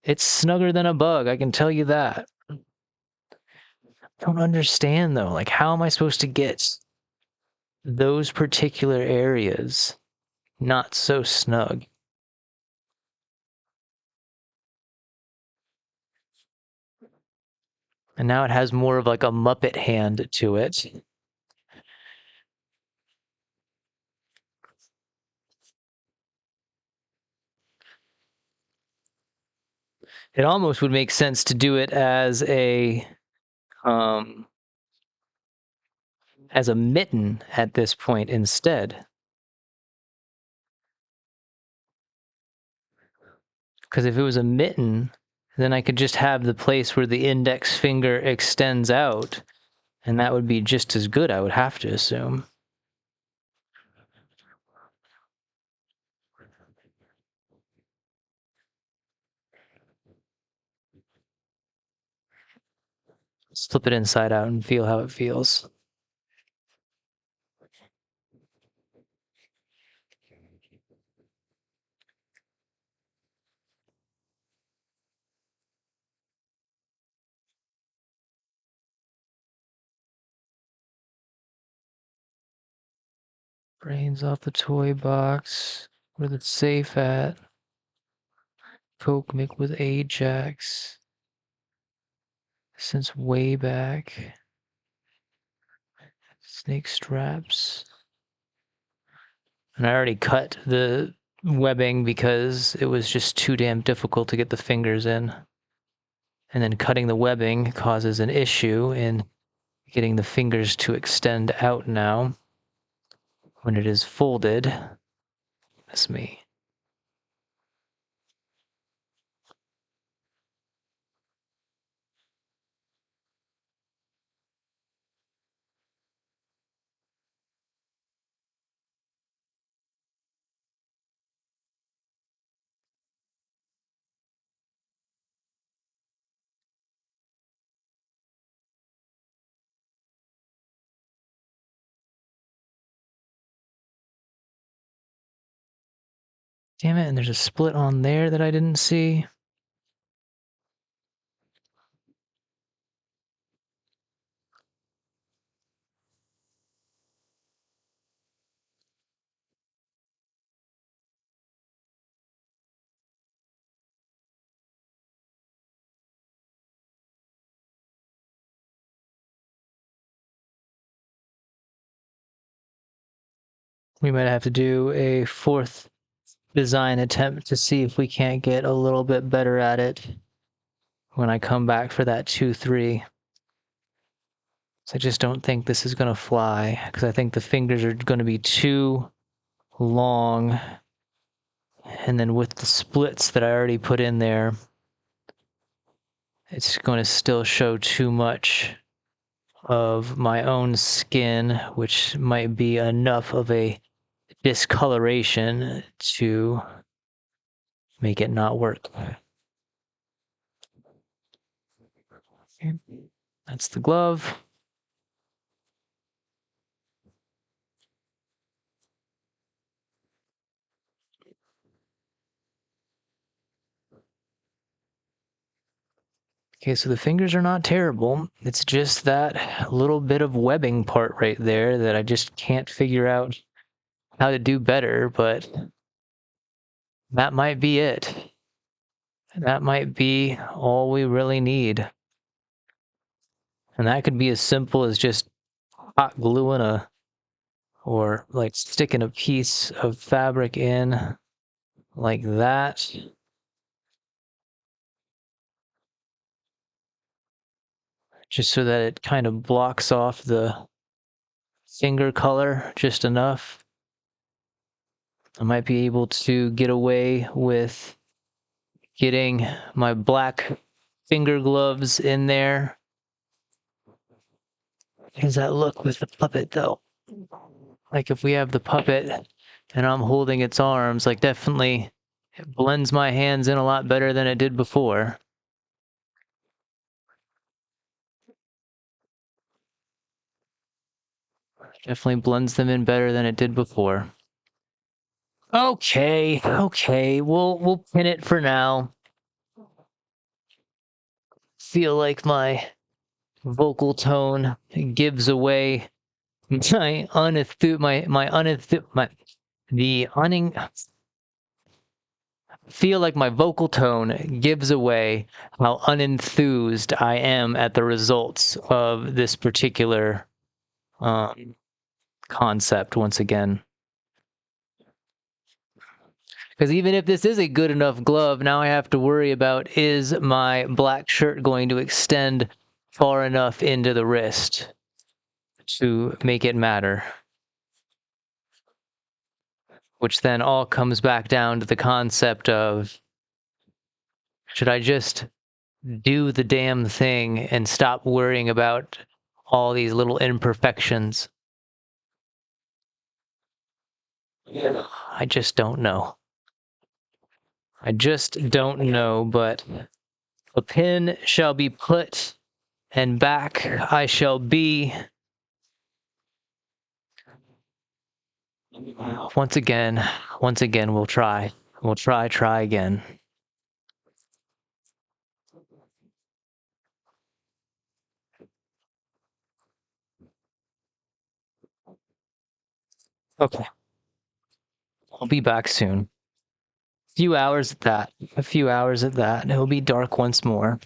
It's snugger than a bug, I can tell you that. I don't understand though. Like, how am I supposed to get those particular areas not so snug? And now it has more of like a Muppet hand to it. It almost would make sense to do it um as a mitten at this point instead. Because if it was a mitten, then I could just have the place where the index finger extends out, and that would be just as good, I would have to assume. Let's flip it inside out and feel how it feels. Brains off the toy box. Where it's safe at. Coke make with Ajax. Since way back. Snake straps. And I already cut the webbing because it was just too damn difficult to get the fingers in. And then cutting the webbing causes an issue in getting the fingers to extend out now when it is folded. That's me. Damn it, and there's a split on there that I didn't see. We might have to do a fourth design attempt to see if we can't get a little bit better at it when I come back for that 2-3. So I just don't think this is going to fly, because I think the fingers are going to be too long. And then with the splits that I already put in there, it's going to still show too much of my own skin, which might be enough of a discoloration to make it not work. Okay. That's the glove. Okay, so the fingers are not terrible. It's just that little bit of webbing part right there that I just can't figure out how to do better, but that might be it. That might be all we really need. And that could be as simple as just hot gluing or like sticking a piece of fabric in like that. Just so that it kind of blocks off the finger color just enough. I might be able to get away with getting my black finger gloves in there. How does that look with the puppet though? Like if we have the puppet and I'm holding its arms, like definitely it blends my hands in a lot better than it did before. Definitely blends them in better than it did before. Okay, we'll pin it for now. Feel like my vocal tone gives away my feel like my vocal tone gives away how unenthused I am at the results of this particular concept once again. Because even if this is a good enough glove, now I have to worry about, is my black shirt going to extend far enough into the wrist to make it matter? Which then all comes back down to the concept of, should I just do the damn thing and stop worrying about all these little imperfections? I just don't know. I just don't know, but a pin shall be put, and back I shall be. Once again, we'll try. We'll try again. Okay. I'll be back soon. A few hours at that. It'll be dark once more.